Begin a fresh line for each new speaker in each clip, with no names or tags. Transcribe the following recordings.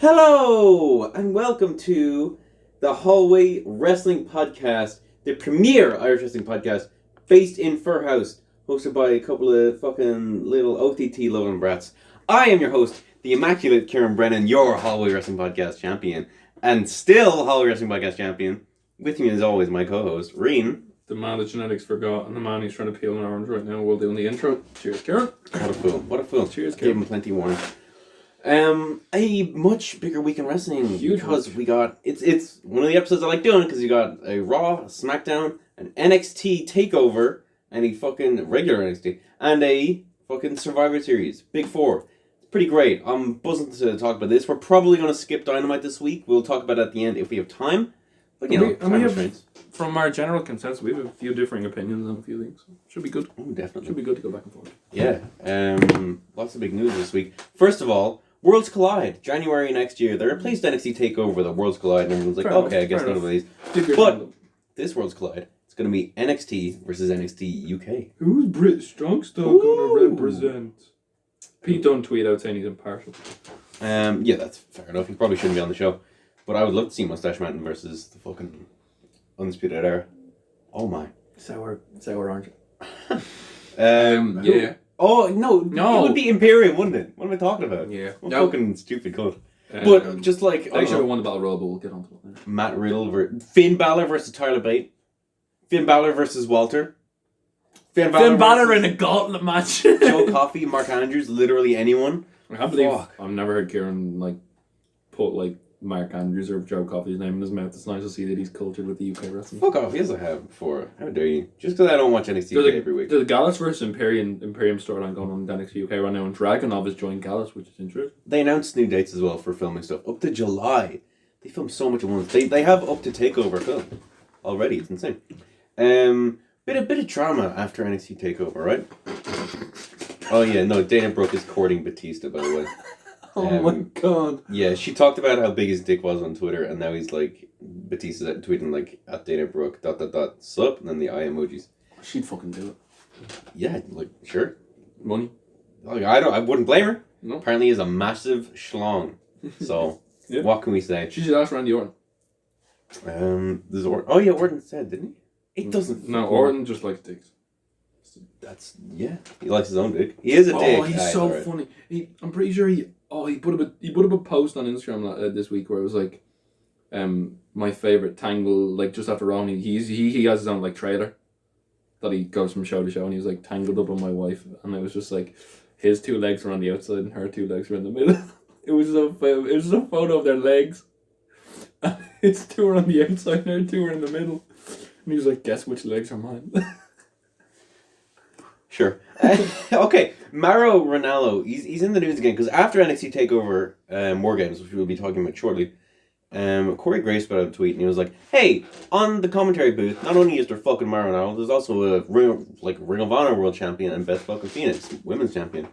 Hello, and welcome to the Hallway Wrestling Podcast, the premier Irish wrestling podcast based in Fir House, hosted by a couple of fucking little OTT loving brats. I am your host, the immaculate Kieran Brennan, your Hallway Wrestling Podcast champion, and still Hallway Wrestling Podcast champion. With me, as always, my co-host, Reen.
The man that genetics forgot, and the man who's trying to peel an orange right now while doing the intro. Cheers, Kieran.
What a fool! What a fool!
Cheers, Kieran.
Give him plenty warning. A much bigger week in wrestling.
Huge
because
week.
we got it's one of the episodes I like doing because you got a Raw, a SmackDown, an NXT Takeover, and a fucking regular NXT, and a fucking Survivor Series. Big four. It's pretty great. I'm buzzing to talk about this. We're probably going to skip Dynamite this week. We'll talk about it at the end if we have time. But you know, time restraints.
From our general consensus, we have a few differing opinions on a few things. Should be good.
Oh, definitely.
Should be good to go back and forth.
Yeah. Lots of big news this week. First of all, Worlds Collide, January next year. They replaced NXT TakeOver with a Worlds Collide, and everyone's like,
Fair
okay, I guess
enough.
none of these. But this Worlds Collide, it's going to be NXT versus NXT UK.
Who's British Strong Style going to represent? Pete don't tweet out saying he's impartial.
Yeah, that's fair enough. He probably shouldn't be on the show. But I would love to see Mustache Mountain versus the fucking Undisputed Era. Oh my.
Sour orange.
Yeah. Oh, no. It would be Imperium, wouldn't it? What am I talking about?
Yeah.
What fucking stupid cunt. But just like...
They should have won the Battle Royal, but we'll get on to it later.
Matt Riddle Finn Balor versus Tyler Bate. Finn Balor versus Walter.
Finn Balor in a gauntlet match.
Joe Coffey, Mark Andrews, literally anyone.
I can't believe I've never heard Kieran put Mark Andrews or Joe Coffey's name in his mouth. It's nice to see that he's cultured with the UK wrestling.
Fuck off, yes I have before. How dare you? Just because I don't watch NXT UK every week.
There's a Gallus versus Imperium storyline going on in NXT UK right now, and Dragunov has joined Gallus, which is interesting.
They announced new dates as well for filming stuff. Up to July. They film so much at once. They have up to Takeover film already. It's insane. Bit of drama after NXT Takeover, right? Oh yeah, no, Dana Brooke is courting Batista, by the way.
Oh my god.
Yeah, she talked about how big his dick was on Twitter, and now he's Batista's tweeting at Dana Brooke, ... sup, and then the eye emojis.
She'd fucking do it.
Yeah, sure.
Money.
I wouldn't blame her.
No.
Apparently he's a massive schlong. So,
yeah.
What can we say?
She should ask Randy Orton.
There's Orton. Oh yeah, Orton said, didn't he? It doesn't.
No, Orton just likes dicks.
Yeah. He likes his own dick. He is a dick.
Oh, he's so funny. I'm pretty sure he put up a post on Instagram this week where it was my favorite Tangle, just after Raw. He has his own trailer that he goes from show to show, and he was tangled up on my wife, and it was just his two legs were on the outside and her two legs were in the middle. It was a photo of their legs. And his two were on the outside and her two were in the middle. And he was like, guess which legs are mine?
Sure. Okay, Mauro Ranallo, he's in the news again, because after NXT TakeOver WarGames, which we'll be talking about shortly, Corey Grace put out a tweet, and he was like, hey, on the commentary booth, not only is there fucking Mauro Ranallo, there's also a Ring of Honor World Champion and Beth fucking Phoenix, Women's Champion.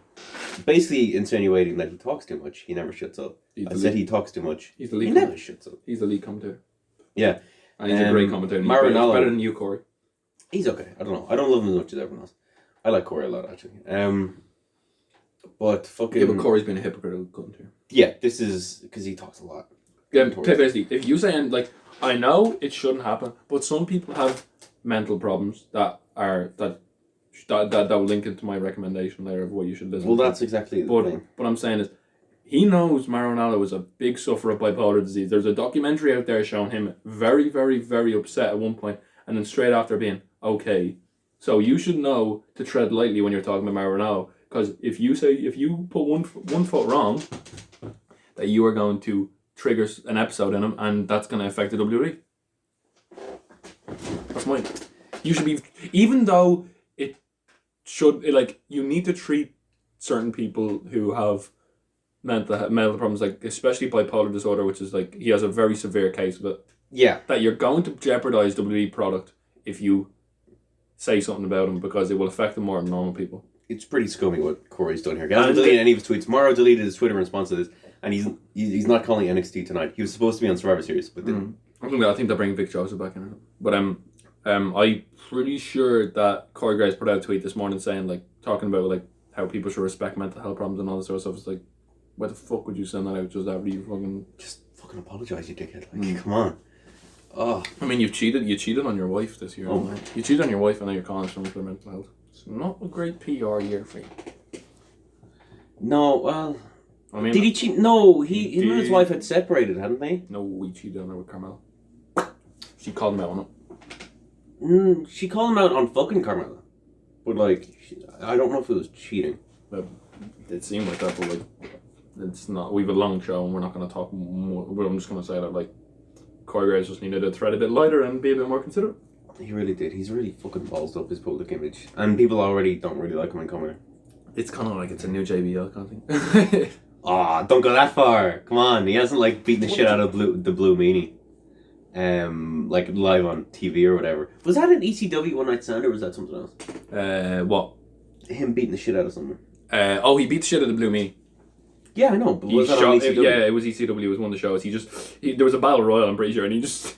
Basically insinuating that he talks too much. He never shuts up. He talks too much.
He's the lead.
He never shuts up.
He's the lead commentator.
Yeah.
And he's a great commentator.
Mauro
He's
Ranallo,
better than you, Corey.
He's okay. I don't know. I don't love him as much as everyone else. I like Corey a lot, actually. But fucking...
Yeah, but Corey's been a hypocritical cunt here.
Yeah, this is... Because he talks a lot.
Yeah, basically, if you say, I know it shouldn't happen, but some people have mental problems that will link into my recommendation later of what you should listen to.
Well, that's exactly the thing.
What I'm saying is, he knows Mauro Ranallo is a big sufferer of bipolar disease. There's a documentary out there showing him very, very, very upset at one point, and then straight after being okay. So you should know to tread lightly when you're talking about Mauro Ranallo, because if you put one foot wrong, that you are going to trigger an episode in him, and that's going to affect the WWE. That's mine. You should be, even though it should, you need to treat certain people who have mental problems, especially bipolar disorder, which is he has a very severe case of it.
Yeah.
That you're going to jeopardize WWE product if you say something about him, because it will affect them more than normal people.
It's pretty scummy what Corey's done here. He hasn't deleted any of his tweets. Mauro deleted his Twitter in response to this, and he's not calling NXT tonight. He was supposed to be on Survivor Series, but didn't.
I think they'll bring Vic Joseph back in. But I'm pretty sure that Corey Grace put out a tweet this morning saying, talking about how people should respect mental health problems and all this sort of stuff. It's Why the fuck would you send that out just after you fucking...
Just fucking apologise, you dickhead. Like, come on. Oh.
I mean, you cheated on your wife this year.
Oh.
You cheated on your wife and now you're calling for mental health. It's not a great PR year for you.
No, well...
I mean...
Did he cheat? No, him and his wife had separated, hadn't they?
No, we cheated on her with Carmella. She called him out on it.
She called him out on fucking Carmella. But, like, I don't know if it was cheating.
It seemed like that, but, like, it's not. We have a long show and we're not going to talk more. But I'm just going to say that, like, Corey Graves just needed to tread a bit lighter and be a bit more considerate.
He really did. He's really fucking ballsed up his public image. And people already don't really like him in comedy.
It's kind of like it's a new JBL kind of thing.
Aw, don't go that far. Come on. He hasn't, like, beaten the shit out of the Blue Meanie. Like, live on TV or whatever. Was that an ECW One Night Stand or was that something else?
What?
Him beating the shit out of someone.
He beat the shit out of the Blue Meanie.
Yeah, I know, but was that on ECW?
Yeah, it was ECW. It was one of the shows. There was a battle royal, I'm pretty sure, and he just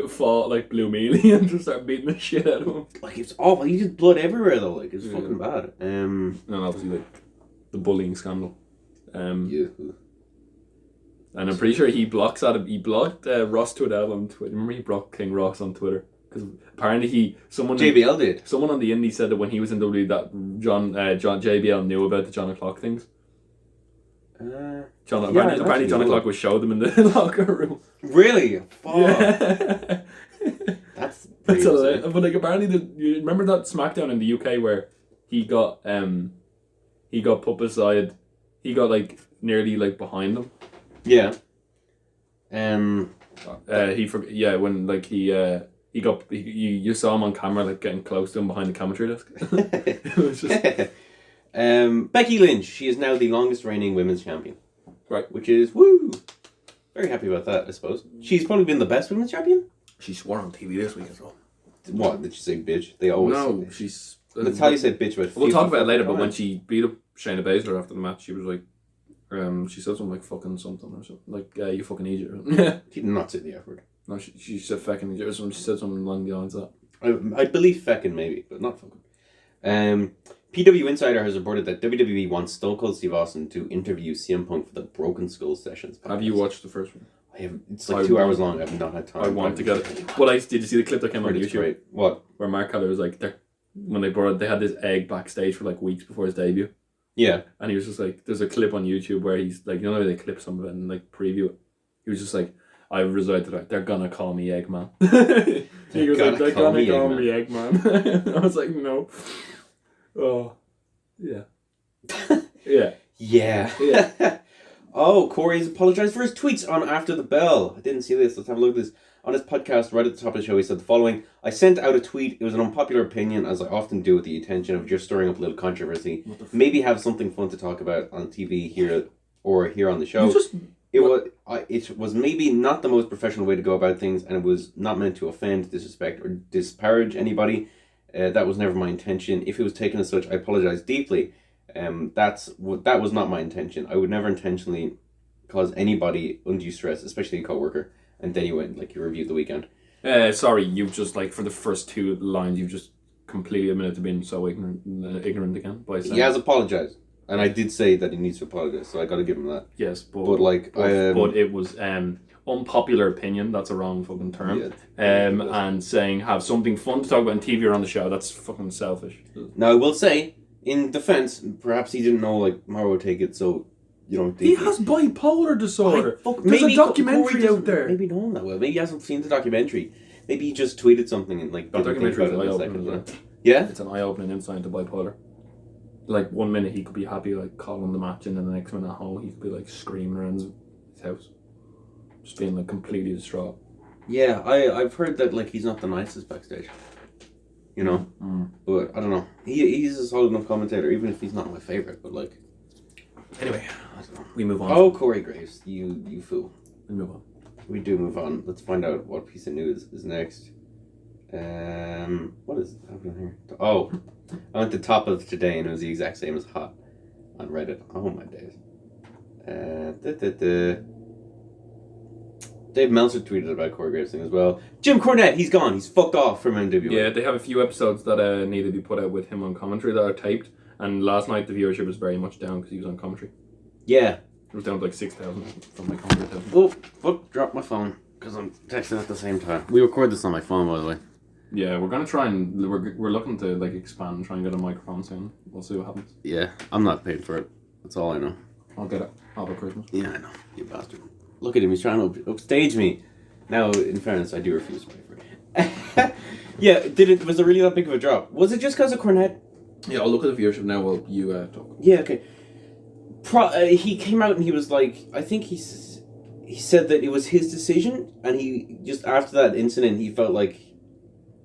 fought like Blue Meanie and just started beating the shit out of him.
Like, it's awful. He just blood everywhere though. Like, it's fucking bad.
And obviously, like, the bullying scandal.
Yeah.
And I'm pretty sure he blocked Ross Tweedell on Twitter. Remember he blocked King Ross on Twitter? Because apparently
JBL did.
Someone on the indie said that when he was in WWE that John JBL knew about the John O'Clock things. Apparently John O'Clock would show them in the locker room.
Really? Fuck.
Yeah.
That's
but like apparently you remember that SmackDown in the UK where he got put beside, he got like nearly like behind them.
Yeah.
When like you saw him on camera like getting close to him behind the commentary desk. It was just...
Becky Lynch, she is now the longest reigning women's champion.
Right.
Which is, woo! Very happy about that, I suppose. She's probably been the best women's champion?
She swore on TV this week as well.
What, did she say bitch? They always
No,
say bitch.
she's...
That's how you say bitch about
We'll talk about it later, but when she beat up Shayna Baszler after the match, she was like, she said something like fucking something or something. Like, you fucking idiot.
She did not say the F word.
No, she said fucking idiot or something. She said something along the lines of
that. I believe feckin' maybe, but not fucking. PW Insider has reported that WWE wants Stone Cold Steve Austin to interview CM Punk for the Broken Skull Sessions podcast.
Have you watched the first one?
I have. It's like 2 hours long. I've not had time.
I want to get it. Well, did you see the clip that came on YouTube?
Great. What?
Where Mark Keller was like, when they had this egg backstage for like weeks before his debut.
Yeah.
And he was just like, there's a clip on YouTube where he's like, you know, they clip some of it and like preview it. He was just like, I've resorted to that. They're gonna call me Eggman. He was like, they're gonna call me Eggman. I was like, no. Oh. Yeah. Yeah.
Yeah. Oh, Corey's apologised for his tweets on After the Bell. I didn't see this. Let's have a look at this. On his podcast, right at the top of the show, he said the following: I sent out a tweet. It was an unpopular opinion, as I often do, with the intention of just stirring up a little controversy. Maybe have something fun to talk about on TV here or here on the show. It was maybe not the most professional way to go about things, and it was not meant to offend, disrespect, or disparage anybody. That was never my intention. If it was taken as such, I apologise deeply. That was not my intention. I would never intentionally cause anybody undue stress, especially a co-worker. And then you went, like, you reviewed the weekend.
Sorry, you've just, like, for the first two lines, you've just completely admitted to being so ignorant again. By saying...
He has apologised. And I did say that he needs to apologise, so I got to give him that.
Yes, but it was unpopular opinion. That's a wrong fucking term. Yeah, and saying have something fun to talk about on TV or on the show. That's fucking selfish.
Now I will say, in defence, perhaps he didn't know like Maro would take it, so you know.
He has bipolar disorder. There's a documentary out there.
Maybe know him that well. Maybe he hasn't seen the documentary. Maybe he just tweeted something and like.
That documentary is eye-opening.
Yeah,
it's an eye-opening insight into bipolar. Like 1 minute he could be happy like calling the match, and then the next minute at home he could be like screaming around his house, just being like completely distraught.
Yeah, I've heard that like he's not the nicest backstage. You know, but I don't know. He's a solid enough commentator, even if he's not my favorite. But like,
anyway, I don't know. We move on.
Oh, Corey Graves, you fool.
We move on.
We do move on. Let's find out what piece of news is next. What is happening here? Oh, I went to top of today and it was the exact same as hot on Reddit. Oh my days. Dave Meltzer tweeted about Corey Graves thing as well. Jim Cornette, he's gone. He's fucked off from NWA.
Yeah, they have a few episodes that need to be put out with him on commentary that are taped. And last night the viewership was very much down because he was on commentary.
Yeah.
It was down to like 6,000 from like 100,000.
Oh, drop my phone because I'm texting at the same time. We record this on my phone, by the way.
Yeah, we're gonna try and we're looking to like expand and try and get a microphone soon. We'll see what happens.
Yeah, I'm not paid for it. That's all I know.
I'll get it. Have a Christmas.
Yeah, I know. You bastard. Look at him. He's trying to upstage me. Now, in fairness, I do refuse to pay for it. Yeah, was it really that big of a drop? Was it just because of Cornette?
Yeah, I'll look at the viewership now while you talk.
Yeah, okay. He came out and he was like, I think he said that it was his decision, and he just after that incident he felt like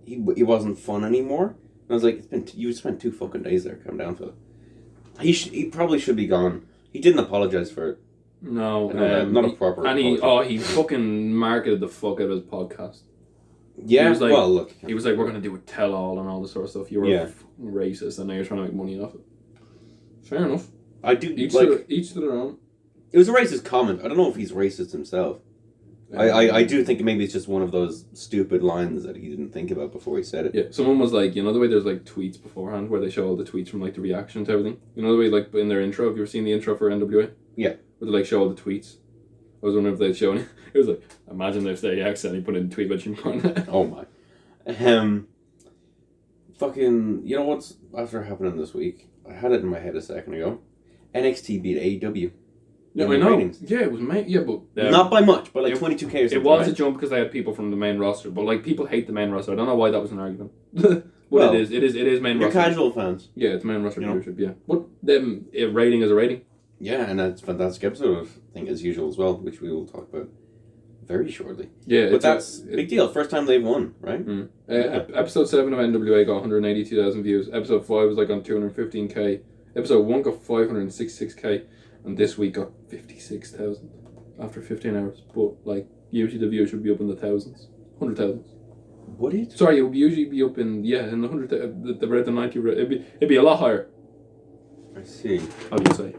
he wasn't fun anymore. And I was like, you spent 2 fucking days there. Calm down, Phil. He probably should be gone. He didn't apologize for it.
No,
not a proper.
And he fucking marketed the fuck out of his podcast.
Yeah,
he was like,
well, look.
He was like, we're gonna do a tell-all and all this sort of stuff. You were racist, and now you're trying to make money off it. Fair enough.
I do
each to their own.
It was a racist comment. I don't know if he's racist himself. I do think maybe it's just one of those stupid lines that he didn't think about before he said it.
Yeah, someone was like, you know the way there's like tweets beforehand where they show all the tweets from like the reaction to everything? You know the way like in their intro, have you ever seen the intro for NWA?
Yeah.
Where they like show all the tweets? I was wondering if they'd show any. It was like, imagine if they accidentally put in a tweet about Jim Cornette.
Oh my. Fucking, you know what's after happening this week? I had it in my head a second ago. NXT beat AEW.
Yeah, I know. Ratings. Yeah, it was but
not by much, but like 22K or something.
It was a jump because they had people from the main roster, but like people hate the main roster. I don't know why that was an argument. Well, it is main roster.
You're casual fans.
Yeah, it's main roster viewership. Yeah, but a rating is a rating.
Yeah, and it's a fantastic episode of thing as usual as well, which we will talk about very shortly.
Yeah,
but that's a big deal. First time they've won, right?
Episode 7 of NWA got 182,000 views. Episode 5 was like on 215K. Episode 1 got 566K. And this week got 56,000 after 15 hours. But like usually the views should be up in the thousands, 100,000s.
Would it?
Sorry, it would usually be up in the 100. The 90. It'd be a lot higher.
I see.
How do you say?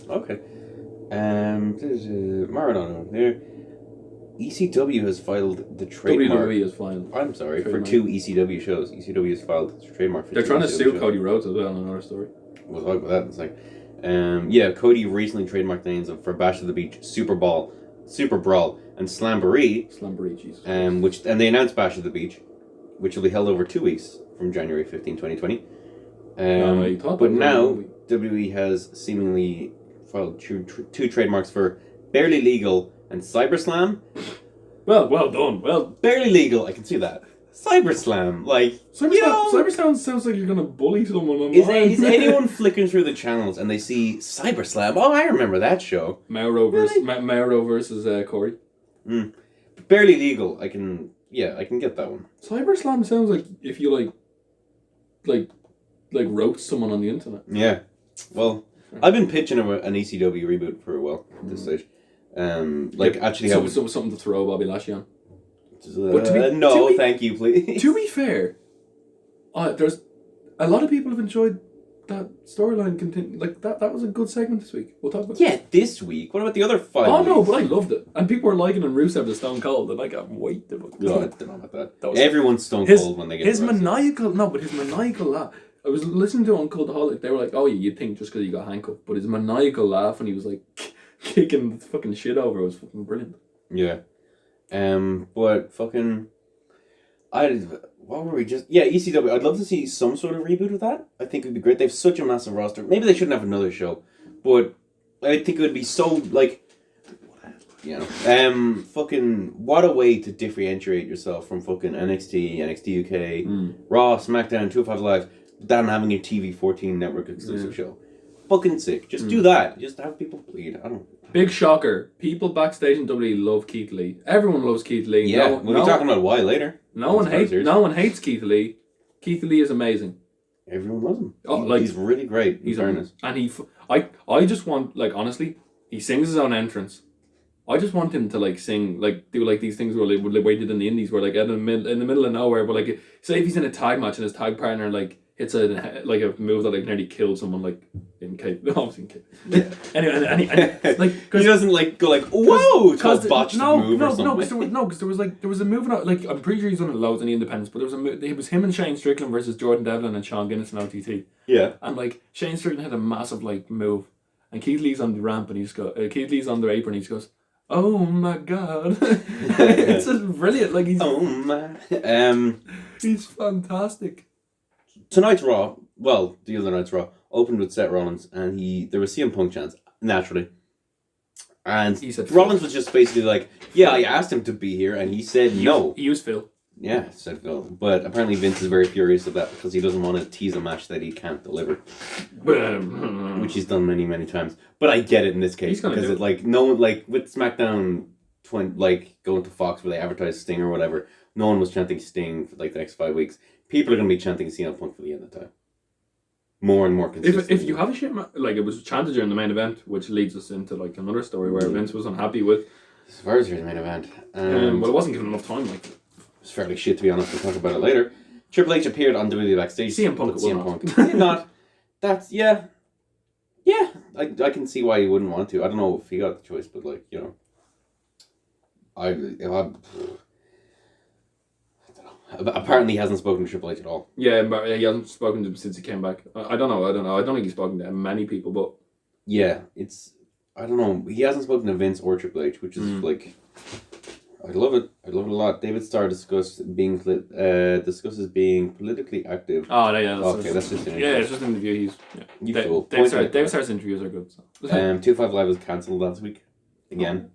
Okay. There's Maradona there. ECW has filed the trademark.
WWE has filed.
I'm sorry for 2 ECW shows. ECW has filed the trademark for.
They're trying to sue
shows.
Cody Rhodes as well. On another story.
We'll talk about that in a second. Cody recently trademarked the names for Bash of the Beach, Super Brawl, and Slamboree.
Jesus.
And they announced Bash of the Beach, which will be held over 2 weeks from January 15, 2020. But now WWE has seemingly filed two trademarks for Barely Legal and Cyberslam.
Well done. Well,
Barely Legal, I can see that. Cyberslam, like
Cyberslam sounds like you're gonna bully someone online.
Is anyone flicking through the channels and they see Cyberslam? Oh, I remember that show.
Mauro versus Corey.
Barely Legal. I can get that one.
Cyberslam sounds like if you like roast someone on the internet.
Yeah. Well, I've been pitching an ECW reboot for a while at this stage.
Something to throw Bobby Lashley on.
Thank you, please.
To be fair, there's a lot of people have enjoyed that storyline. Like that was a good segment this week. We'll talk about.
Yeah, this week. What about the other 5?
Oh no, but I loved it, and people were liking Rusev to Stone Cold, and I can't wait to.
No, I don't know about that. Everyone's Stone Cold when they get
his maniacal laugh. I was listening to on Cultaholic. They were like, "Oh, you'd think just because you got handcuffed," but his maniacal laugh when he was like kicking the fucking shit over was fucking brilliant.
Yeah. But fucking, what were we just? Yeah, ECW. I'd love to see some sort of reboot of that. I think it'd be great. They have such a massive roster. Maybe they shouldn't have another show, but I think it would be so fucking what a way to differentiate yourself from fucking NXT, NXT UK, Raw, SmackDown, 205 Live, than having a TV 14 network exclusive show. Fucking sick. Just do that. Just have people bleed. I don't.
Big shocker. People backstage in WWE love Keith Lee. Everyone loves Keith Lee.
Yeah, we'll be talking about why later.
No one hates Keith Lee. Keith Lee is amazing.
Everyone loves him. He's really great.
He's fairness. And I just want, like, honestly, he sings his own entrance. I just want him to like sing, like do like these things where they did in the Indies, where like in the middle of nowhere, but like say if he's in a tag match and his tag partner like hits a move that like nearly killed someone, like in Cape, obviously in Cape. Yeah. Anyway, like
he doesn't like go like whoa to botch the move or something.
Because there was a move like I'm pretty sure he's done it loads in the Independents, but it was him and Shane Strickland versus Jordan Devlin and Sean Guinness and OTT.
Yeah,
and like Shane Strickland had a massive like move. And Keith Lee's on the ramp and Keith Lee's on the apron and he just goes, "Oh my God." It's just brilliant. Like he's he's fantastic.
Tonight's Raw, well, the other night's Raw, opened with Seth Rollins, and there was CM Punk chants, naturally. And
He said
Rollins was just basically like, yeah, I asked him to be here, and he said no.
He used Phil.
Yeah, said Phil. But apparently Vince is very furious at that because he doesn't want to tease a match that he can't deliver. Which he's done many, many times. But I get it in this case because it, like, no one, like, with SmackDown going to Fox where they advertise Sting or whatever, no one was chanting Sting for like the next 5 weeks. People are going to be chanting CM Punk for the end of the time. More and more consistent.
If you have a shit like it was chanted during the main event, which leads us into like another story where Vince was unhappy with.
As far as the main event.
Well, it wasn't given enough time. Like
it's fairly shit, to be honest. We'll talk about it later. Triple H appeared on WWE backstage.
CM Punk
did not. That's yeah. I can see why he wouldn't want to. I don't know if he got the choice, but like I don't know. Apparently, he hasn't spoken to Triple H at all.
Yeah, but he hasn't spoken to him since he came back. I don't know. I don't think he's spoken to many people, but
yeah, I don't know. He hasn't spoken to Vince or Triple H, which is like. I love it. I love it a lot. David Starr discusses being politically active.
Oh, yeah.
That's just an interview.
Yeah, it's just an interview. David Starr's interviews are good. So.
2-5 Live was cancelled last week. Again.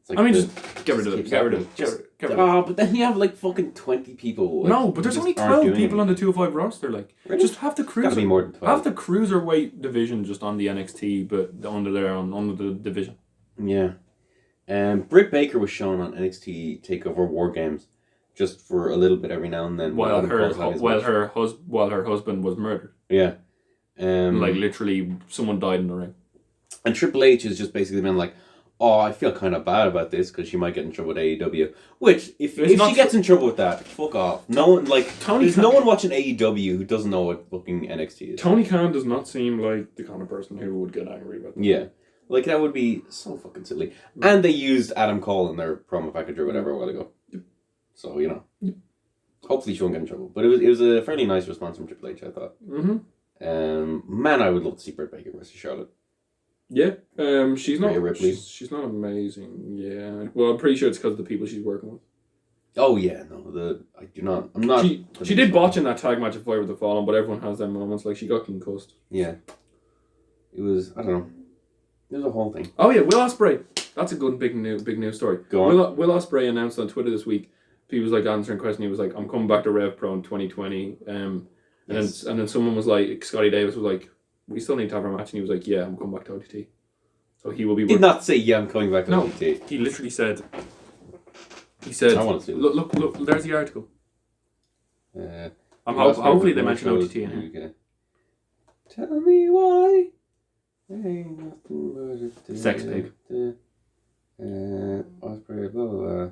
Like just get rid of it. Get rid of it.
Oh, but then you have like fucking 20 people. Like,
no, but there's only 12 people on the 205 roster. Like,
really?
Just have the cruiser.
Gotta be more than 12.
Have the cruiserweight division just on the NXT, but under the division.
Yeah. Britt Baker was shown on NXT Takeover WarGames just for a little bit every now and then.
While her husband was murdered.
Yeah.
Like literally, someone died in the ring.
And Triple H has just basically been like, "Oh, I feel kind of bad about this because she might get in trouble with AEW." Which, if she gets in trouble with that, fuck off. No one no one watching AEW who doesn't know what fucking NXT is.
Tony Khan does not seem like the kind of person who would get angry about that.
Yeah. Like, that would be so fucking silly. And they used Adam Cole in their promo package or whatever a while ago.
Yep.
So, hopefully she won't get in trouble. But it was a fairly nice response from Triple H, I thought.
Mm-hmm.
Man, I would love to see Britt Baker versus Charlotte.
Yeah. She's not
Ripley.
She's not amazing. Yeah. Well, I'm pretty sure it's because of the people she's working with.
Oh, yeah. No, I'm not...
She did botch in that tag match of Fire with the Fallen, but everyone has them moments. Like, she got concussed.
Yeah. It was... I don't know. There's a whole thing.
Oh yeah, Will Ospreay. That's a good big news story.
Go on.
Will Ospreay announced on Twitter this week. He was like answering a question. He was like, "I'm coming back to Rev Pro in 2020." And then someone was like, Scotty Davis was like, "We still need to have our match," and he was like, "Yeah, I'm coming back to OTT." So he will be.
Did not say, "Yeah, I'm coming back to OTT."
No, he literally said. He said,
"I want to see this."
Look. There's the article.
Hopefully
they mention OTT in here.
Okay. Tell me why.
Sex pig.
Ospreay, blah, blah, blah.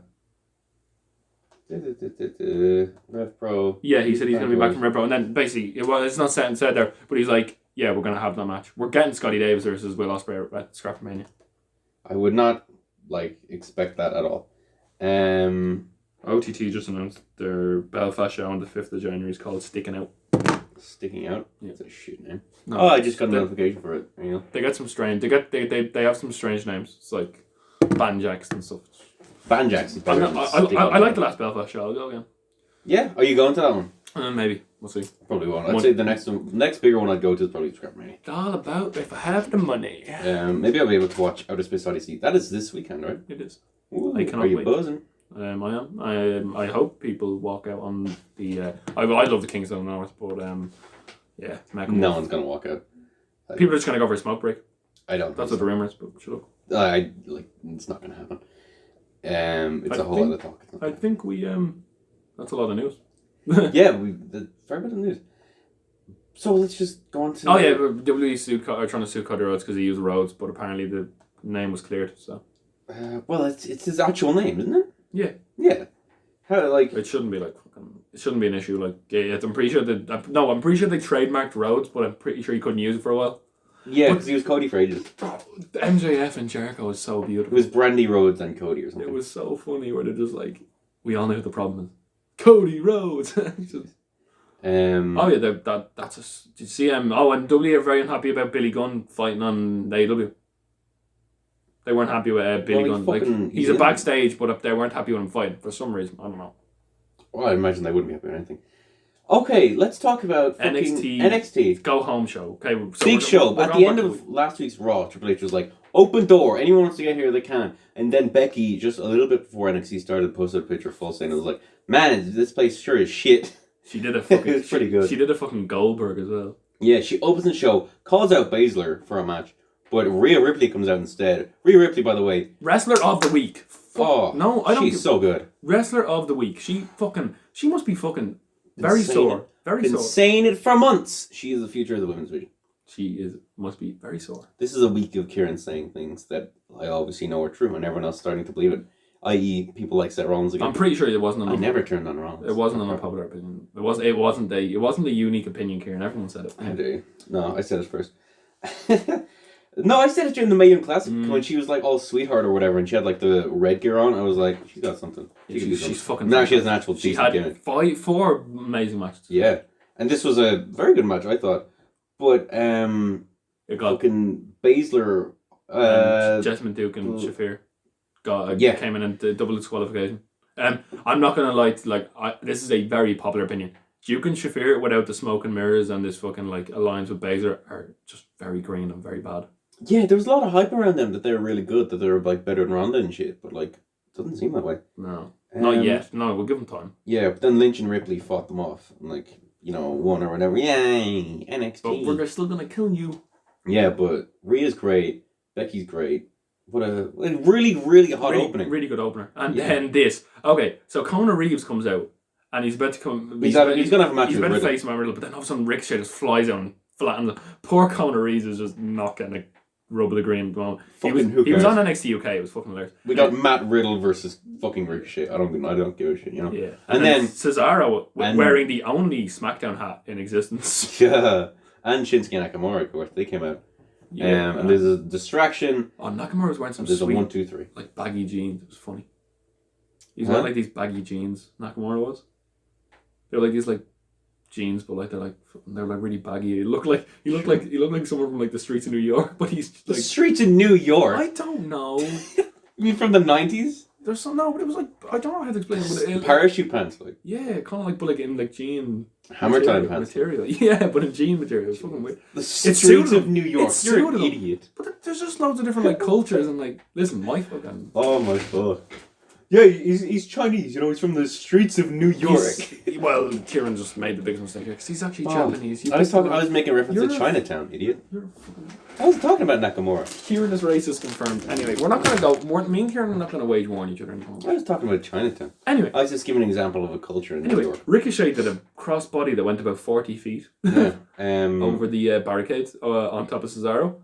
Rev Pro.
Yeah, he said he's going to be back from Rev Pro. And then basically, well, it's not set and said there, but he's like, yeah, we're going to have that match. We're getting Scotty Davis versus Will Ospreay at Scrapmania.
I would not, expect that at all.
OTT just announced their Belfast show on the 5th of January. It's called Sticking Out.
Sticking Out?
Yeah.
That's a shit name.
No,
I just got a notification for it.
They got some strange. They have some strange names. It's like Banjacks and stuff.
Banjacks.
I like the last Belfast show. I'll go again.
Yeah, are you going to that one?
Maybe we'll see.
Probably won't. I'd say the next bigger one I'd go to is probably Scrapmania.
It's all about if I have the money.
Maybe I'll be able to watch Outer Space Odyssey. That is this weekend, right?
It is.
Ooh,
I cannot
are you
wait.
buzzing?
I am. I hope people walk out on the. I love the Kings of the North, but yeah,
no one's gonna walk out.
People are just gonna go for a smoke break.
I don't.
That's what the rumor is, but shut up.
It's not gonna happen. It's a whole other talk.
I think we that's a lot of news.
Yeah, fair bit of news. So let's just go on to.
Oh yeah, WWE are trying to sue Cody Rhodes because he used Rhodes, but apparently the name was cleared. So.
Well, it's his actual name, isn't it?
Yeah.
Yeah. How
it shouldn't be it shouldn't be an issue. I'm pretty sure they trademarked Rhodes, but I'm pretty sure he couldn't use it for a while.
Yeah, because he was Cody for ages.
Bro, MJF and Jericho was so beautiful.
It was Brandy Rhodes and Cody or something.
It was so funny where they're just like, we all know who the problem is. Cody Rhodes. Oh yeah, that's a. Did you see? And W are very unhappy about Billy Gunn fighting on AEW. They weren't happy with Billy Gunn. Like he's a backstage, but they weren't happy with him fighting for some reason. I don't know.
Well, I imagine they wouldn't be happy with anything. Okay, let's talk about NXT.
Go home show. Okay, so
big show. At the end of last week's Raw, Triple H was like, "Open door. Anyone wants to get here, they can." And then Becky, just a little bit before NXT started, posted a picture full saying, "It was like, man, this place sure is shit."
She did a fucking.
It was pretty good.
She did a fucking Goldberg as well.
Yeah, she opens the show, calls out Baszler for a match, but Rhea Ripley comes out instead. Rhea Ripley, by the way,
Wrestler of the Week. No, I don't.
She's so good.
Wrestler of the Week. She must be fucking very sore. Very sore.
Been saying it for months. She is the future of the women's division.
She must be very sore.
This is a week of Kieran saying things that I obviously know are true, and everyone else starting to believe it. I.e., people like Seth Rollins again.
I'm pretty sure it wasn't.
I never turned on Rollins.
It wasn't an unpopular opinion. It wasn't a unique opinion, Kieran. Everyone said it.
I do. No, I said it first. No, I said it during the Mae Young Classic when she was like all sweetheart or whatever, and she had like the red gear on. I was like, she's got something.
She's fucking.
Now she has an actual decent gimmick.
4 amazing matches.
Yeah, and this was a very good match, I thought. But
it got
fucking Baszler,
Jessamine Duke and Shafir came in and double disqualification. I'm not gonna lie. This is a very popular opinion. Duke and Shafir without the smoke and mirrors and this fucking like alliance with Baszler are just very green and very bad.
Yeah, there was a lot of hype around them that they were really good, that they were like better than Ronda and shit, but like it doesn't seem that way.
No, not yet. No, we'll give them time.
Yeah, but then Lynch and Ripley fought them off and like won or whatever. Yay, NXT.
But we're still gonna kill you.
Yeah, but Rhea's great. Becky's great. What a really, really hot opening.
Really good opener. And then this. Okay, so Conor Reeves comes out. And he's about to come.
He's going to have a match with Riddle. He's about to
face Matt Riddle, but then all of a sudden Ricochet just flies out and flattens him. Poor Conor Reeves is just not getting a rub of the green. Well, he was on NXT UK. It was fucking hilarious.
We got Matt Riddle versus fucking Ricochet. I don't give a shit,
Yeah. And then Cesaro wearing the only SmackDown hat in existence.
Yeah. And Shinsuke Nakamura, of course. They came out. Yeah. And there's a distraction.
Oh, Nakamura was wearing some
there's
sweet,
a 1, 2, 3.
like baggy jeans. It was funny. He's wearing like these baggy jeans. Nakamura was. They're like these like jeans, but like they're like really baggy. He looked like someone from like the streets of New York, but he's like
the streets of New York.
I don't know.
You mean from the 90s?
There's some but it was like I don't know how to explain it. But
parachute pants, like
kind of like but like in like jean
hammer time pants
material. Yeah, but in jean material. It's fucking weird.
The streets of New York. You're an idiot.
But there's just loads of different like cultures and like listen, my fucking.
Oh my god. Yeah, he's Chinese, he's from the streets of New York.
Well, Kieran just made the biggest mistake here, because he's actually Japanese.
I was making reference to Chinatown, idiot. I was talking about Nakamura.
Kieran is racist confirmed. Anyway, we're not going to go, me and Kieran are not going to wage war on each other anymore.
I was talking about Chinatown.
Anyway.
I was just giving an example of a culture in New York.
Ricochet did a crossbody that went about 40 feet over the barricades on top of Cesaro.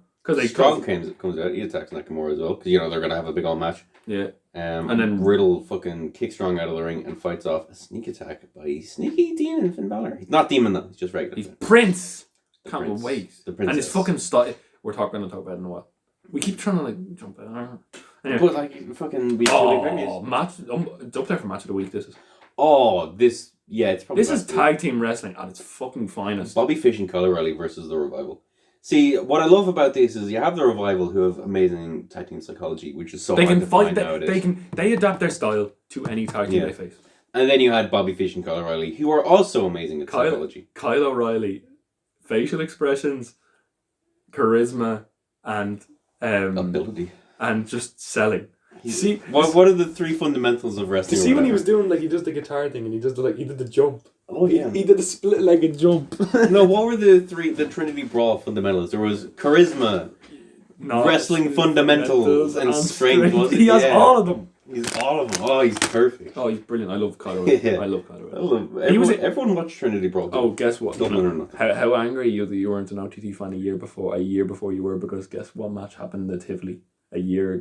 Strong comes out, he attacks Nakamura as well, because they're going to have a big old match.
Yeah.
And then Riddle fucking kicks Strong out of the ring and fights off a sneak attack by Sneaky Demon Finn Balor. He's not Demon though, he's just regular.
He's Prince! Can't wait.
The Princess.
And his fucking style. We're going to talk about it in a while. We keep trying to like jump out.
Anyway. But like fucking be
match it's up there for match of the week, this is.
It's probably
this is tag team wrestling at its fucking finest.
Bobby Fish and Kyle O'Reilly versus the Revival. See, what I love about this is you have the Revival who have amazing tag team psychology, which is so hard to find nowadays.
They adapt their style to any tag team they face.
And then you had Bobby Fish and Kyle O'Reilly, who are also amazing at psychology.
Kyle O'Reilly, facial expressions, charisma, and
ability,
and just selling.
What are the 3 fundamentals of wrestling?
You see when he was doing he does the guitar thing and he does he did the jump.
Oh yeah,
he did a split-legged jump.
No, what were the Trinity Brawl fundamentals? There was charisma, wrestling fundamentals, and strength.
He has all of them.
He's all of them. Oh, he's perfect.
Oh, he's brilliant. I love Kyle O'Reilly.
Yeah.
I love Kyle O'Reilly.
Everyone watched Trinity Brawl.
Oh, guess what?
Dublin or not?
How angry you weren't an OTT fan a year before you were, because guess what match happened at Tivoli a year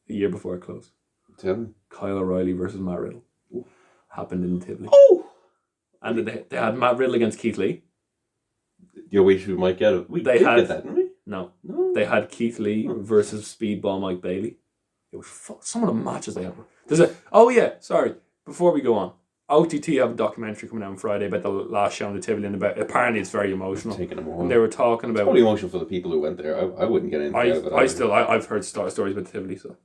before it closed?
Tell me.
Kyle O'Reilly versus Matt Riddle. Ooh. Happened in Tivoli.
Oh!
And they had Matt Riddle against Keith Lee.
We might get it. We did get that, didn't we?
No. They had Keith Lee versus Speedball Mike Bailey. It was some of the matches they had. Sorry. Before we go on, OTT have a documentary coming out on Friday about the last show in the Tivoli, and about apparently it's very emotional.
Taking them all.
And they were talking about.
It's probably emotional for the people who went there. I wouldn't get anything out of it.
I've heard stories about the Tivoli, so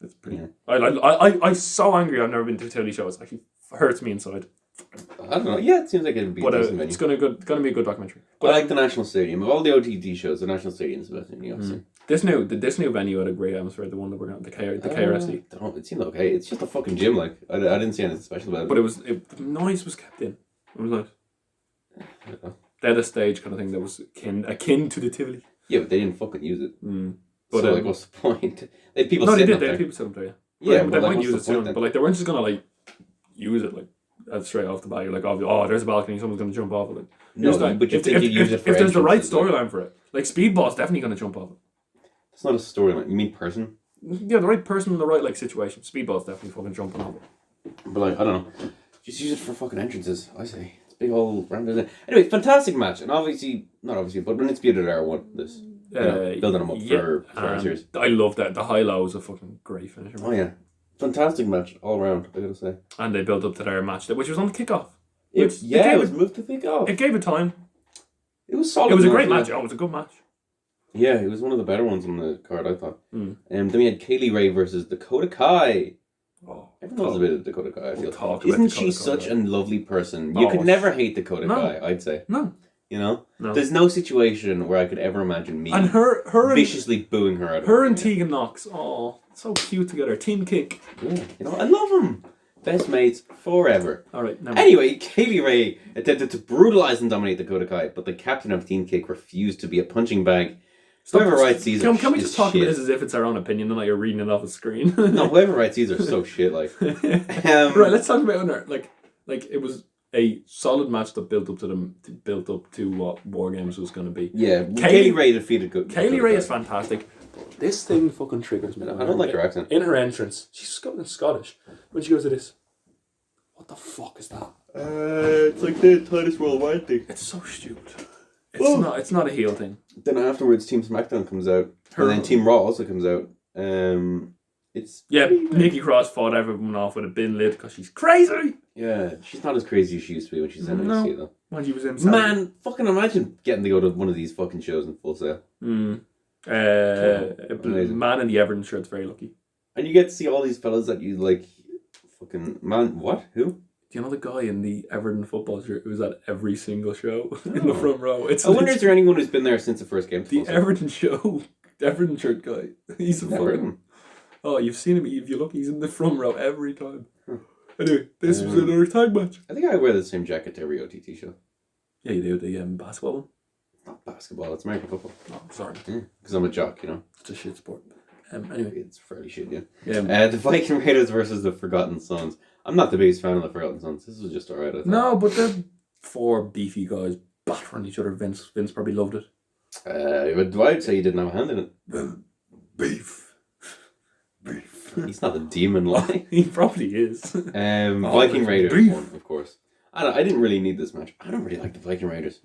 it's pretty. Yeah. I'm so angry. I've never been to a Tivoli show. It actually hurts me inside.
I don't know. Yeah, it seems like it'd be a decent venue.
It's gonna be a good documentary.
But I like the National Stadium. Of all the OTT shows, the National Stadium is the best venue I've seen.
This new venue had a great atmosphere. The one that we're going the KRSC.
It seemed okay. It's just a fucking gym. Like I didn't see anything special about it.
But the noise was kept in. It was nice. They had a stage kind of thing that was akin to the Tivoli.
Yeah, but they didn't fucking use it.
But
so what's the point? They had people.
No, they
did.
They had people sitting up there.
Yeah,
but they might use it soon. But like they weren't just gonna like use it like straight off the bat. You're like, oh, there's a balcony. Someone's gonna jump off of it.
No, but if
there's the right storyline for it, like Speedball's definitely gonna jump off it.
It's not a storyline. You mean person?
Yeah, the right person in the right like situation. Speedball's definitely fucking jumping off it.
But like, I don't know. Just use it for fucking entrances. I say it's big old round. Anyway, fantastic match, and not obviously, but Undisputed Era won this. Building them up for our series.
I love that. The high low was a fucking great finisher.
Oh yeah, fantastic match all around. I gotta say.
And they built up to their match, which was on the kickoff.
It was moved to kickoff.
It gave it time.
It was solid.
It was a great match. Oh, it was a good match.
Yeah, it was one of the better ones on the card, I thought. Then we had Kaylee Ray versus Dakota Kai.
Oh,
everyone knows a bit of Dakota Kai, I feel.
Isn't
she such a lovely person? You could never hate Dakota Kai, I'd say.
No.
You know? No. There's no situation where I could ever imagine me viciously booing her out.
Her and Tegan Knox, oh, so cute together. Team kick.
Yeah, I love them. Best mates forever.
Alright.
Anyway, Kaylee Ray attempted to brutalize and dominate Dakota Kai, but the captain of Team Kick refused to be a punching bag. Whoever writes these
Can we just talk about this as if it's our own opinion and like you're reading it off a screen?
No, whoever writes these are so shit. Like,
right, let's talk about her. Like it was a solid match that built up to what WarGames was going to be.
Yeah, Kaylee Ray defeated good.
Kaylee Ray is fantastic. This thing fucking triggers me.
I don't like her accent.
In her entrance, she's Scottish. When she goes to this, what the fuck is that?
It's like the Titus Worldwide thing.
It's so stupid. It's not a heel thing.
Then afterwards, Team SmackDown comes out, and then Team Raw also comes out.
Nikki Cross fought everyone off with a bin lid because she's crazy.
Yeah, she's not as crazy as she used to be when she's in NXT though.
When she was in.
Man, fucking imagine getting to go to one of these fucking shows in Full Sail.
Man in the Everton shirt's very lucky.
And you get to see all these fellas that you like. Fucking man, what? Who?
Do you know the guy in the Everton football shirt who's at every single show in the front row?
I wonder is there anyone who's been there since the first game?
The Everton show, the Everton shirt guy. He's a fucking. Oh, you've seen him. If you look, he's in the front row every time. Anyway, this was another tag match.
I think I wear the same jacket to every OTT show.
Yeah, you do. The basketball one.
Not basketball. It's American football.
Oh, sorry.
Because I'm a jock, you know.
It's a shit sport. Anyway,
it's fairly shit. Yeah. The Viking Raiders versus the Forgotten Sons. I'm not the biggest fan of the Forgotten Sons. This was just alright.
No, but they're four beefy guys battering each other. Vince probably loved it.
I'd say he didn't have a hand in it.
Beef.
He's not a demon like.
He probably is.
Viking Raiders won, of course. I didn't really need this match. I don't really like the Viking Raiders.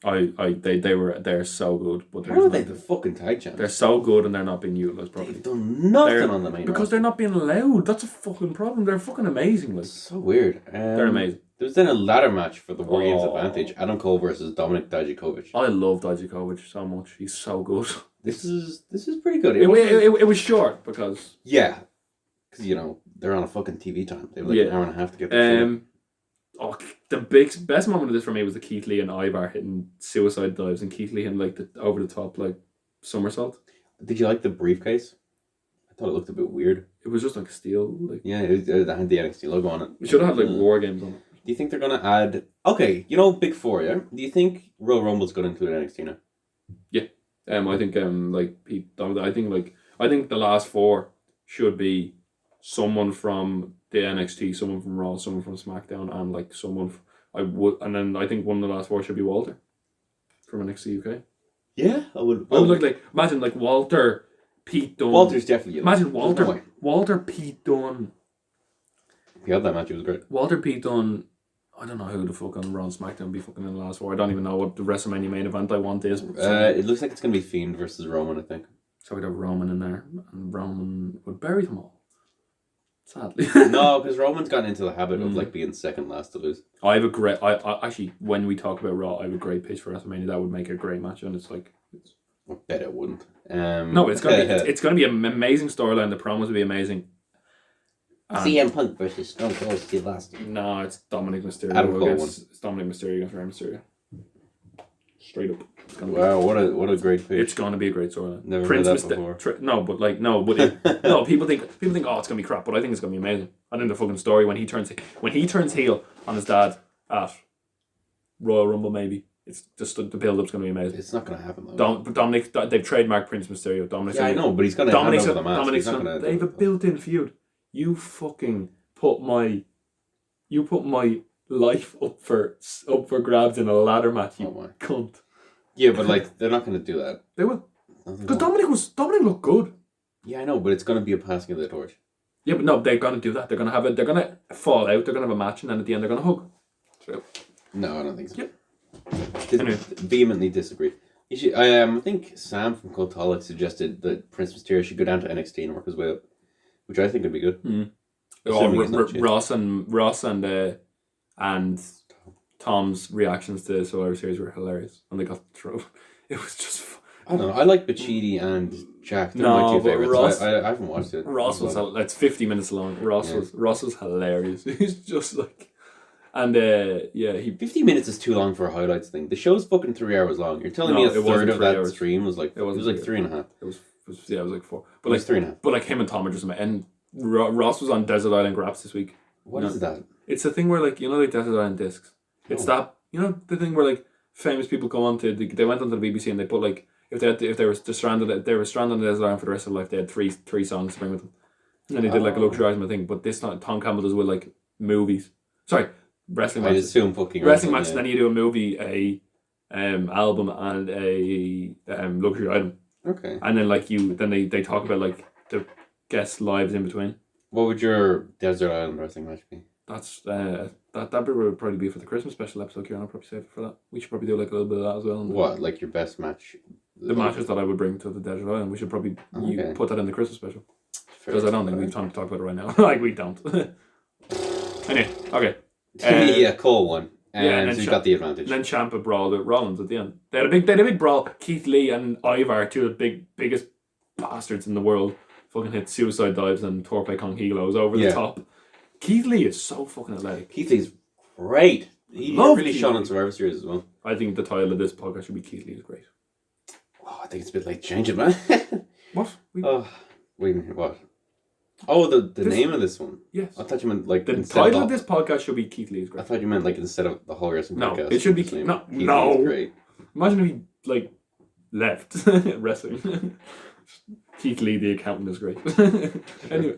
They're so good, but
how are they the fucking tag champs?
They're so good and they're not being utilized properly.
They've done nothing on the main
because they're not being allowed. That's a fucking problem. They're fucking amazing. Like.
It's so weird.
They're amazing.
There was then a ladder match for the WarGames advantage. Adam Cole versus Dominic Dijakovic.
I love Dijakovic so much. He's so good.
This is pretty good.
It was short because
because they're on a fucking TV time. They have like an hour and a half to get this.
The best moment of this for me was the Keith Lee and Ivar hitting suicide dives and Keith Lee hitting like the over the top like somersault.
Did you like the briefcase? I thought it looked a bit weird.
It was just like steel. Like
it had the NXT logo on it.
We should have had like WarGames on it.
Do you think they're gonna add? Okay, Big Four. Yeah. Do you think Royal Rumble's gonna include NXT now?
Yeah. I think I think the last four should be someone from the NXT, someone from Raw, someone from SmackDown, and like someone. And then I think one of the last four should be Walter from NXT UK.
Yeah, I would.
I would look like imagine like Walter, Pete Dunne.
Walter's definitely.
Imagine Walter, Pete Dunne.
He had that match. It was great.
Walter, Pete Dunne. I don't know who the fuck on Raw and SmackDown be fucking in the last four. I don't even know what the WrestleMania main event I want is.
It looks like it's gonna be Fiend versus Roman. I think.
So we'd have Roman in there, and Roman would bury them all. Sadly.
No, because Roman's gotten into the habit of like being second last to lose.
I have a great. I actually, when we talk about Raw, I have a great pitch for WrestleMania that would make a great match, and it's like.
I bet it wouldn't.
No, it's gonna be. It's gonna be an amazing storyline. The promos will be amazing.
CM Punk versus Stone Cold Steve Austin.
No, it's Dominic Mysterio
Adam Cole
against it's Dominic Mysterio against Rey Mysterio. Straight up.
Wow, what a great pitch.
It's gonna be a great storyline.
Never heard that before.
No, people think oh it's gonna be crap, but I think it's gonna be amazing. I think the fucking story when he turns heel on his dad at Royal Rumble maybe. It's just the build up's gonna be amazing.
It's not gonna happen though.
Dominic, they've trademarked Prince Mysterio. Dominic.
Yeah, I know, but he's gonna hand over the mask.
They have a built-in feud. You fucking put my life up for grabs in a ladder match. You cunt.
Yeah, but like they're not gonna do that.
They will. Because Dominic looked good.
Yeah, I know, but it's gonna be a passing of the torch.
Yeah, but no, they're gonna do that. They're gonna fall out. They're gonna have a match, and then at the end they're gonna hug. So.
No, I don't think so.
Yep.
Anyway. Vehemently disagree. I think Sam from Cultaholic suggested that Prince Mysterio should go down to NXT and work his way up, which I think would be good.
Ross and Tom's reactions to Survivor Series were hilarious, and they got thrown. It was just.
I don't know. I like Bachidi and Jack. They're my two favorites.
Ross,
I haven't watched it.
Ross was. It's 50 minutes long. Ross was hilarious. He's just like. And
50 minutes is too long for a highlights thing. The show's fucking 3 hours long. You're telling me a third of that stream was like it was like 3.5.
It was 4. But
it was 3.5.
But like him and Tom are just and Ross was on Desert Island Graps this week.
What is that?
It's the thing where like like Desert Island discs. It's that the thing where like famous people go on to they went onto the BBC and they put like if they were stranded on the desert island for the rest of their life, they had three songs to bring with them. And then they did like a luxury item thing. But this time Tom Campbell does with like movies. Sorry. Wrestling matches.
I assume fucking
wrestling matches. Yeah. Then you do a movie, a album, and a luxury item.
Okay.
And then like they talk about like the guests' lives in between.
What would your Desert Island wrestling match be?
That's that would probably be for the Christmas special episode. Kieran, I'll probably save it for that. We should probably do like a little bit of that as well.
What, like your best match?
The matches that I would bring to the Desert Island. We should probably put that in the Christmas special. Because I don't think we have time to talk about it right now. Like we don't. Anyway, okay.
Cole won. And so you got the advantage.
And then Ciampa brawled at Rollins at the end. They had a big brawl. Keith Lee and Ivar, two of the biggest bastards in the world, fucking hit suicide dives and Torpe con Hilos over the top. Keith Lee is so fucking athletic.
Keith Lee's great. He really shone on Survivor Series as well.
I think the title of this podcast should be Keith Lee is great.
Oh, I think it's a bit late to change it, man.
What?
Wait a minute, what? Oh, the name of this one.
Yes.
I thought you meant like
the title of this podcast should be Keith Lee is great.
I thought you meant like instead of the whole wrestling podcast.
No, it should be
Keith
no.
Great.
Imagine if he like left wrestling. Keith Lee, the accountant, is great.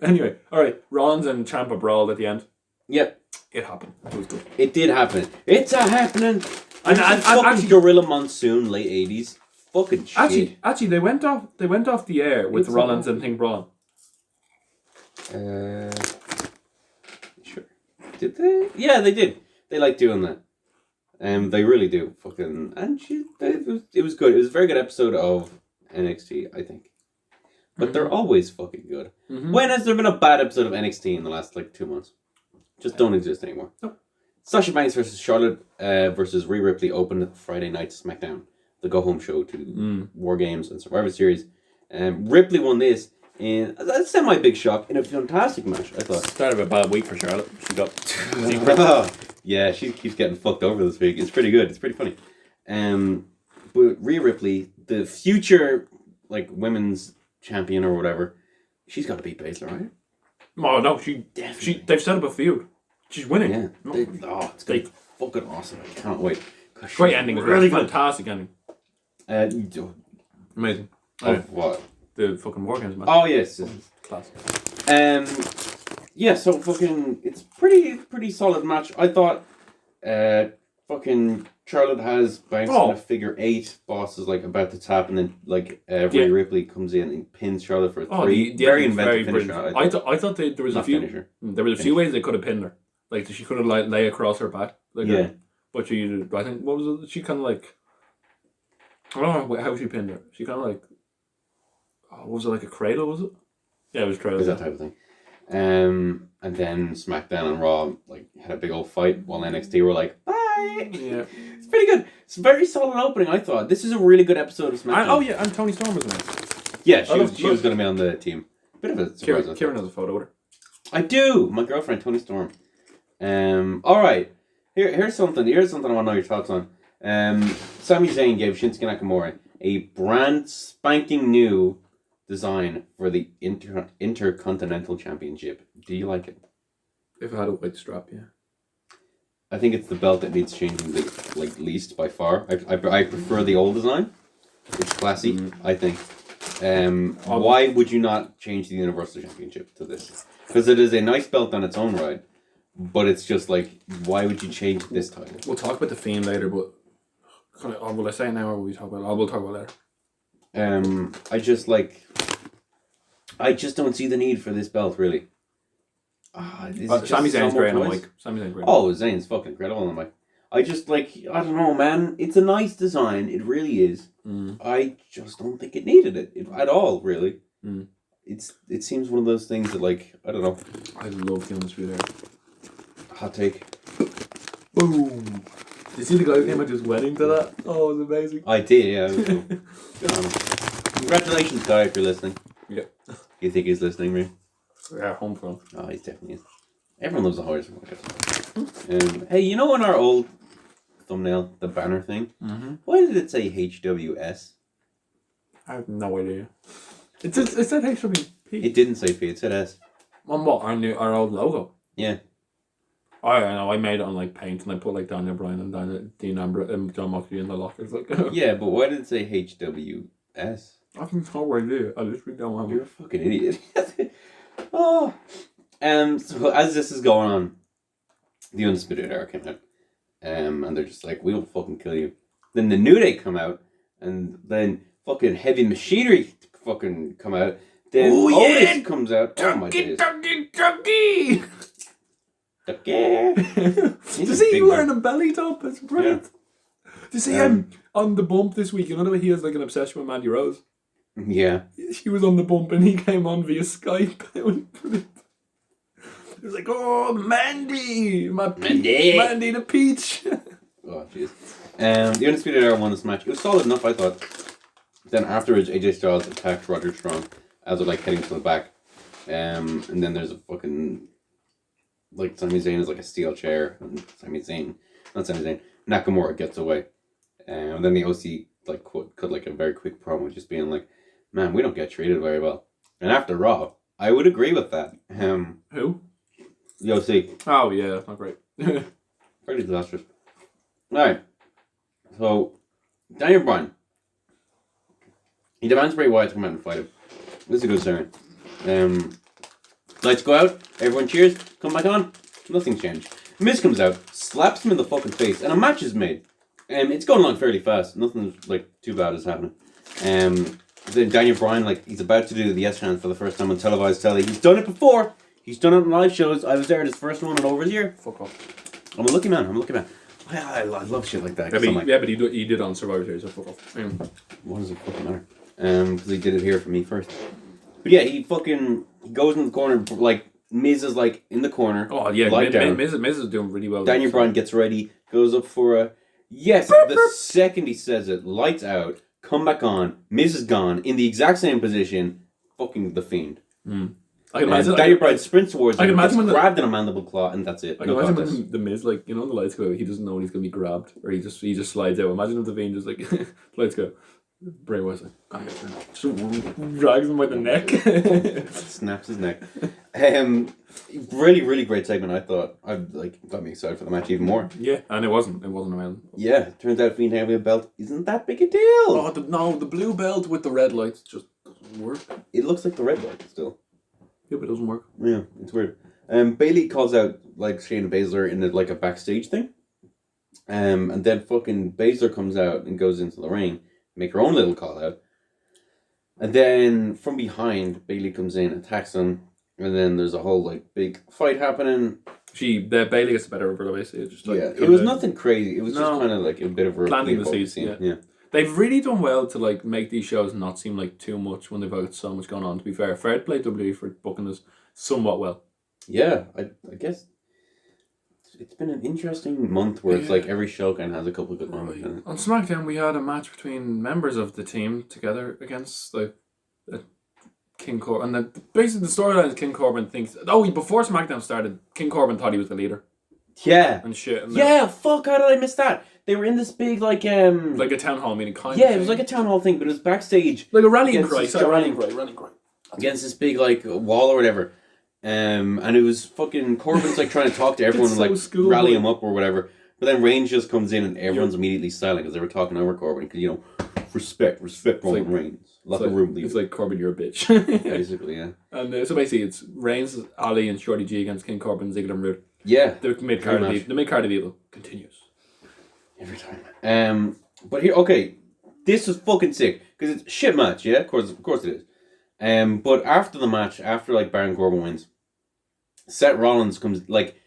anyway, all right. Rollins and Ciampa brawled at the end.
Yep.
It happened. It was good.
It did happen. It's a happening.
And
fucking Gorilla Monsoon, late 80s. Fucking shit.
Actually, they went off the air with Rollins and Thing Braun.
Sure. Did they? Yeah, they did. They like doing that. They really do. Fucking it was good. It was a very good episode of NXT, I think. But they're always fucking good. Mm-hmm. When has there been a bad episode of NXT in the last 2 months? Just don't exist anymore. Nope. Sasha Banks versus Charlotte versus Rhea Ripley opened Friday night SmackDown, the go-home show to WarGames and Survivor Series. Ripley won this in a semi-big shock in a fantastic match, I thought.
Started a bad week for Charlotte. She got...
Yeah, she keeps getting fucked over this week. It's pretty good. It's pretty funny. But Rhea Ripley, the future women's champion or whatever, she's got to beat Baszler, right?
Oh no, they've set up a feud. She's winning.
Yeah. It's gonna be fucking awesome. I can't wait.
Great ending. Really fantastic ending. Amazing.
What?
The fucking WarGames match.
Oh yes.
Classic.
Yeah, so fucking it's pretty solid match. I thought fucking Charlotte has Banks in a figure 8. Boss is about to tap, and then Rhea Ripley comes in and pins Charlotte for a 3. Very inventive finisher.
I thought there was a few ways they could have pinned her. She could have lay across her back. But I think what was it? She kind of I don't know how she pinned her. She kind of was it a cradle? Was it? Yeah, it was a cradle.
Is that type of thing. And then SmackDown and Raw like had a big old fight while NXT were like, bye.
Yeah.
It's pretty good. It's a very solid opening, I thought. This is a really good episode of SmackDown.
And Tony Storm was in it.
Yeah, she was going to be on the team. Bit of a surprise.
Kieran has a photo with her.
I do. My girlfriend, Tony Storm. All right. Here's something. I want to know your thoughts on. Sami Zayn gave Shinsuke Nakamura a brand spanking new design for the Intercontinental Championship. Do you like it?
If I had a white strap, yeah.
I think it's the belt that needs changing the least by far. I prefer the old design. It's classy, I think. Why would you not change the Universal Championship to this? Because it is a nice belt on its own right, but it's just like, why would you change this title?
We'll talk about the Fiend later, but will I say it now or will we talk about it? We'll talk about it later.
I just don't see the need for this belt, really.
Sami Zayn's great on the mic. Sami Zayn's great.
Oh, Zayn's fucking incredible on the mic. I don't know, man. It's a nice design. It really is. I just don't think it needed it at all, really. It seems one of those things that, like, I don't know.
I love the Undisputed Era.
Hot take.
Boom. Did you see the guy who came at his wedding to that? Oh, it was amazing.
I did, yeah. It was cool. Congratulations, Guy, if you're listening.
Yeah.
You think he's listening, Ray?
Yeah, home front.
Oh, he definitely is. Everyone loves the horse. Hey, you know on our old thumbnail, the banner thing? Why did it say HWS?
I have no idea. It said HWP.
It didn't say P, it said S.
On what? Our old logo?
Yeah.
I know. I made it on like paint and I put like Daniel Bryan and Dean Ambrose and John Moxley in the lockers. Like,
yeah, but why did it say HWS?
I have no idea. I literally don't have
You're a fucking idiot. Oh. So as this is going on, the Undisputed Era came out. And they're just like, we'll fucking kill you. Then the New Day come out, and then fucking Heavy Machinery fucking come out. Then Otis comes out. Oh my days.
Ducky!
Ducky!
To see you wearing a belly top, it's brilliant. Yeah. To see him on the bump this week, you know the way he has like an obsession with Mandy Rose?
Yeah.
She was on the bump and he came on via Skype. It was brilliant. It was like, oh, Mandy! Mandy the Peach!
Oh, jeez. The Undisputed Era won this match. It was solid enough, I thought. Then afterwards, AJ Styles attacked Roderick Strong as they're like heading to the back. And then there's a fucking... Like, Sami Zayn is like a steel chair. And Nakamura gets away. And then the OC like cut like a very quick promo just being like, man, we don't get treated very well. And after Raw, I would agree with that.
Who?
The OC.
Oh, yeah, that's not great.
Pretty disastrous. Alright. So, Daniel Bryan. He demands Bray Wyatt to come out and fight him. This is a good sign. Lights go out, everyone cheers, come back on, nothing's changed. Miz comes out, slaps him in the fucking face, and a match is made. It's going along fairly fast. Nothing's like too bad is happening. Then Daniel Bryan, like, he's about to do the yes hand for the first time on televised telly. He's done it before. He's done it on live shows. I was there at his first one in over a year.
Fuck off.
I'm a lucky man. I love shit like that.
Yeah, but he did it on Survivor Series, so fuck off.
What does it fucking matter? Because he did it here for me first. But yeah, he goes in the corner, like, Miz is like in the corner.
Oh yeah, Miz is doing really well.
Daniel Bryan gets ready, goes up for a yes. The second he says it, lights out, come back on. Miz is gone in the exact same position. Fucking the Fiend.
I can imagine
Daniel Bryan sprints towards him, gets
when
grabbed in a mandible claw, and that's it.
I can imagine when the Miz, like, you know, the lights go out, he doesn't know when he's gonna be grabbed, or he just slides out. Imagine if the Fiend just like lights go. Bray Wyatt's like, just drags him by the neck.
Snaps his neck. Really, really great segment, I thought. Got me excited for the match even more.
Yeah, and it wasn't amazing.
Yeah, turns out Fiend having a belt isn't that big a deal.
Oh, the blue belt with the red lights just doesn't work.
It looks like the red belt still.
Yeah, but it doesn't work.
Yeah, it's weird. Bayley calls out, like, Shayna Baszler in a backstage thing. And then fucking Baszler comes out and goes into the ring, make her own little call out. And then from behind, Bayley comes in, attacks him, and then there's a whole like big fight happening.
Bayley gets the better of her, basically.
It was nothing crazy. It was just kind of like a bit of a
planting the seeds. Yeah. They've really done well to like make these shows not seem like too much when they've got so much going on. To be fair play WWE for booking us somewhat well.
Yeah, I guess it's been an interesting month where it's like every show kind of has a couple of good moments.
Right. On SmackDown, we had a match between members of the team together against like King Corbin, and then basically the storyline is King Corbin thinks. Oh, before SmackDown started, King Corbin thought he was the leader.
Yeah.
And shit. And
fuck, how did I miss that? They were in this big, like
a town hall meeting, kind of.
Yeah, it was like a town hall thing, but it was backstage.
Like a rallying cry.
Rallying cry. Against this big, like, wall or whatever. And it was fucking Corbin's, like, trying to talk to everyone and, like, rally him up or whatever. But then Reigns just comes in and everyone's immediately silent because they were talking over Corbin. Because, you know, respect Roman Reigns. Locker room leader.
It's like, Corbin, you're a bitch.
Basically, yeah.
And so basically it's Reigns, Ali, and Shorty G against King Corbin, Ziggler, and Rude.
Yeah.
The mid-card of evil continues.
Every time. But here, okay, this is fucking sick because it's a shit match, yeah. Of course it is. But after the match, after like Baron Corbin wins, Seth Rollins comes like,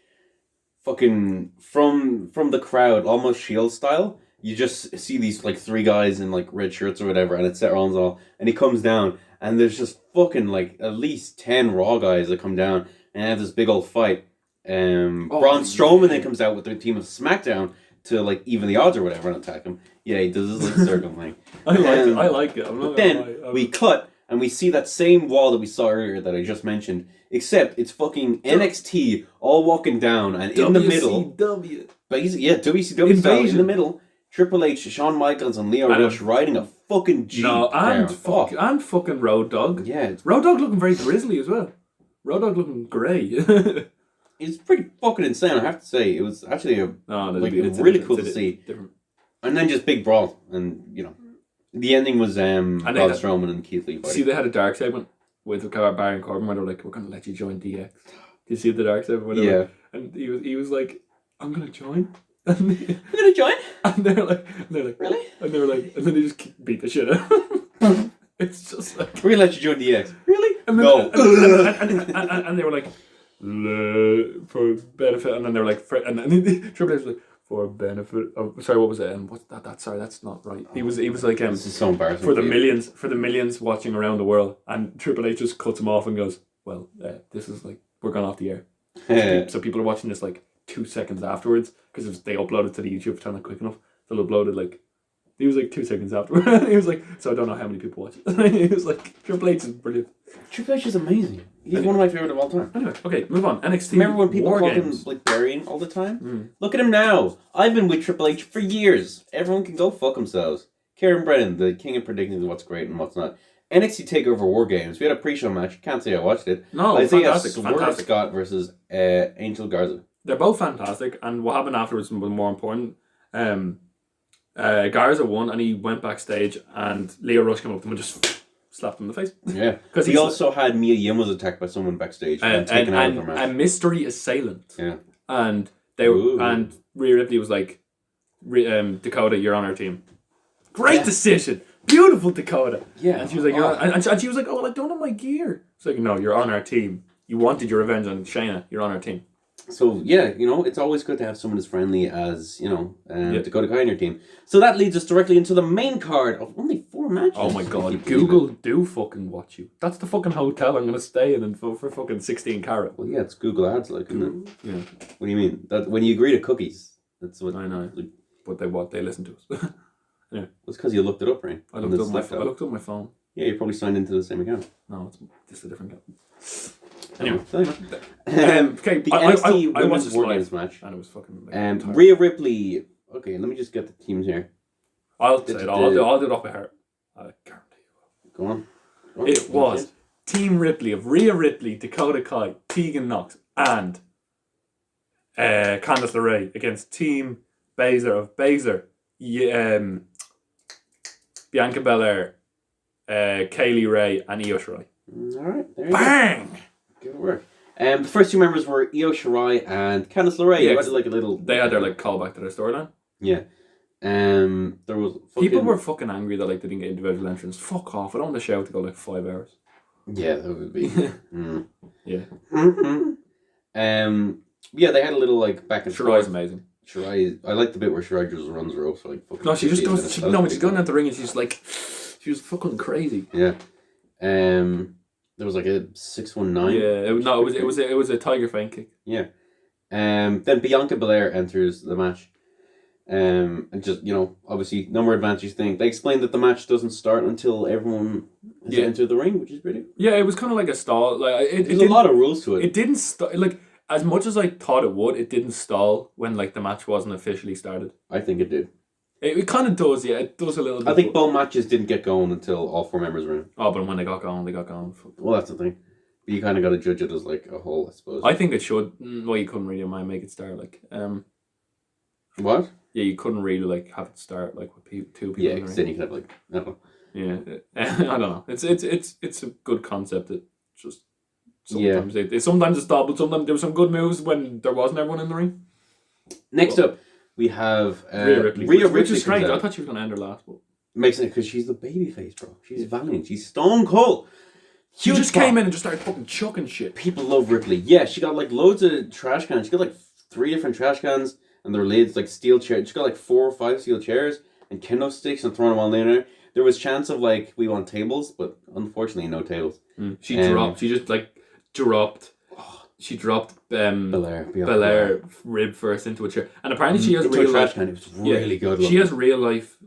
fucking from the crowd, almost Shield style. You just see these like three guys in like red shirts or whatever, and it's Seth Rollins and he comes down, and there's just fucking like at least 10 Raw guys that come down and have this big old fight. Braun Strowman then comes out with their team of SmackDown to like even the odds or whatever and attack him. Yeah, he does this like circle thing.
I like it.
But then we cut and we see that same wall that we saw earlier that I just mentioned, except it's fucking NXT all walking down, and in the middle, WCW style, in the middle, Triple H, Shawn Michaels, and Leo Rush riding a fucking Jeep.
And fucking Road Dogg.
Yeah,
Road Dogg looking very grizzly as well. Road Dogg looking grey.
It's pretty fucking insane, I have to say. It was actually really cool to see. Different. And then just big brawl, and you know, the ending was Braun Strowman and Keith Lee fighting.
See, they had a dark segment with Baron Corbin where they were like, "We're going to let you join DX." Did you see the dark segment?
Yeah.
And he was like, "I'm going to join."
I'm going to join.
And they're like,
really?
And they were like, and then they just beat the shit out of him. It's just like,
we're going to let you join DX. Really?
And then, no. And they were like, for benefit, and then they were like, and then Triple H was like, for benefit of, sorry, what was it? And what's that? Sorry, that's not right. He was like,
this is so embarrassing
for the millions watching around the world, and Triple H just cuts him off and goes, well, this is like, we're going off the air. So people are watching this like 2 seconds afterwards because they uploaded to the YouTube channel quick enough. They'll upload it like. He was like 2 seconds afterwards. He was like, so I don't know how many people watch it. He was like, Triple H is brilliant.
Triple H is amazing. He's one of my favorite of all time.
Anyway, okay, move on. NXT.
Remember when people called him like burying all the time? Look at him now. I've been with Triple H for years. Everyone can go fuck themselves. Karen Brennan, the king of predicting what's great and what's not. NXT Takeover WarGames. We had a pre-show match. Can't say I watched it.
No,
Isaiah
fantastic.
Scott versus Angel Garza.
They're both fantastic, and what happened afterwards was more important. Garza won, and he went backstage, and Leo Rush came up to him and just slapped him in the face.
Yeah, because he also had Mia Yim was attacked by someone backstage and taken out of her match.
A mystery assailant.
Yeah,
and and Rhea Ripley was like, Dakota, you're on our team. Great decision, beautiful Dakota.
Yeah,
and she was like, and she was like, oh, well, I don't have my gear. It's like, no, you're on our team. You wanted your revenge on Shayna. You're on our team.
So, yeah, you know, it's always good to have someone as friendly as, you know, Dakota Kai on your team. So that leads us directly into the main card of only 4 matches.
Oh my god, Google do fucking watch you. That's the fucking hotel I'm going to stay in for fucking 16 carat.
Well, yeah, it's Google Ads, like, isn't it?
Yeah.
What do you mean? That when you agree to cookies, that's what...
I know, like, but they listen to us. Yeah.
It's because you looked it up, right?
I looked up my phone.
Yeah, you're probably signed into the same account.
No, it's just a different account. Anyway,
okay, the NXT Women's WarGames match,
and it was fucking.
Rhea Ripley. Okay, let me just get the teams here.
I'll say it. I'll do it off by heart. I guarantee you.
Go on.
It was Team Ripley of Rhea Ripley, Dakota Kai, Tegan Knox, and Candice LeRae against Team Baszler of Baszler, Bianca Belair, Kaylee Ray, and Io Shirai.
All right, there you
Bang!
Go. Good work. The first 2 members were Io Shirai and Candice LeRae.
Yeah,
like a little.
They had their like callback to their storyline.
Yeah. There was
people were fucking angry that like they didn't get individual entrance. Fuck off! I don't want the show to go like 5 hours.
Yeah, that would be.
Yeah.
Yeah, they had a little like back and forth.
Shirai's amazing.
Shirai, I like the bit where Shirai just runs ropes for like fucking.
No, she just
15
goes.
minutes.
When she's going out the ring and she's like, she was fucking crazy.
Yeah. There was like a 619.
Yeah, it was a tiger feint kick.
Yeah. Then Bianca Belair enters the match. And just, obviously no more advantage thing. They explained that the match doesn't start until everyone has entered the ring, which is pretty.
Yeah, it was kind of like a stall. Like
There's a lot of rules to it.
It didn't start like as much as I thought it would. It didn't stall when like the match wasn't officially started.
I think it did.
It kind of does, yeah. It does a little bit.
I think both matches didn't get going until all 4 members were in.
Oh, but when they got going, they got going.
Well, that's the thing. But you kind of got to judge it as like a whole, I suppose.
I think it should. Well, you couldn't really make it start like.
What?
Yeah, you couldn't really like have it start like with two people.
Yeah, because then you could have like I don't know.
Yeah, I don't know. It's a good concept. It just sometimes sometimes it's stalled, but sometimes there were some good moves when there wasn't everyone in the ring.
Next up, we have
Rhea Ripley, which is strange. I thought she was going to end her last, but
makes it because she's the babyface, bro. She's valiant. She's stone cold.
She just came in and just started fucking chucking shit.
People love Ripley. Yeah, she got like loads of trash cans. She got like 3 different trash cans and their lids, like steel chairs. She got like 4 or 5 steel chairs and kendo sticks and throwing them all in there. There was chance of like we want tables, but unfortunately no tables.
She dropped. She just like dropped. She dropped Belair rib first into a chair, and apparently she has real life.
It was really good.
She has real life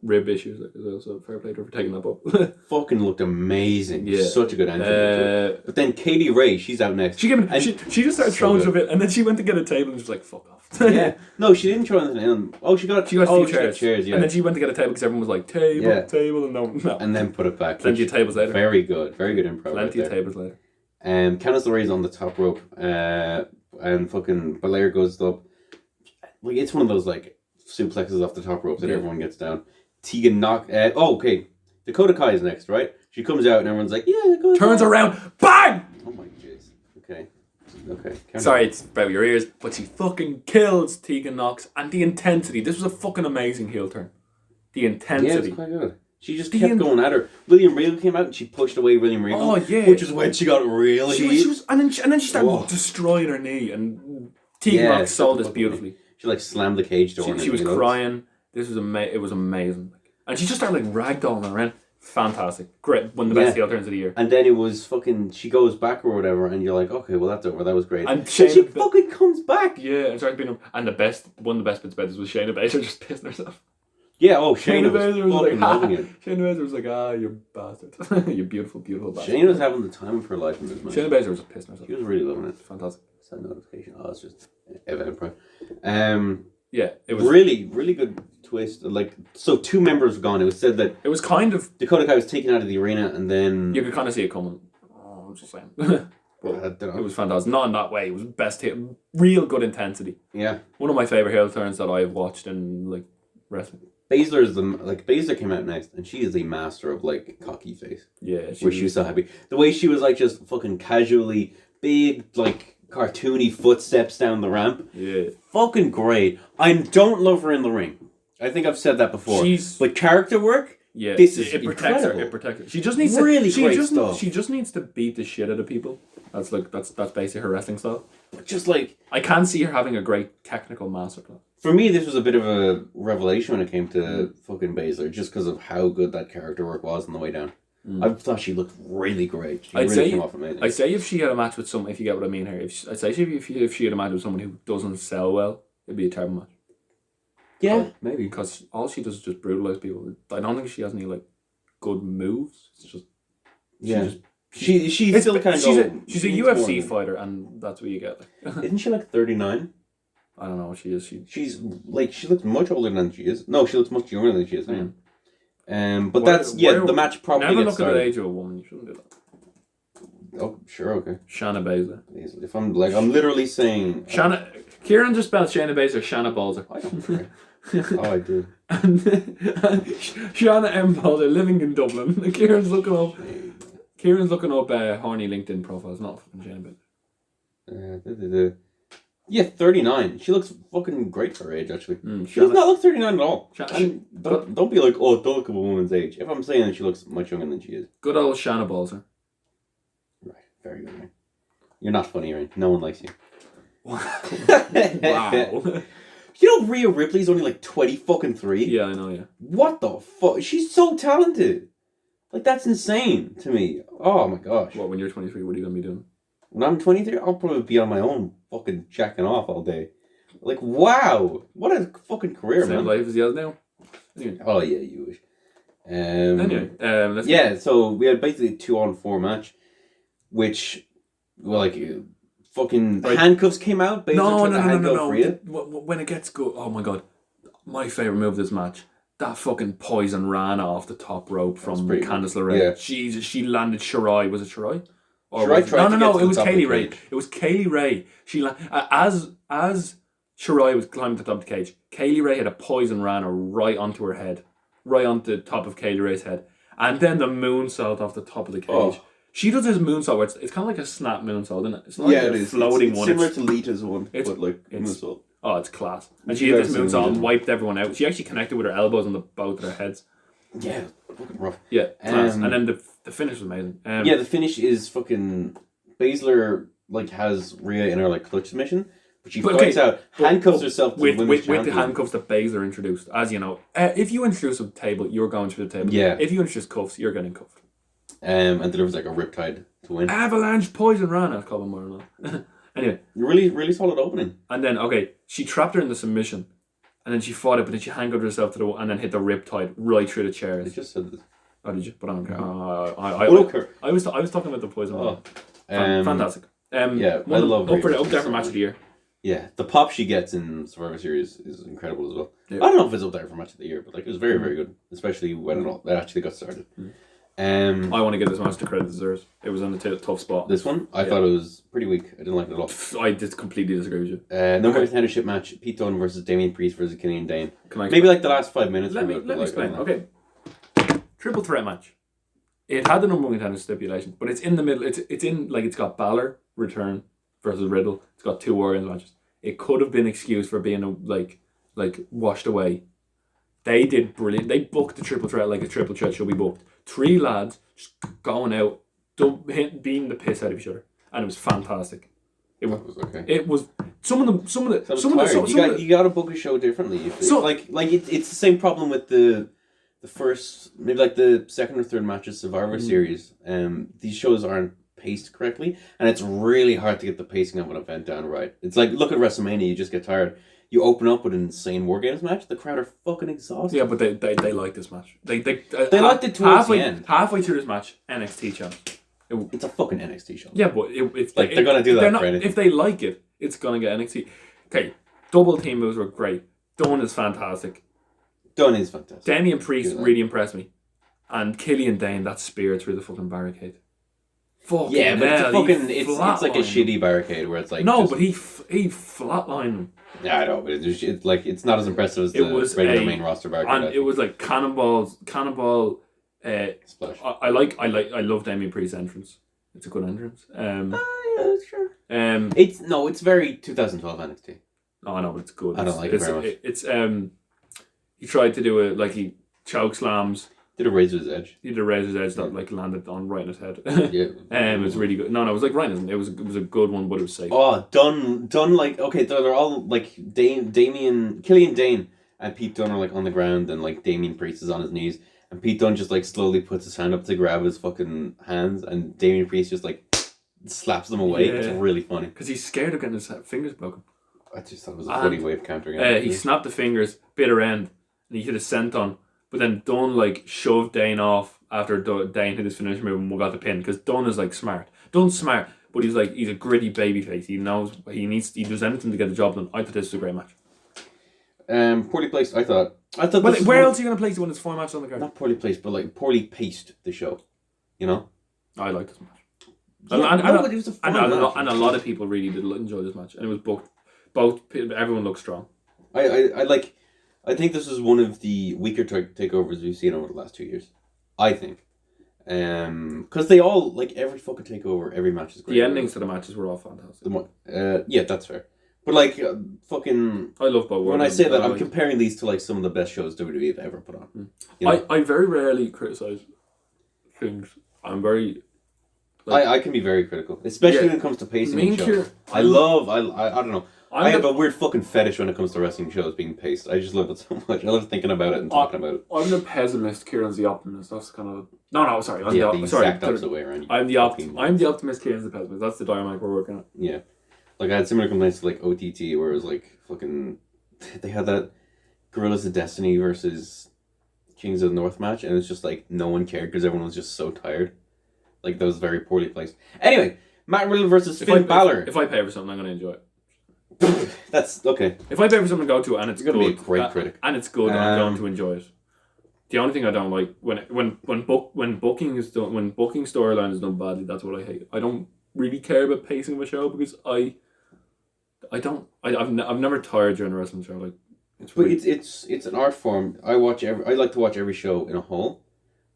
rib issues as well. So fair play to her for taking that up.
Fucking looked amazing. Yeah, such a good entrance. But then Katie Ray, she's out next.
She just started throwing stuff in, and then she went to get a table and was like, "Fuck off."
Yeah, no, she didn't throw anything in. Oh, she got
two chairs.
Yeah,
and then she went to get a table because everyone was like, "Table," and no,
and then put it back.
Plenty of tables later.
Very good improv.
Plenty of tables later.
Candice LeRae's on the top rope, and fucking Belair goes up. Like it's one of those like suplexes off the top rope that everyone gets down. Tegan okay. Dakota Kai is next, right? She comes out and everyone's like, yeah, Dakota
turns
Kai.
Around, bang!
Oh my jeez. Okay.
Sorry, it's about your ears, but she fucking kills Tegan Knox, and the intensity. This was a fucking amazing heel turn. The intensity.
Yeah, it's quite good. She just kept going at her. William Regal came out and she pushed away William Regal.
Oh yeah,
which is when she got real heat.
And then she started destroying her knee, and Tegan Knox sold this beautifully.
She like slammed the cage door.
She was crying. This was it was amazing, and she just started like ragdolling around. Fantastic, great, one of the best heel turns of the year.
And then it was fucking. She goes back or whatever, and you're like, okay, well that's over. That was great.
And
she fucking comes back.
Yeah, and started being. And one of the best bits about this was Shayna Baszler just pissing herself.
Yeah, Shayna
Baszler was like,
loving it.
Shayna Baszler was like, you bastard. You beautiful, beautiful bastard.
Shayna was having the time of her life in this match.
Shayna Baszler was pissing herself.
She was really loving it.
Fantastic.
Send notification. Oh, it's just Eventpro.
Yeah, it was
really, really good twist. Like, so 2 members were gone. It was said that
it was kind of
Dakota Kai was taken out of the arena, and then
you could kind of see it coming. Oh, I'm just saying.
It
was fantastic. Not in that way. It was best hit. Real good intensity.
Yeah.
One of my favorite heel turns that I've watched in like wrestling.
Baszler came out next, and she is a master of like cocky face.
Yeah,
she was so happy. The way she was like just fucking casually big like cartoony footsteps down the ramp.
Yeah,
fucking great. I don't love her in the ring. I think I've said that before. But character work.
Yeah,
this is
it protects
incredible.
her. It protects her. She just needs stuff. She just needs to beat the shit out of people. That's basically her wrestling style.
Just like
I can see her having a great technical masterclass.
For me, this was a bit of a revelation when it came to fucking Baszler, just because of how good that character work was on the way down. I thought she looked really great. She really came off amazing.
I'd say if she had a match with someone, if you get what I mean here, if she had a match with someone who doesn't sell well, it'd be a terrible match.
Yeah, maybe.
Because all she does is just brutalize people. I don't think she has any like good moves. It's just she's still kind of she's a UFC fighter, and that's what you get.
Isn't she like 39?
I don't know what she is.
She's like she looks much older than she is. No, she looks much younger than she is. But the match probably
never
gets
look at the age of a woman. You shouldn't do that.
Oh, sure, okay.
Shayna Baszler.
If I'm literally saying
Kieran just spelled Shayna Baszler, Shayna Baszler.
I don't care. Oh, I do.
and Shayna M. Baszler, living in Dublin. Kieran's looking up horny LinkedIn profiles, not fucking Shayna Baszler.
Yeah, 39. She looks fucking great for her age, actually. She does not look 39 at all. Don't be like, don't look at a woman's age. If I'm saying that she looks much younger than she is.
Good old Shayna Baszler.
Right, very good, man. You're not funny, right? No one likes you.
Wow.
You know Rhea Ripley's only like 23?
Yeah, I know, yeah.
What the fuck? She's so talented. Like, that's insane to me. Oh my gosh.
What, when you're 23, what are you going to be doing?
When I'm 23, I'll probably be on my own fucking jacking off all day. Like, wow. What a fucking career,
Same
man.
life as he has now. Anyway.
Oh, yeah, you wish.
Let's
so we had basically a 2-on-4 match, which, well, like, fucking handcuffs came out.
No. When it gets good, oh my god. My favourite move of this match. That fucking poison ran off the top rope from Candice LeRae. Yeah. Jesus, she landed Shirai. Was it Shirai? Or
Shirai tried to get to
it was
the top
Kaylee
of the
Ray.
cage.
It was Kaylee Ray. She as Shirai was climbing to the top of the cage, Kaylee Ray had a poison rana right onto her head. Right onto the top of Kaylee Ray's head. And then the moonsault off the top of the cage. Oh. She does this moonsault where it's kind of like a snap moonsault, isn't it? It's not like a floating one.
It's similar to Lita's one, but like moonsault.
Oh, it's class. And she did this moonsault and wiped everyone out. She actually connected with her elbows on both of their heads.
Yeah, fucking rough.
Yeah, class. And then the finish was amazing.
The finish is fucking... Baszler like has Rhea in her like clutch submission, but she fights out, handcuffs herself to
with
the women's champion.
the handcuffs that Baszler introduced. As you know, if you introduce a table, you're going through the table.
Yeah.
If you introduce cuffs, you're getting cuffed.
And delivers like a riptide to win.
Avalanche Poison Rana, call them more or not. Anyway,
really solid opening.
And then she trapped her in the submission, and then she fought it, but then she handcuffed herself to and then hit the riptide right through the chairs.
I just said this.
Oh, did you? But I don't care. I was talking about the Poison Rana. Fantastic.
I love
up there for match of the year.
Yeah, the pop she gets in Survivor Series is incredible as well. Yeah. I don't know if it's up there for match of the year, but like it was very, very good, especially when it actually got started.
I want to give this match the credit it deserves. It was on a tough spot.
This one, I thought it was pretty weak. I didn't like it at all.
I just completely disagree with you.
Number one contendership match: Pete Dunne versus Damian Priest versus Killian Dane. Maybe like the last 5 minutes.
Let me explain. Okay, triple threat match. It had the number one contender stipulation, but it's in the middle. It's in like it's got Balor return versus Riddle. It's got 2 WarGames matches. It could have been excused for being like washed away. They did brilliant. They booked the triple threat like a triple threat should be booked. 3 lads just going out, beating the piss out of each other, and it was fantastic. It was okay. It was some of the.
You got to book a show differently. It's the same problem with the first, maybe like the second or third matches Survivor Series. These shows aren't paced correctly, and it's really hard to get the pacing of an event down right. It's like look at WrestleMania, you just get tired. You open up with an insane WarGames match, the crowd are fucking exhausted.
Yeah, but they like this match. They
liked it towards the end.
Halfway through this match, NXT challenge.
It's a fucking NXT show.
Yeah, but it's
like they're gonna do that for anything.
If they like it, it's gonna get NXT. Okay, double team moves were great. Dunne is fantastic. Damian Priest really impressed me, and Killian Dane that spear through the fucking barricade.
But it's like a shitty barricade where it's like
but he flatlined him.
Yeah, I know, but it's not as impressive as the regular main roster barricade.
And it was like cannonball.
Splash.
I love Damian Priest's entrance. It's a good entrance.
Yeah, sure. It's very 2012 NXT.
Oh, I know, but it's good.
I don't like it very much.
He tried to do it like he choke slams.
Did a razor's edge.
He did a razor's edge that like landed on right in his head.
Yeah.
It was really good. No, it was like right in his head. It was a good one, but it was safe.
Oh, Dunne like okay, they're all like Killian Dane and Pete Dunne are like on the ground, and like Damian Priest is on his knees, and Pete Dunne just like slowly puts his hand up to grab his fucking hands, and Damian Priest just like slaps them away. Yeah. It's really funny
because he's scared of getting his fingers broken.
I just thought it was a funny way of countering it.
He snapped the fingers, bitter end, and he hit a senton. But then Dunne like shoved Dane off after Dane hit his finish move and got the pin because Dunne is like smart. Dunne's smart, but he's a gritty babyface. He knows he does anything to get the job done. I thought this was a great match.
Poorly placed. I thought.
Where else are you gonna place it when it's 4 matches on the card?
Not poorly placed, but like poorly paced. The show, you know.
I like this match.
But it was a fun match.
And a lot of people really did enjoy this match, and it was booked. Everyone looked strong.
I think this is one of the weaker takeovers we've seen over the last 2 years. I think. Because they all, like, every fucking takeover, every match is great.
The endings to the matches were all fantastic.
Yeah, that's fair. But, like, fucking...
I love both.
When I say that, I'm comparing these to, like, some of the best shows WWE have ever put on.
You know? I very rarely criticise things. I'm very...
I can be very critical, especially when it comes to pacing in shows. I don't know. I have a weird fucking fetish when it comes to wrestling shows being paced. I just love it so much. I love thinking about it and talking about it.
I'm the pessimist, Kieran's the optimist. That's kind of... No, sorry.
The exact opposite way around.
I'm the optimist, Kieran's the pessimist. That's the dynamic we're working on.
Yeah. Like, I had similar complaints to, like, OTT, where it was, like, fucking... They had that Gorillas of Destiny versus Kings of the North match, and it's just, like, no one cared because everyone was just so tired. Like, that was very poorly placed. Anyway, Matt Riddle versus Finn Balor.
If I pay for something, I'm going to enjoy it.
That's okay.
If I pay for something to go to and it's
You're gonna be a great critic,
and it's good, I'm going to enjoy it. The only thing I don't like when booking is done, when booking storyline is done badly, that's what I hate. I don't really care about pacing of a show because I've never tired during a wrestling show. Like,
it's an art form. I like to watch every show in a whole.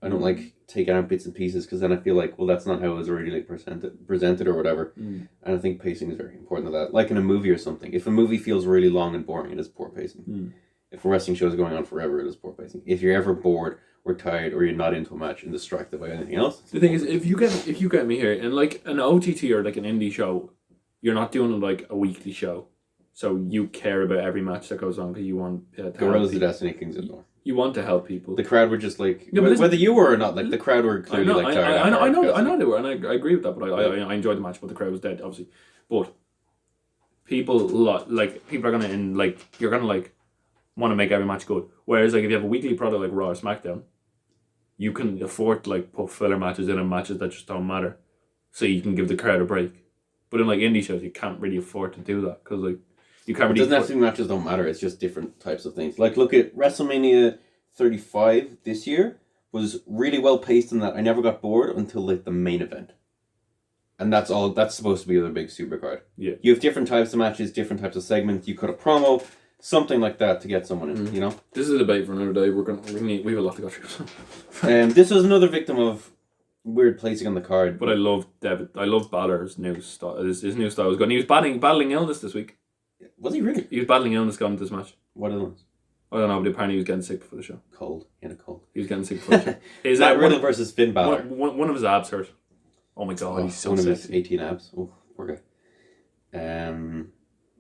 I don't like taking out bits and pieces because then I feel like, well, that's not how it was originally presented or whatever. And I think pacing is very important to that. Like in a movie or something. If a movie feels really long and boring, it is poor pacing. If a wrestling show is going on forever, it is poor pacing. If you're ever bored or tired or you're not into a match and distracted by anything else.
The thing is, if you get me here, in like an OTT or like an indie show, you're not doing like a weekly show. So you care about every match that goes on because you want
Gorillas of Destiny, Kings of the North.
You want to help people.
The crowd were just like, whether you were or not, like the crowd were clearly like tired.
I know they were, and I agree with that. But I enjoyed the match, but the crowd was dead, obviously. But people are gonna you're gonna want to make every match good. Whereas like if you have a weekly product like Raw or SmackDown, you can afford to like put filler matches in and matches that just don't matter, so you can give the crowd a break. But in like indie shows, you can't really afford to do that because like. You can't really.
It doesn't have to be matches don't matter. It's just different types of things. Like look at WrestleMania 35 this year was really well paced in that I never got bored until like the main event, and that's all. That's supposed to be the big supercard.
Yeah.
You have different types of matches, different types of segments. You cut a promo, something like that to get someone in. You know.
This is a debate for another day. We have a lot to go through.
This was another victim of weird placing on the card.
But I love Balor's new style. His new style was good. And he was battling illness this week.
Was he really?
He was battling illness going into this match.
What illness?
I don't know, but apparently he was getting sick before the show.
Cold. He had a cold.
He was getting sick before the show.
Is that Riddle versus Finn Balor?
One of his abs hurt. Oh my god, he's so
one
sexy.
Of his 18 abs. Oh, poor guy.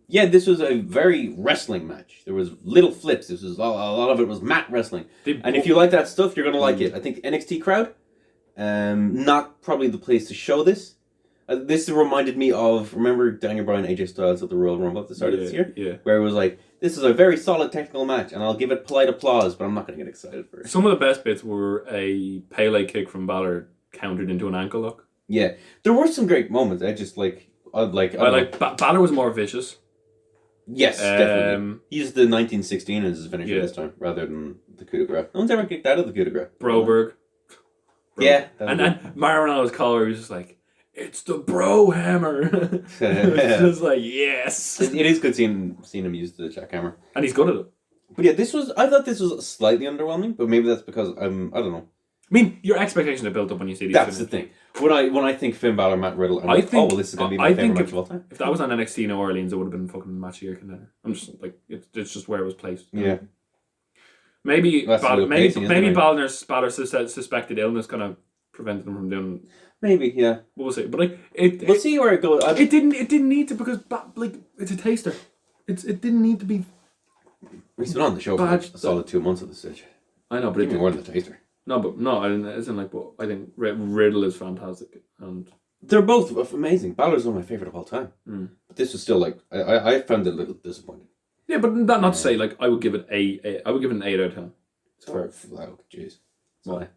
Yeah, this was a very wrestling match. There was little flips. This was a lot of it was mat wrestling. And if you like that stuff, you're gonna like it. I think NXT crowd, not probably the place to show this. This reminded me of, remember Daniel Bryan and AJ Styles at the Royal Rumble at the start of this year?
Yeah.
Where it was like, this is a very solid technical match, and I'll give it polite applause, but I'm not going to get excited for it.
Some of the best bits were a Pele kick from Balor countered into an ankle lock.
Yeah. There were some great moments.
Balor was more vicious.
Yes, definitely. He used the 1916 as his finisher this time, rather than the coup de grace. No one's ever kicked out of the coup de grace.
Broberg.
Yeah.
And Mario collar was just like, it's the bro hammer. It's just like, yes.
It is good seeing him use the jackhammer.
And he's good at it.
But yeah, I thought this was slightly underwhelming, but maybe that's because I don't know.
I mean, your expectations are built up when you see these.
That's the thing. When I think Finn Balor, Matt Riddle, I'm like, this is going to be my favorite match of all time.
If that was on NXT New Orleans, it would have been fucking match of the year contender. I'm just like, it's just where it was placed.
Yeah.
Maybe Balor suspected illness kind of prevented him from doing.
Maybe, yeah.
We'll see. But
we'll see where it goes.
It didn't need to, because it's a taster. It didn't need to be.
He's been on the show for a solid 2 months at this stage.
I know, but
even more than the taster.
But I think Riddle is fantastic, and
they're both amazing. Balor's one of my favorite of all time. But this was still like I found it a little disappointing.
Yeah, but not to say like I would give it I would give it an 8 out of 10.
It's fair. Jeez. Why?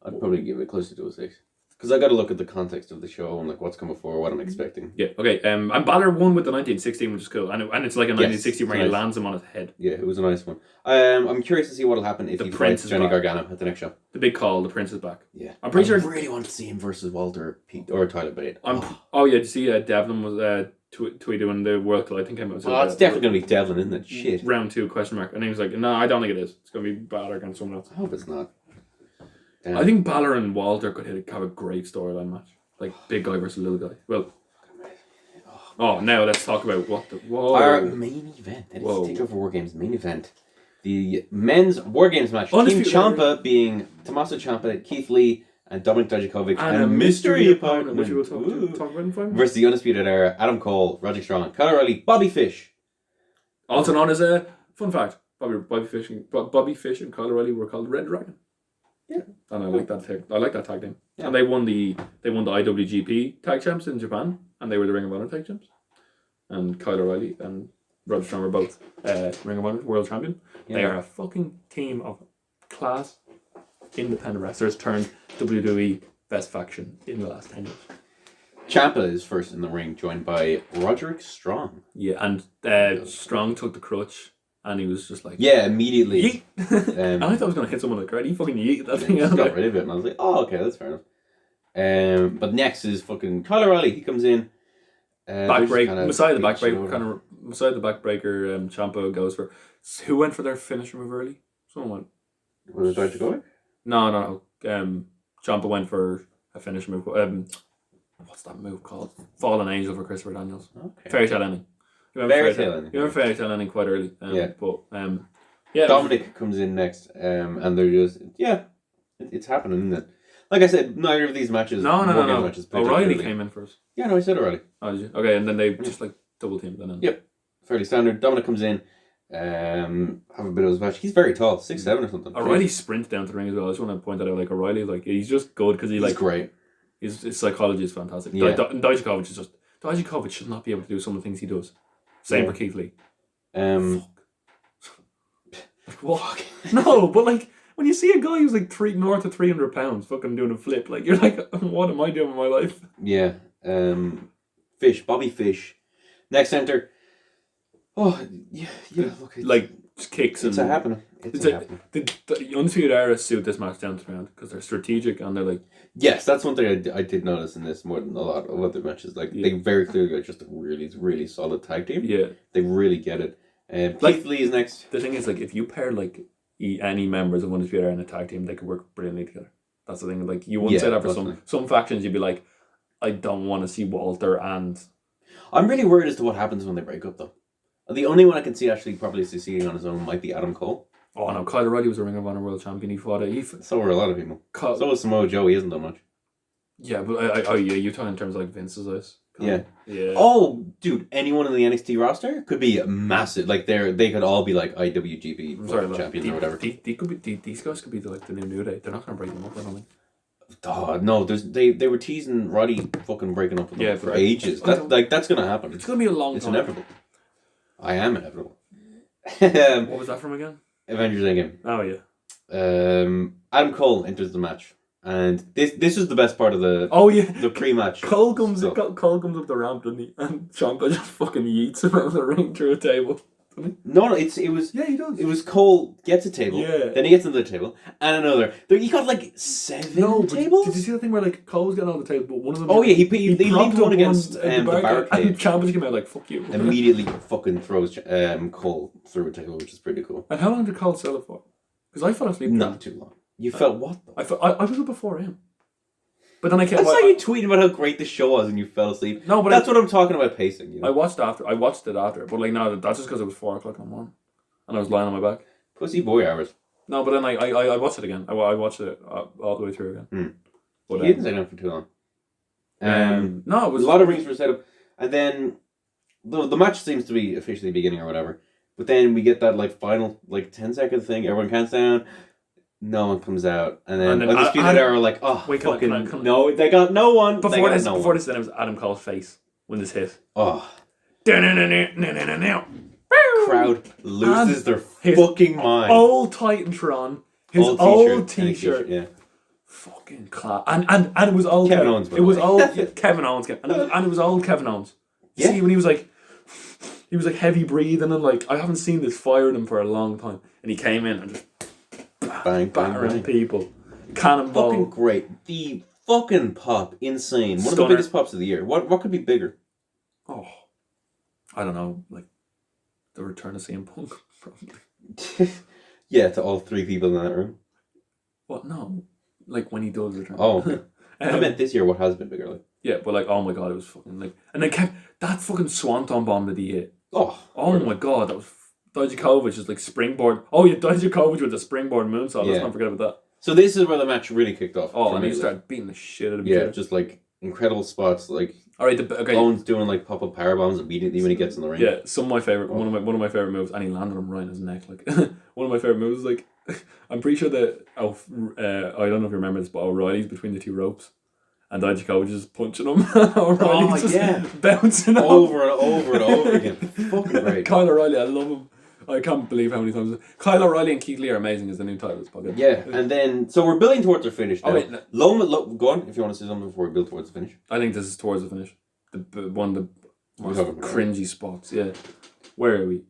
I'd probably give it closer to a 6. Because I got to look at the context of the show and like what's come before, what I'm expecting.
Yeah. Okay. And Balor won with the 1916, which is cool, and it's like a 1960 where he lands him on his head. Yeah,
it was a nice one. I'm curious to see what'll happen if he fights Johnny Gargano at the next show.
The big call, the Prince is back.
Yeah,
I'm pretty sure.
I really want to see him versus Walter or Tyler Bate.
Oh yeah, did you see Devlin was tweeting the World Title? I think came out.
Oh, it's definitely gonna be Devlin, isn't it? Shit.
Round 2 ? And he was like, no, I don't think it is. It's gonna be Balor against someone else.
I hope it's not. Damn.
I think Balor and Walter could have a great storyline match. Like big guy versus little guy. Well, now let's talk about our
main event. NXT Takeover WarGames main event. The men's WarGames match. Team Ciampa being Tommaso Ciampa, Keith Lee, and Dominic Dijakovic
And a mystery opponent, which we will talk about in 5 minutes.
Versus the Undisputed Era, Adam Cole, Roderick Strong, Kyle O'Reilly, Bobby Fish.
Also known as a fun fact, Bobby Fish and Kyle O'Reilly were called Red Dragon.
Yeah,
and I like that tag. I like that tag name.
Yeah.
And they won the IWGP tag champs in Japan, and they were the Ring of Honor tag champs. And Kyle O'Reilly and Roderick Strong were both Ring of Honor world champion. Yeah. They are a fucking team of class independent wrestlers turned WWE best faction in the last 10 years.
Ciampa is first in the ring, joined by Roderick Strong.
Yeah, and Strong took the crutch, and he was just like...
Yeah, immediately.
Yeet! And I thought I was going to hit someone with a crowd. He fucking yeeted that thing out.
He got rid of it, and I was like, oh, okay, that's fair enough. But next is fucking Kyle O'Reilly. He comes in.
Backbreaker, Messiah the backbreaker, Ciampa goes for... Who went for their finisher move early? Someone went...
Was it Dijakovic?
No. Ciampa went for a finish move. What's that move called? Fallen Angel for Christopher Daniels.
Okay.
Fairy Tale Ending. You remember Fairy Tale Ending quite early. Yeah.
Dominic comes in next, and they're just it's happening, isn't it? Like I said, neither of these matches.
No.
Matches
O'Reilly came in first.
Yeah, no, I said O'Reilly.
Oh, did you? Okay, and then they just like double teamed.
Yep, fairly standard. Dominic comes in. Have a bit of his match. He's very tall, 6'7" or something.
O'Reilly sprints down to the ring as well. I just want to point that out. Like O'Reilly, like he's just good because he's
great.
His psychology is fantastic.
Yeah.
Dijakovic is just Dijakovic should not be able to do some of the things he does. Same for Keith Lee.
Fuck.
Like what? No, but like when you see a guy who's like north of 300 pounds fucking doing a flip, like you're like, what am I doing with my life?
Yeah. Bobby Fish. Next enter. Oh yeah. Look,
like kicks
it's
and
happening. It's happening.
The Undisputed Era suit this match down to the ground because they're strategic and they're like.
Yes, that's one thing I did notice in this more than a lot of other matches. Like they very clearly are just a really, really solid tag team.
Yeah,
they really get it. Keith Lee is next.
The thing is, like, if you pair like any members of Undisputed Era in a tag team, they could work brilliantly together. That's the thing. Like you wouldn't say that for some factions. You'd be like, I don't want to see Walter and.
I'm really worried as to what happens when they break up, though. The only one I can see actually probably succeeding on his own might be Adam Cole.
Oh no, Kyle O'Reilly was a Ring of Honor world champion. He fought it.
So were a lot of people. So was Samoa Joe. He hasn't done much.
Yeah, but you're talking in terms of like Vince's eyes.
Yeah.
Yeah.
Oh, dude, anyone in the NXT roster could be massive. Like they could all be like IWGP champions or whatever.
These guys could be like the new Day. They're not gonna break them up, I don't think.
Oh no, they were teasing Roddy fucking breaking up with them for ages. That's gonna happen.
It's gonna be a long time.
It's inevitable. I am inevitable.
What was that from again?
Avengers Endgame.
Oh yeah.
Adam Cole enters the match, and this is the best part of the the pre-match.
Cole comes up the ramp, doesn't he? And Ciampa just fucking yeets him out of the ring through a table.
No, it was.
Yeah, he does.
It was Cole gets a table.
Yeah.
Then he gets another table and another. He got like 7 tables.
Did you see the thing where like Cole was getting on the table, but one of them?
Oh yeah, he leaned one against the barricade.
And Ciampa came out like fuck you.
Immediately fucking throws Cole through a table, which is pretty cool.
And how long did Cole sell it for? Because I fell asleep.
Not too long. You felt what though?
I was up before him. But then I kept.
I saw you tweeting about how great the show was and you fell asleep.
No, but
that's what I'm talking about pacing. You know?
I watched it after, but like no, that's just because it was 4:00 in the morning, and I was lying on my back.
Pussy boy hours.
No, but then I watched it again. I watched it all the way through again.
But he didn't stay down for too long.
No, it was
a lot of rings were set up, and then the match seems to be officially beginning or whatever. But then we get that like final 10-second thing. Everyone counts down. No one comes out, and then Undisputed Era are like, oh, wait, no, they got no one.
Before this, then it was Adam Cole's face when this hit.
Oh. Crowd loses their fucking mind.
Old Titantron, his old t-shirt.
Yeah.
Fucking class. And it was old
Kevin Owens.
It was old Kevin Owens. And it was old Kevin Owens.
Yeah.
See, when he was like heavy breathing and like, I haven't seen this fire in him for a long time. And he came in and just battering people. Cannonball.
Fucking great. The fucking pop. Insane. One of the biggest pops of the year. What could be bigger?
Oh. I don't know. Like, the return of CM Punk, probably.
Yeah, to all 3 people in that room.
What? No. Like, when he does return.
Oh, okay. I meant this year, what has been bigger, like?
Yeah, but like, oh my god, it was fucking like... And they kept... That fucking Swanton bomb that he hit.
Oh
my god, that was... Dijakovic is like springboard. Oh yeah, Dijakovic with the springboard moonsault. Let's not forget about that.
So this is where the match really kicked off.
Oh,
for
and
me,
they
like,
started beating the shit out of each other.
just like incredible spots. Like
All right, okay.
Owens doing like pop-up power bombs immediately when he gets in the ring.
Yeah, some of my favorite, one of my favorite moves, and he landed him right in his neck. Like one of my favorite moves, is like I'm pretty sure that I don't know if you remember this, but O'Reilly's between the two ropes, and Takeover just punching him. O'Reilly's just bouncing
over and over and over again. Fucking great.
Kyle O'Reilly, I love him. I can't believe how many times Kyle O'Reilly and Keith Lee are amazing as the new titles.
Yeah, and then so we're building towards the finish now.
Oh, wait, no.
Go on if you want to say something before we build towards the finish.
I think this is towards the finish. One of the most
talking about
cringy spots. Yeah, where are we?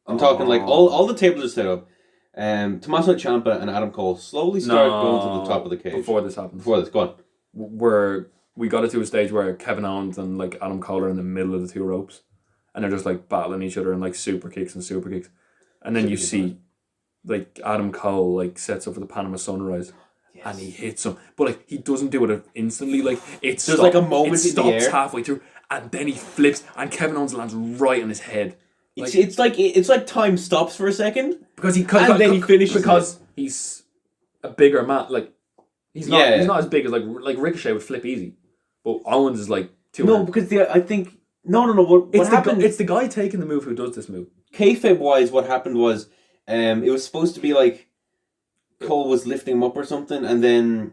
I'm talking like all the tables are set up. Tommaso Ciampa and Adam Cole slowly start going to the top of the cage.
Before this happens.
Before this, go on.
Where we got it to a stage where Kevin Owens and like Adam Cole are in the middle of the two ropes, and they're just like battling each other in like super kicks, and then you see like Adam Cole like sets up for the Panama Sunrise. Yes. And he hits him, but like he doesn't do it instantly. Like there's
like a moment. It
stops halfway through, and then he flips, and Kevin Owens lands right on his head.
Like, it's like time stops for a second
because he
finishes
because he's a bigger man. Like he's not as big as like Ricochet would flip easy, but Owens is like 200.
No, because I think what happened?
It's the guy taking the move who does this move.
Kayfabe wise, what happened was, it was supposed to be like Cole was lifting him up or something, and then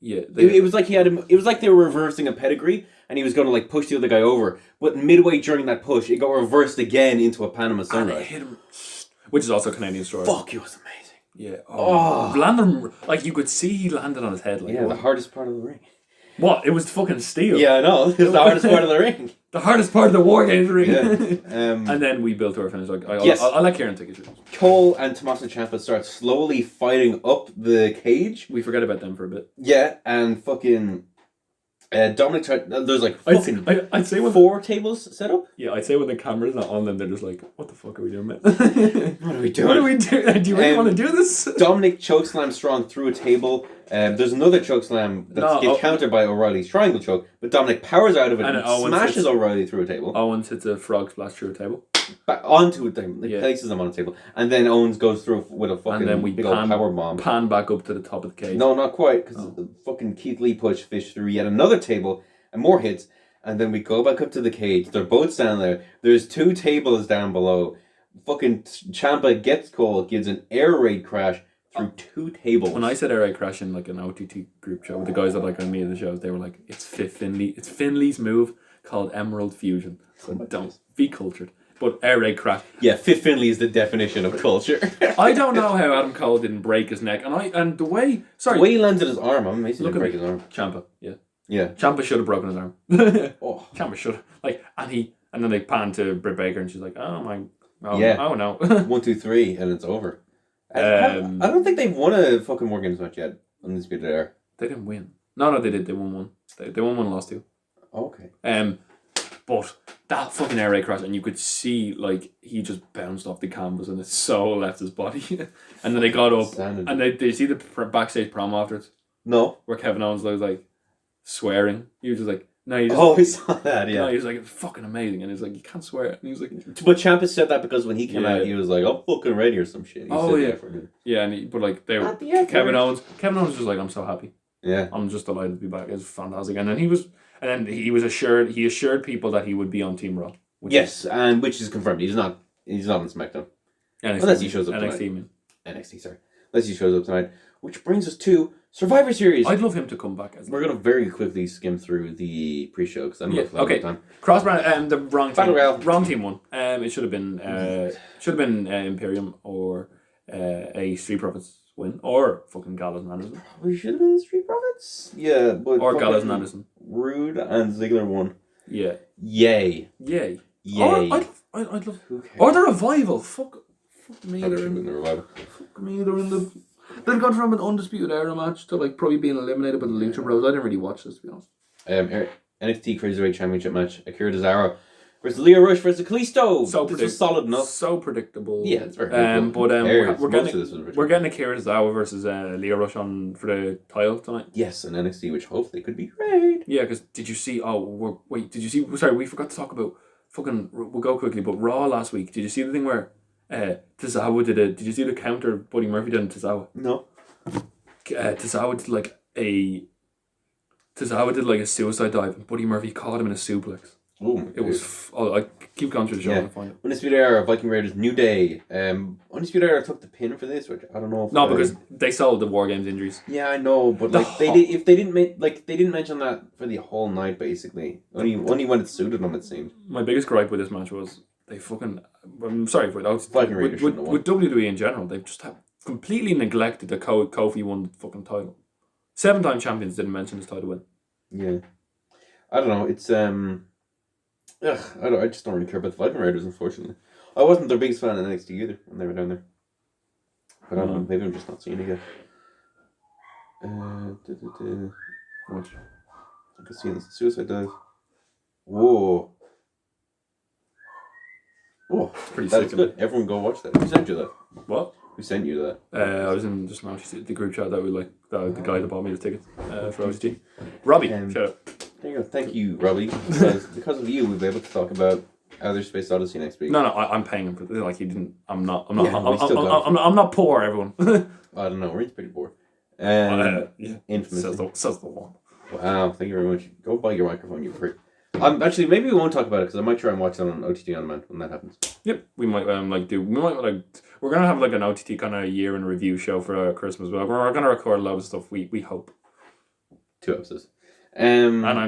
it was like it was like they were reversing a pedigree, and he was going to like push the other guy over, but midway during that push, it got reversed again into a Panama Sunrise.
And it hit him, which is also a Canadian story.
Fuck, it was amazing.
Yeah. Landed like you could see he landed on his head. Like
the hardest part of the ring.
What? It was fucking steel.
Yeah, I know. It was the hardest part of the ring.
The hardest part of the WarGames ring.
Yeah.
And then we built to our finish. Like, I'll let Kieran take it.
Cole and Tommaso Ciampa start slowly fighting up the cage.
We forget about them for a bit.
Yeah, and fucking Dominic there's like fucking
I'd say
4 tables set up.
Yeah, I'd say when the camera's not on them, they're just like, what the fuck are we doing, man?
What are we doing?
What are we doing? Do you really want to do this?
Dominic chokeslam Strong through a table. There's another chokeslam that gets countered by O'Reilly's triangle choke, but Dominic powers out of it and smashes O'Reilly through a table.
Owens hits a frog splash through a table.
Back onto it, places them on a table, and then Owens goes through with a fucking big old power bomb.
Pan back up to the top of the cage.
No, not quite, because fucking Keith Lee pushed Fish through yet another table and more hits, and then we go back up to the cage. They're both standing there. There's 2 tables down below. Fucking Ciampa gets Cole, gives an air raid crash through 2 tables.
When I said air raid crash in like an OTT group show with the guys that like on me at the shows, they were like, "It's Finley. It's Finley's move called Emerald Fusion." So don't be cultured. But air raid crash.
Yeah, Fit Finley is the definition of culture.
I don't know how Adam Cole didn't break his neck, and the way
he landed his arm, I'm amazed he didn't break his arm.
Ciampa, yeah.
Ciampa
should have broken his arm. Ciampa should have and then they pan to Britt Baker, and she's like, oh no.
1, 2, 3, and it's over. I don't think they've won a fucking WarGames match yet on this bit there.
They didn't win. No, they did. They won one. They won one and lost 2.
Okay.
But that fucking air raid crash, and you could see like he just bounced off the canvas and it so left his body. And then they got up, and did you see the backstage promo afterwards?
No.
Where Kevin Owens was like swearing. He was just like, no, you just.
Oh, we saw that. Yeah.
No, he was like, it's fucking amazing, and he's like, you can't swear. And he was like,
but Ciampa said that because when he came out, he was like, I'm fucking ready or some shit.
But like they were Kevin Owens was just like, I'm so happy.
Yeah.
I'm just delighted to be back. It's fantastic. And then he assured people that he would be on Team Raw.
Which is confirmed. He's not on SmackDown. Unless he shows up tonight. NXT, sorry. Unless he shows up tonight. Which brings us to Survivor Series.
I'd love him to come back.
We're going to very quickly skim through the pre-show because I don't know if time.
Cross-brand, the wrong team.
Battle Royale.
Wrong team won. It should have been Imperium or a Street Profits win, or fucking Gallows and Anderson.
Probably should have been Street Profits. Yeah, but
or Gallows and Anderson.
Rude and Ziggler won.
Yeah.
Yay.
I'd love. Who cares? Or the Revival. Fuck me.
They're in the Revival.
Fuck me. They're in the. They've gone from an Undisputed Era match to like probably being eliminated by the Lucha Bros. I didn't really watch this, to be honest.
NXT Cruiserweight Championship match: Akira Tozawa versus Leo Rush versus Kalisto. This was solid enough.
So predictable.
Yeah, it's very predictable.
But we're getting Akira Tozawa versus Leo Rush on for the title tonight.
Yes, and NXT, which hopefully could be great.
Yeah, because did you see? Did you see? Sorry, we forgot to talk about fucking. We'll go quickly, but Raw last week. Did you see the thing where Tozawa did you see the counter Buddy Murphy did on Tozawa?
No.
Tozawa did like a suicide dive, and Buddy Murphy caught him in a suplex.
Oh,
It was. I keep going through the show and find it.
Undisputed Era, Viking Raiders, New Day. Undisputed Era took the pin for this, which I don't know. If
No, because they sold the WarGames injuries.
Yeah, I know, but like they didn't mention that for the whole night. Basically, only when it suited them, it seemed.
My biggest gripe with this match was they fucking. I'm sorry for that.
Viking Raiders
with WWE in general, they've just completely neglected that Kofi won the fucking title. 7-time champions didn't mention his title win.
Yeah, I don't know. It's I just don't really care about the Viking Raiders, unfortunately. I wasn't their biggest fan of NXT either when they were down there. But I don't know, maybe I'm just not seeing it yet. Watch. I can see this. Suicide Dive. Whoa. Whoa.
Pretty
That's
sick.
good. Everyone go watch that. Who sent you that?
What?
Who sent you that?
I was in just now the group chat that we like the guy that bought me the tickets for OTT. Robbie, shout out.
There you go. Thank you, Robbie. Because of you, we'll be able to talk about Outer Space Odyssey next week.
No, I'm paying him for this. Like he didn't. I'm not poor. Everyone.
I don't know. We're pretty poor.
Yeah.
Infamous.
Says the one.
Wow. Thank you very much. Go buy your microphone, you prick. Actually, maybe we won't talk about it because I might try and watch that on OTT on demand when that happens.
Yep, we might we're gonna have like an OTT kind of year in review show for Christmas. But we're gonna record a lot of stuff. We hope
2 episodes.
And I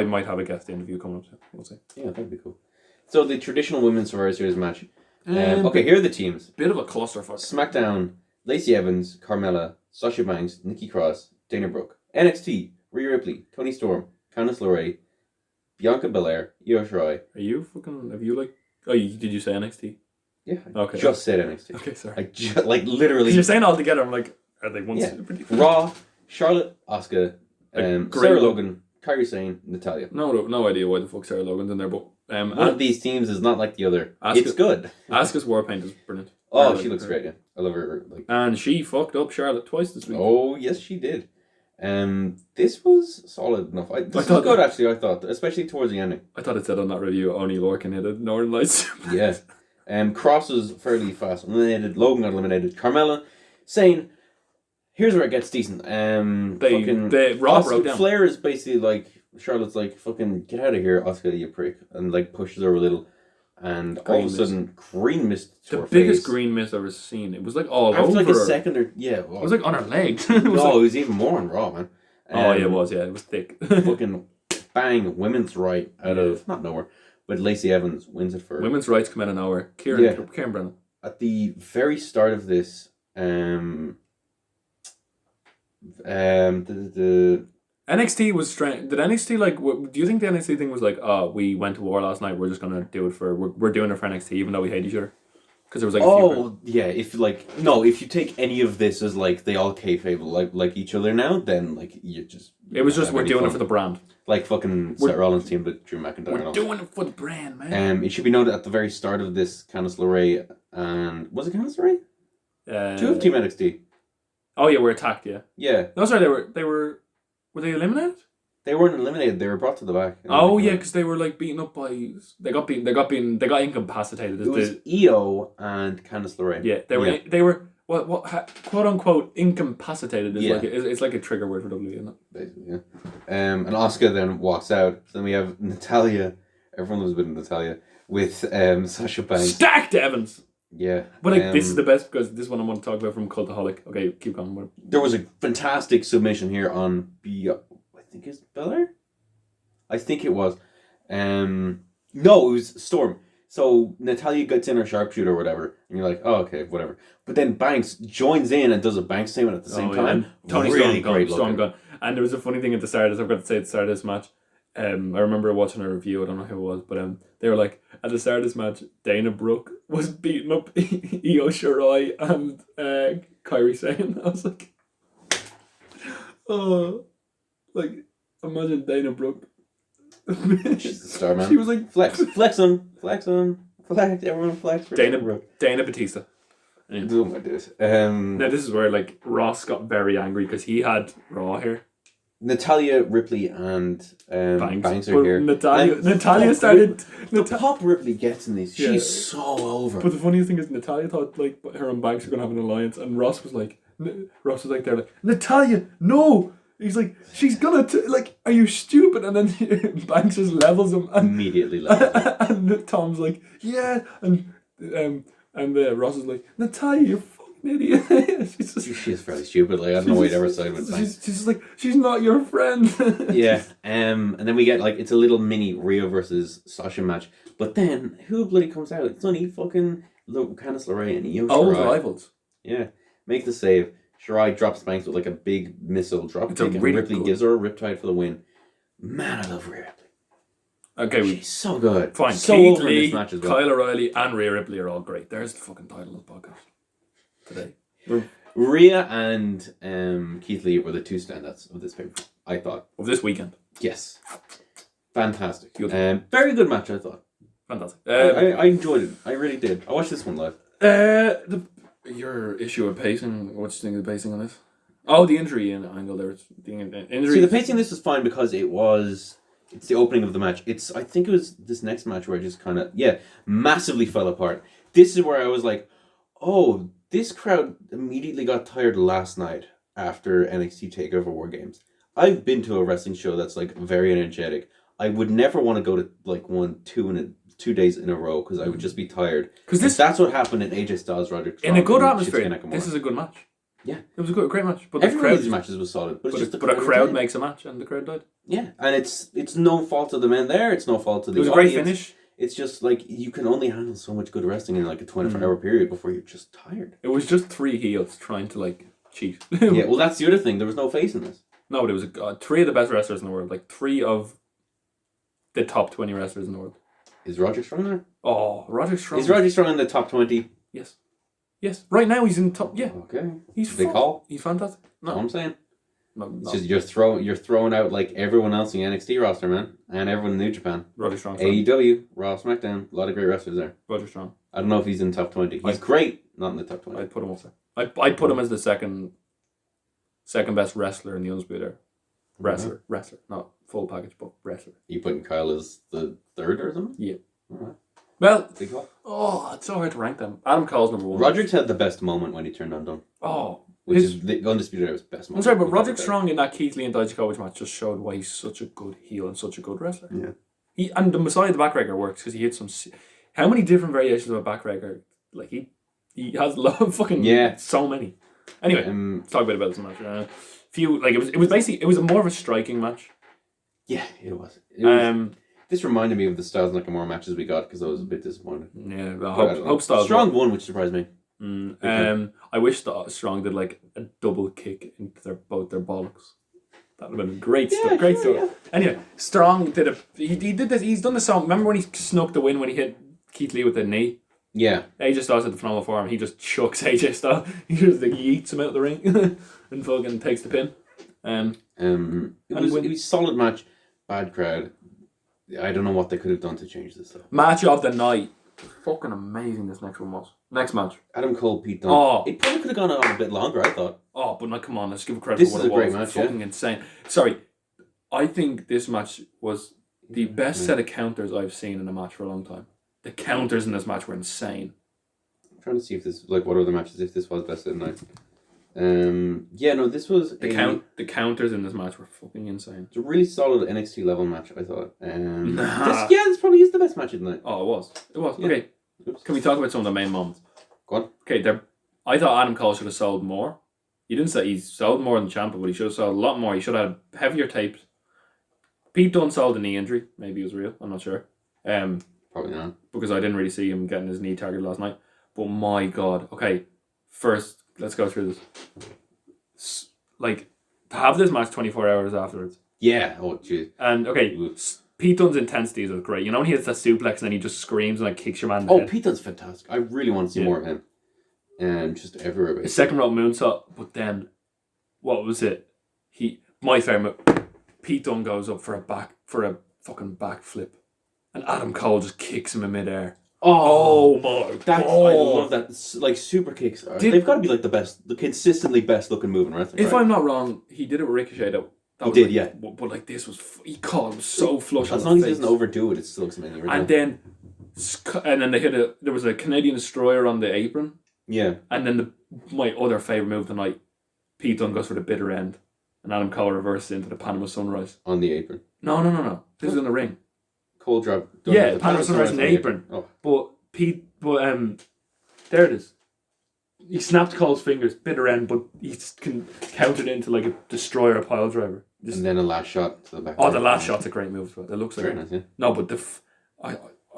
might have a guest interview coming up. So we'll see.
Yeah, that'd be cool. So the traditional women's Survivor Series match. Okay, here are the teams.
Bit of a clusterfuck.
SmackDown: Lacey Evans, Carmella, Sasha Banks, Nikki Cross, Dana Brooke. NXT: Rhea Ripley, Toni Storm, Candice LeRae, Bianca Belair, Io Shirai.
Are you fucking? Have you like? Oh, did you say NXT?
Yeah.
Okay.
Just said NXT.
Okay, sorry.
I literally.
You're saying all together. I'm like, are they one?
Yeah. Raw, Charlotte, Asuka, Sarah Logan, Kairi Sane, Natalya.
No idea why the fuck Sarah Logan's in there, but
one of these teams is not like the other.
Asuka,
it's good.
Asuka's war paint is brilliant.
Oh, she looks great. Yeah, I love her.
And she fucked up Charlotte twice this week.
Oh yes, she did. This was solid enough. This was good actually. I thought, especially towards the ending.
I thought it said on that review only Lorcan hit it. Northern Lights.
Yeah. Cross was fairly fast eliminated. Logan got eliminated. Carmella, Sane. Here's where it gets decent.
Raw broke down.
Flair is basically like Charlotte's like fucking get out of here, Asuka, you prick, and like pushes her a little, and all of a sudden green mist to her face.
The biggest green mist I've ever seen. It was like all
after
over.
Like a second or it
was like on her legs.
It was even more on Raw, man.
It was. Yeah, it was thick.
Fucking bang, women's right out of not nowhere, but Lacey Evans wins it for
women's rights come out of nowhere. Kieran Brennan.
At the very start of this, the
NXT was strange. Did NXT like? Do you think the NXT thing was like, oh, we went to war last night. We're just gonna do it for. We're doing it for NXT, even though we hate each other. Because there was like.
If you take any of this as like they all kayfabe like each other now, then like you just.
It was just we're doing it for the brand.
Like fucking Seth Rollins team with Drew McIntyre.
We're doing it for the brand, man.
It should be noted at the very start of this, Candice LeRae and was it Candice LeRae? 2 of Team NXT.
Oh yeah, we're attacked. Yeah.
Yeah.
No, sorry, were they eliminated?
They weren't eliminated. They were brought to the back.
Oh yeah, because they were like beaten up by. They got incapacitated.
It was Io and Candice LeRae.
Yeah, they were what quote unquote incapacitated. It's like a trigger word for WWE, isn't it?
Basically, yeah. And Asuka then walks out. So then we have Natalya. Everyone loves a bit of Natalya with Sasha Banks.
Stacked Evans.
Yeah.
But this is the best because this one I want to talk about from Cultaholic. Okay, keep going.
There was a fantastic submission here on I think it's Belair? I think it was. No, it was Storm. So Natalya gets in her sharpshooter or whatever, and you're like, oh, okay, whatever. But then Banks joins in and does a Banks statement at the same time.
Tony
really
Storm gone. And there was a funny thing at the start, as I've got to say at the start of this match. I remember watching a review, I don't know who it was, but they were like, at the start of this match, Dana Brooke was beating up Io Shirai and Kairi Sane. I was like, oh, like, imagine Dana Brooke.
She's a star, man.
She was like,
flex on, everyone flex for Dana Brooke.
Dana Batista.
Yeah. Oh my days.
Now this is where like Ross got very angry because he had Raw here.
Natalya, Ripley, and Banks are here.
Natalya started.
The pop Ripley gets in these. She's so over.
But the funniest thing is Natalya thought like her and Banks were gonna have an alliance, and Ross was like, Ross was like, they're like, Natalia, no. He's like, she's gonna like, are you stupid? And then Banks just levels him and
Immediately levels him.
and Tom's like, yeah, and Ross is like, Natalia, you fucking idiot.
She is fairly stupid. Like I don't know why you'd ever side with Banks.
She's just like, she's not your friend.
Yeah. And then we get like it's a little mini Rhea versus Sasha match. But then who bloody comes out? It's only fucking Candice LeRae and Io
Old
Shirai.
rivals.
Yeah. Make the save. Shirai drops Banks with like a big missile drop
It's a
kick, and
really
Ripley
good-
gives her a riptide for the win. Man, I love Rhea Ripley.
Okay,
She's so good.
fine.
So
Keith
over in
Lee,
this match as well.
Kyle O'Reilly, and Rhea Ripley are all great. There's the fucking title of the podcast today.
Rhea and Keith Lee were the two standouts of this paper. I thought.
Of this weekend.
Yes. Fantastic.
Good.
Very good match, I thought.
Fantastic.
I enjoyed it. I really did. I watched this one live.
Your issue of pacing, what do you think of the pacing on this? Oh, the injury angle there. The injury.
See, the pacing of this was fine because it's the opening of the match. I think it was this next match where I just kind of, massively fell apart. This is where I was like, oh, this crowd immediately got tired last night after NXT Takeover WarGames. I've been to a wrestling show that's like very energetic. I would never want to go to like 2 days in a row because I would just be tired. Because that's what happened in AJ Styles, Roderick Strong,
in a good
and
atmosphere.
Shinsuke Nakamura.
This is a good match.
Yeah,
it was a great match. But
every
the
one of
crowd
these matches was solid, but
a crowd makes a match, and the crowd died.
Yeah, and it's no fault of the men there. It's no fault of the
It was
audience.
a great finish.
It's just like you can only handle so much good wrestling in like a 24-hour period before you're just tired.
It was just three heels trying to like cheat.
Yeah, well, that's the other thing. There was no face in this.
No, but it was three of the best wrestlers in the world. Like three of the top 20 wrestlers in the world.
Is Roderick Strong there?
Oh, Roderick Strong.
Is Roderick Strong in the top 20?
Yes. Yes. Right now he's in top. Yeah.
Okay.
He's
Big call.
He's fantastic. No,
That's all I'm saying.
No.
It's just you're throwing out like everyone else in the NXT roster, man, and everyone in New Japan.
Roderick Strong.
AEW, Raw, SmackDown, a lot of great wrestlers there.
Roderick Strong.
I don't know if he's in top 20. He's great, not in the top 20.
I'd put him up there. I'd put him as the second best wrestler in the Undisputed Era. Wrestler, not full package, but wrestler.
You putting Kyle as the third or something?
Yeah.
Alright.
Well,
Big call.
oh, it's so hard to rank them. Adam Cole's number one.
Roderick's had the best moment when he turned undone.
Oh,
Which is the Undisputed Era's best
I'm
moment.
sorry, but Roderick Strong in that Keith Lee and Dijakovic match just showed why he's such a good heel and such a good wrestler.
Yeah.
And the Messiah the backbreaker works because he hit some. How many different variations of a backbreaker? Like he has a lot of fucking so many. Anyway, let's talk a bit about this match. It was basically it was more of a striking match.
Yeah, it was. This reminded me of the Styles Nakamura matches we got because I was a bit disappointed.
Yeah, I hope Styles
Strong won, which surprised me.
I wish Strong did like a double kick into both their bollocks. That would have been great stuff. Great stuff. Yeah. Anyway, Strong did he did this. He's done the song. Remember when he snuck the win when he hit Keith Lee with the knee?
Yeah.
AJ Styles had the phenomenal form. He just chucks AJ Styles. He just like yeets him out of the ring and fucking takes the pin.
It was a solid match. Bad crowd. I don't know what they could have done to change this though.
Match of the night. Fucking amazing this next one was. Next match.
Adam Cole, Pete Dunne.
Oh.
It probably could have gone on a bit longer, I thought.
Oh, but come on, let's give credit
This
for what
is
it
a great
was.
match,
Fucking insane. Sorry, I think this match was the best set of counters I've seen in a match for a long time. The counters in this match were insane.
I'm trying to see if this, like, what other matches, if this was best of the night. This was
the counters in this match were fucking insane.
It's a really solid NXT level match, I thought. This probably is the best match of the night.
Oh, it was.
Yeah.
Okay.
Oops.
Can we talk about some of the main moments?
Go on.
Okay, I thought Adam Cole should have sold more. He didn't say he sold more than the champion, but he should have sold a lot more. He should have had heavier tapes. Pete Dunne sold a knee injury. Maybe it was real. I'm not sure.
Probably not.
Because I didn't really see him getting his knee targeted last night. But my God. Okay, first, let's go through this. Like, to have this match 24 hours afterwards.
Yeah. Oh, jeez.
And, okay, Pete Dunne's intensity is great. You know when he hits that suplex and then he just screams and like kicks your man in the head?
Pete Dunne's fantastic. I really want to see more of him. Just everywhere. Basically.
His second rope moonsault, but then, what was it? My favorite move, Pete Dunne goes up for a fucking backflip. And Adam Cole just kicks him in midair. Oh my God.
I love that. Like, super kicks. They've got to be like the consistently best looking move in wrestling.
If I'm not wrong, he did it with Ricochet though.
He did, yeah.
But like this was, he caught him so flush.
As long as he doesn't overdo it, it still looks amazing.
And then they hit there was a Canadian Destroyer on the apron.
Yeah.
And then my other favourite move tonight, Pete Dunne goes for the bitter end, and Adam Cole reverses into the Panama Sunrise.
On the apron.
No. This is in the ring.
Cole drop.
Yeah, Panama Sunrise in the apron.
Oh.
But there it is. He snapped Cole's fingers, bitter end, but he can count it into like a destroyer pile driver.
And then a last shot to the back.
Oh, the last shot's a great move as well. It looks like
very nice, yeah.
No, but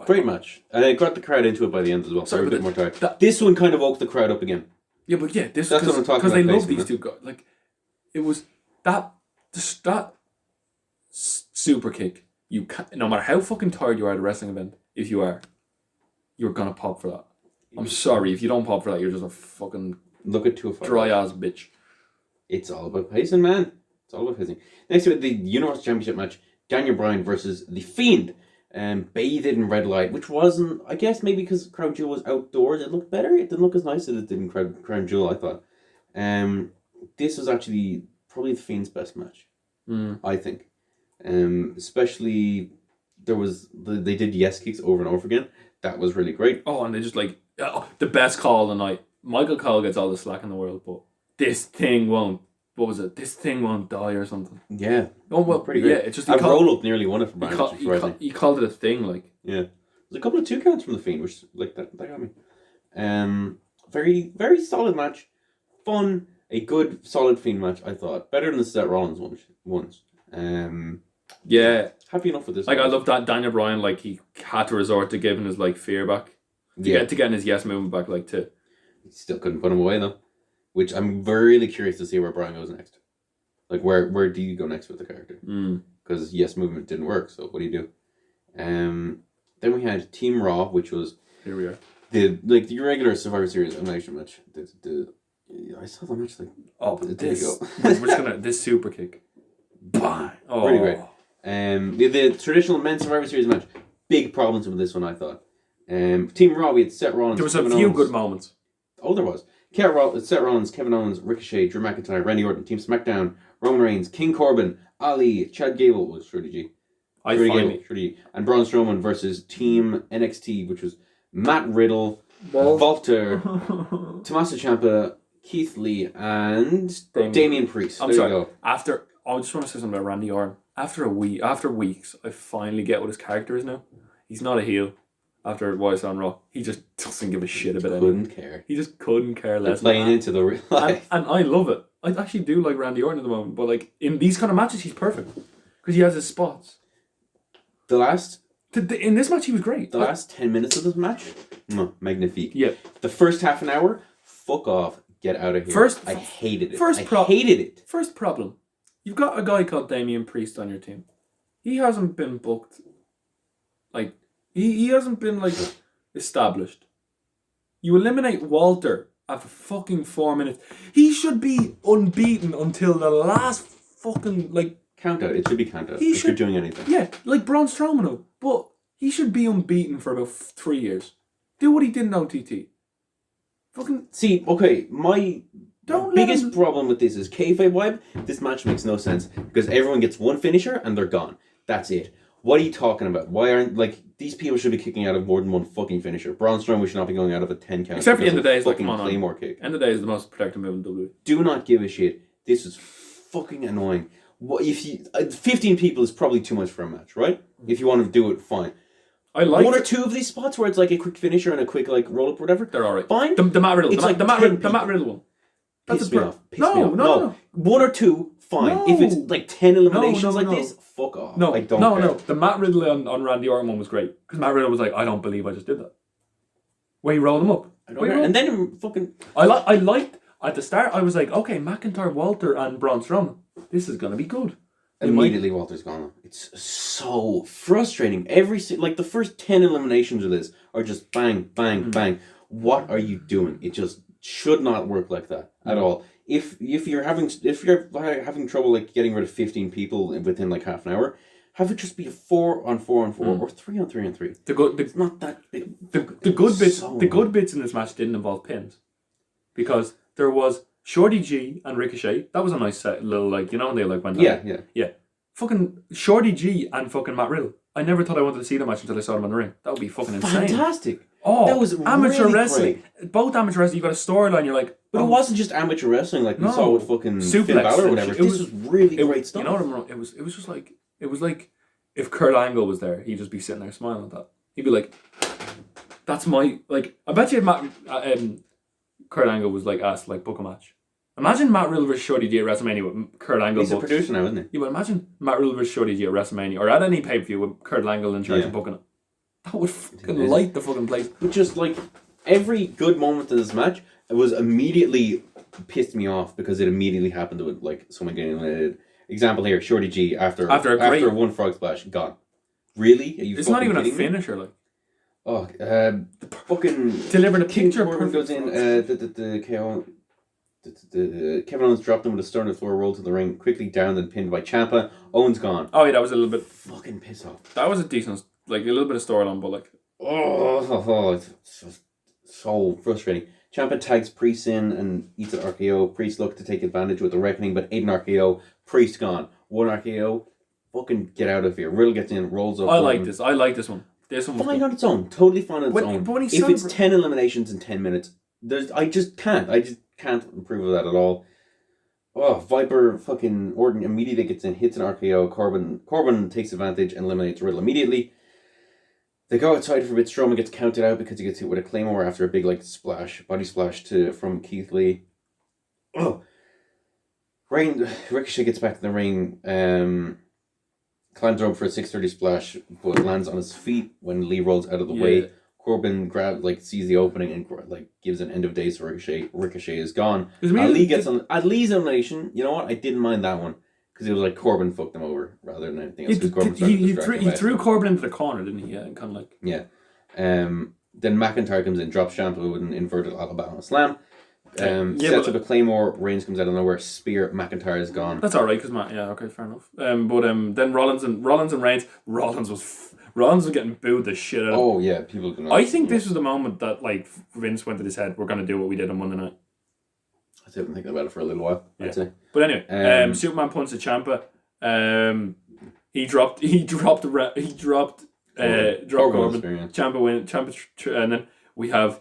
great match. And it got the crowd into it by the end as well.
Sorry,
a bit more tired. This one kind of woke the crowd up again.
Yeah, but yeah,
that's what I'm talking about.
Because they love these two guys. Like, it was that super kick. You can't, no matter how fucking tired you are at a wrestling event, if you are, you're gonna pop for that. I'm sorry, if you don't pop for that, you're just a fucking
look at 205
dry ass bitch.
It's all about pacing, man. It's all about pacing. Next, we had the Universal Championship match: Daniel Bryan versus the Fiend. Bathed in red light, which wasn't, I guess maybe because Crown Jewel was outdoors, it looked better. It didn't look as nice as it did in Crown Jewel, I thought. This was actually probably the Fiend's best match, I think. Especially they did yes kicks over and over again. That was really great.
Oh, and they just like the best call of the night. Michael Cole gets all the slack in the world, but this thing won't. What was it? This thing won't die or something.
Yeah.
Oh well,
pretty great.
Yeah, it's just
a roll up nearly won it for Bryan.
He called it a thing, like.
Yeah, there's a couple of 2 counts from the Fiend, which like that got me. Very very solid match, fun, a good solid Fiend match. I thought better than the Seth Rollins ones.
Yeah,
happy enough with this.
Like, I love that Daniel Bryan, like, he had to resort to giving his like fear back, to getting his yes movement back, like, too.
Still couldn't put him away though, which I'm really curious to see where Bryan goes next. Like, where do you go next with the character? Because yes movement didn't work, so what do you do? Then we had Team Raw, which was
here we are.
The regular Survivor Series elimination match. I saw the match like
there you go. We're just gonna this super kick.
Bang! Oh. Pretty great. The traditional men's Survivor Series match. Big problems with this one, I thought. Team Raw, we had Seth Rollins.
There was a few good moments.
Oh, there was. Seth Rollins, Kevin Owens, Ricochet, Drew McIntyre, Randy Orton. Team SmackDown, Roman Reigns, King Corbin, Ali, Chad Gable was Shorty G. And Braun Strowman versus Team NXT, which was Matt Riddle, Walter, Tommaso Ciampa, Keith Lee, and Damian Priest.
I'm sorry. I just want to say something about Randy Orton. After weeks, I finally get what his character is now. He's not a heel. After what I saw on Raw, he just doesn't give a shit about anything.
Couldn't care.
He just couldn't care less.
Playing into the real life.
And I love it. I actually do like Randy Orton at the moment, but like in these kind of matches, he's perfect because he has his spots. In this match, he was great.
The last 10 minutes of this match, magnifique.
Yeah.
The first half an hour, fuck off, get out of here. I hated it. Hated it.
First problem, you've got a guy called Damian Priest on your team. He hasn't been booked. Like, he hasn't been like established. You eliminate Walter after fucking 4 minutes. He should be unbeaten until the last fucking like.
Count out. It should be count out if you're doing anything.
Yeah, like Braun Strowman, but he should be unbeaten for about 3 years. Do what he did in OTT. Fucking
see. Okay, my biggest problem with this is kayfabe vibe. This match makes no sense because everyone gets one finisher and they're gone. That's it. What are you talking about? Why aren't these people should be kicking out of more than one fucking finisher? Braun Strowman should not be going out of a 10 count.
Except for the end of the day, it's like
Claymore kick.
End of the day is the most protective move in WWE.
Do not give a shit. This is fucking annoying. What if you 15 people is probably too much for a match, right? If you want to do it, fine. I like one or two of these spots where it's like a quick finisher and a quick like roll up or whatever.
They're alright.
Fine.
The Matt Riddle. The Matt Riddle one.
Piss me off. No. One or two, fine. No. If it's like 10 eliminations like this, fuck off.
No,
I don't care.
No. The Matt Riddle on Randy Orton one was great because Matt Riddle was like, I don't believe I just did that. Where he rolled him up.
I don't care. And then fucking.
I liked at the start. I was like, okay, McIntyre, Walter, and Braun Strowman. This is gonna be good.
Immediately Walter's gone. It's so frustrating. The first 10 eliminations of this are just bang, bang, bang. What are you doing? It just should not work like that at all. If you're having trouble like getting rid of 15 people within like half an hour, have it just be a 4-on-4-on-4 or 3-on-3-on-3. It's not that big.
The good bits in this match didn't involve pins because there was Shorty G and Ricochet. That was a nice little when they went down. Yeah. Fucking Shorty G and fucking Matt Riddle. I never thought I wanted to see the match until I saw them on the ring. That would be fucking insane.
Fantastic.
Oh,
that was
amateur
really
wrestling.
Great.
Both amateur wrestling. You got a storyline. You're like,
But it wasn't just amateur wrestling like we saw with fucking Finn
suplex
Balor or
and
whatever.
shit.
This was really great stuff.
You know what I'm wrong? It was just like if Kurt Angle was there, he'd just be sitting there smiling at that. He'd be like, "That's my like." I bet you Kurt Angle was like asked like book a match. Imagine Matt Riddle versus Shorty G at WrestleMania with Kurt Angle.
He's a producer now, isn't he?
Yeah, but imagine Matt Riddle versus Shorty G at WrestleMania or at any pay per view with Kurt Angle in charge of booking it. That would fucking light the fucking place.
But just like every good moment in this match, it was immediately pissed me off because it immediately happened with like someone getting eliminated. Example here: Shorty G after one frog splash, gone. Really? Are you?
It's not even a finisher, like.
Oh, the fucking
delivering a picture.
Corbin goes in. The KO. Kevin Owens dropped him with a stern floor roll to the ring, quickly down and pinned by Ciampa. Owens gone.
Oh yeah, that was a little bit
fucking piss off.
That was a decent, like a little bit of storyline, but like
it's so frustrating. Ciampa tags Priest in and eats an RKO. Priest looked to take advantage with the reckoning, but ate an RKO. Priest gone. One RKO. Fucking get out of here. Riddle gets in, rolls up.
I like this one. This one was
fine on its own. Totally fine on its own.
But
if it's 10 eliminations in 10 minutes, I just can't improve of that at all. Oh, Viper fucking Orton immediately gets in, hits an RKO. Corbin takes advantage and eliminates Riddle immediately. They go outside for a bit. Strowman gets counted out because he gets hit with a Claymore after a big body splash from Keith Lee. Oh, Ricochet gets back to the ring. Climbs over for a 630 splash, but lands on his feet when Lee rolls out of the way. Corbin sees the opening and gives an end of days to Ricochet. Ricochet is gone. Ali gets on Lee's elimination. You know what? I didn't mind that one because it was like Corbin fucked him over rather than anything else.
He threw Corbin into the corner, didn't he? Yeah, kind of like
Then McIntyre comes in, drops Ciampa with an inverted Alabama slam. Sets up a Claymore. Reigns comes out of nowhere. Spear. McIntyre is gone.
That's alright because okay, fair enough. Then Rollins and Reigns. Rollins was getting booed the shit out of.
Oh yeah, people.
I think this was the moment that like Vince went to his head. We're gonna do what we did on Monday night.
I've been thinking about it for a little while.
Yeah.
I'd say.
But anyway, Superman punched at Ciampa. He dropped Corbin. Ciampa win. And then we have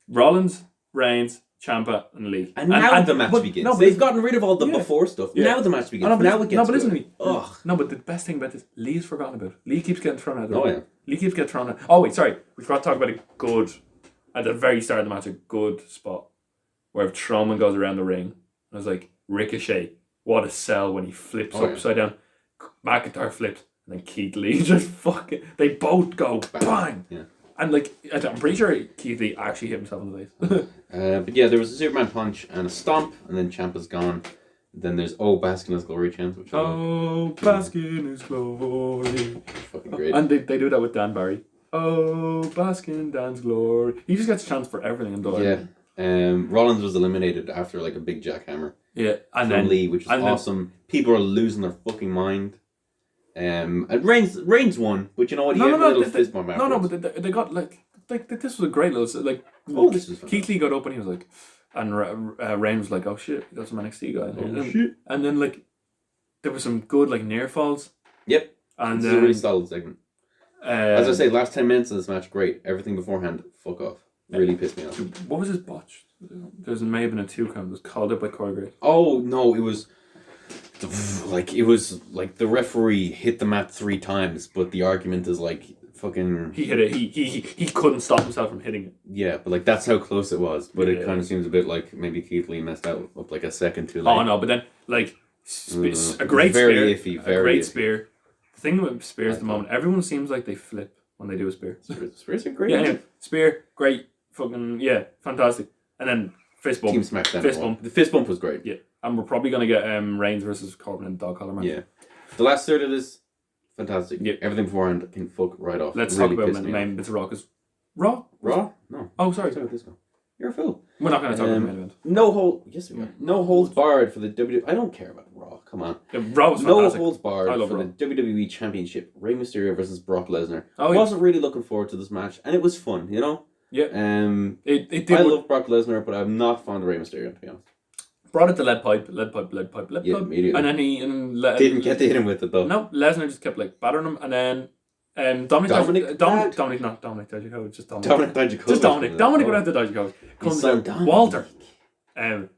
Rollins, Reigns, Ciampa and Lee.
And now the match begins. No, they've gotten rid of all the before stuff. Yeah. Now the match begins. Now it gets
listen to me.
Ugh.
No, but the best thing about this, Lee's forgotten about. Lee keeps getting thrown out.
Oh yeah.
Lee keeps getting thrown out. Oh wait, sorry. We forgot to talk about a good, at the very start of the match, a good spot where Strowman goes around the ring. I was like, Ricochet, what a sell when he flips upside down. McIntyre flips, and then Keith Lee just fucking. They both go bang. Yeah. And like, I'm pretty sure Keith Lee actually hit himself in the face.
But yeah, there was a Superman punch and a stomp, and then Ciampa's gone. Then there's Bask in His Glory chant.
Bask in His Glory.
Fucking great.
And they do that with Dan Barry. Bask in Dan's glory. He just gets chants for everything in WWE.
Yeah. Rollins was eliminated after like a big jackhammer.
Yeah, and
then Lee, which is awesome. People are losing their fucking mind. And Reigns won, but you know what? He had a little fist bump afterwards.
But they got like this was a great little
this was fun.
Keith Lee got up and he was like, and Reigns was like, oh shit, we got some NXT guy. Shit. And then like there was some good like near falls.
Yep. And this is a really solid segment. As I say, last 10 minutes of this match, great. Everything beforehand, fuck off. Really pissed me off.
What was his botch? There may have been a 2 count. It was called up by Corey Graves.
Oh no, it was like the referee hit the mat 3 times, but the argument is like fucking
he hit it. He couldn't stop himself from hitting it.
Yeah, but like that's how close it was. But it kind of seems a bit like maybe Keith Lee messed out up like a second too late.
Oh no, but then like a great
very
spear,
iffy, very
a great
iffy.
Spear. The thing with spears at the moment, everyone seems like they flip when they do a spear.
Spears are great.
Yeah, anyway, spear, great, fucking fantastic. And then fist bump.
Team SmackDown.
Fist bump.
The fist bump was great.
Yeah. And we're probably going to get Reigns versus Corbin in the dog collar match.
Yeah. The last third of this, fantastic. Yeah. Everything beforehand can fuck right off.
Let's talk about main bits of Raw. Raw?
Raw? No.
Oh, sorry.
Let's talk about this one. You're a fool.
We're not going to talk about the main event.
Yes, we are. No holds barred for the WWE. I don't care about Raw. Come on.
Yeah, Raw was fantastic.
No holds barred for
Raw.
the WWE Championship. Rey Mysterio versus Brock Lesnar.
Oh,
I wasn't really looking forward to this match, and it was fun, you know?
Yeah.
It did. I love Brock Lesnar, but I'm not fond of Rey Mysterio, to be honest.
Brought it to lead pipe.
Yeah, immediately.
And then he
didn't get to hit him with it though.
No, Lesnar just kept like battering him, and then Dominic Dijakovic, just Dominic.
Dominic Dijakovic.
Just Dominic. Dominic without the Dijakovic. Walter.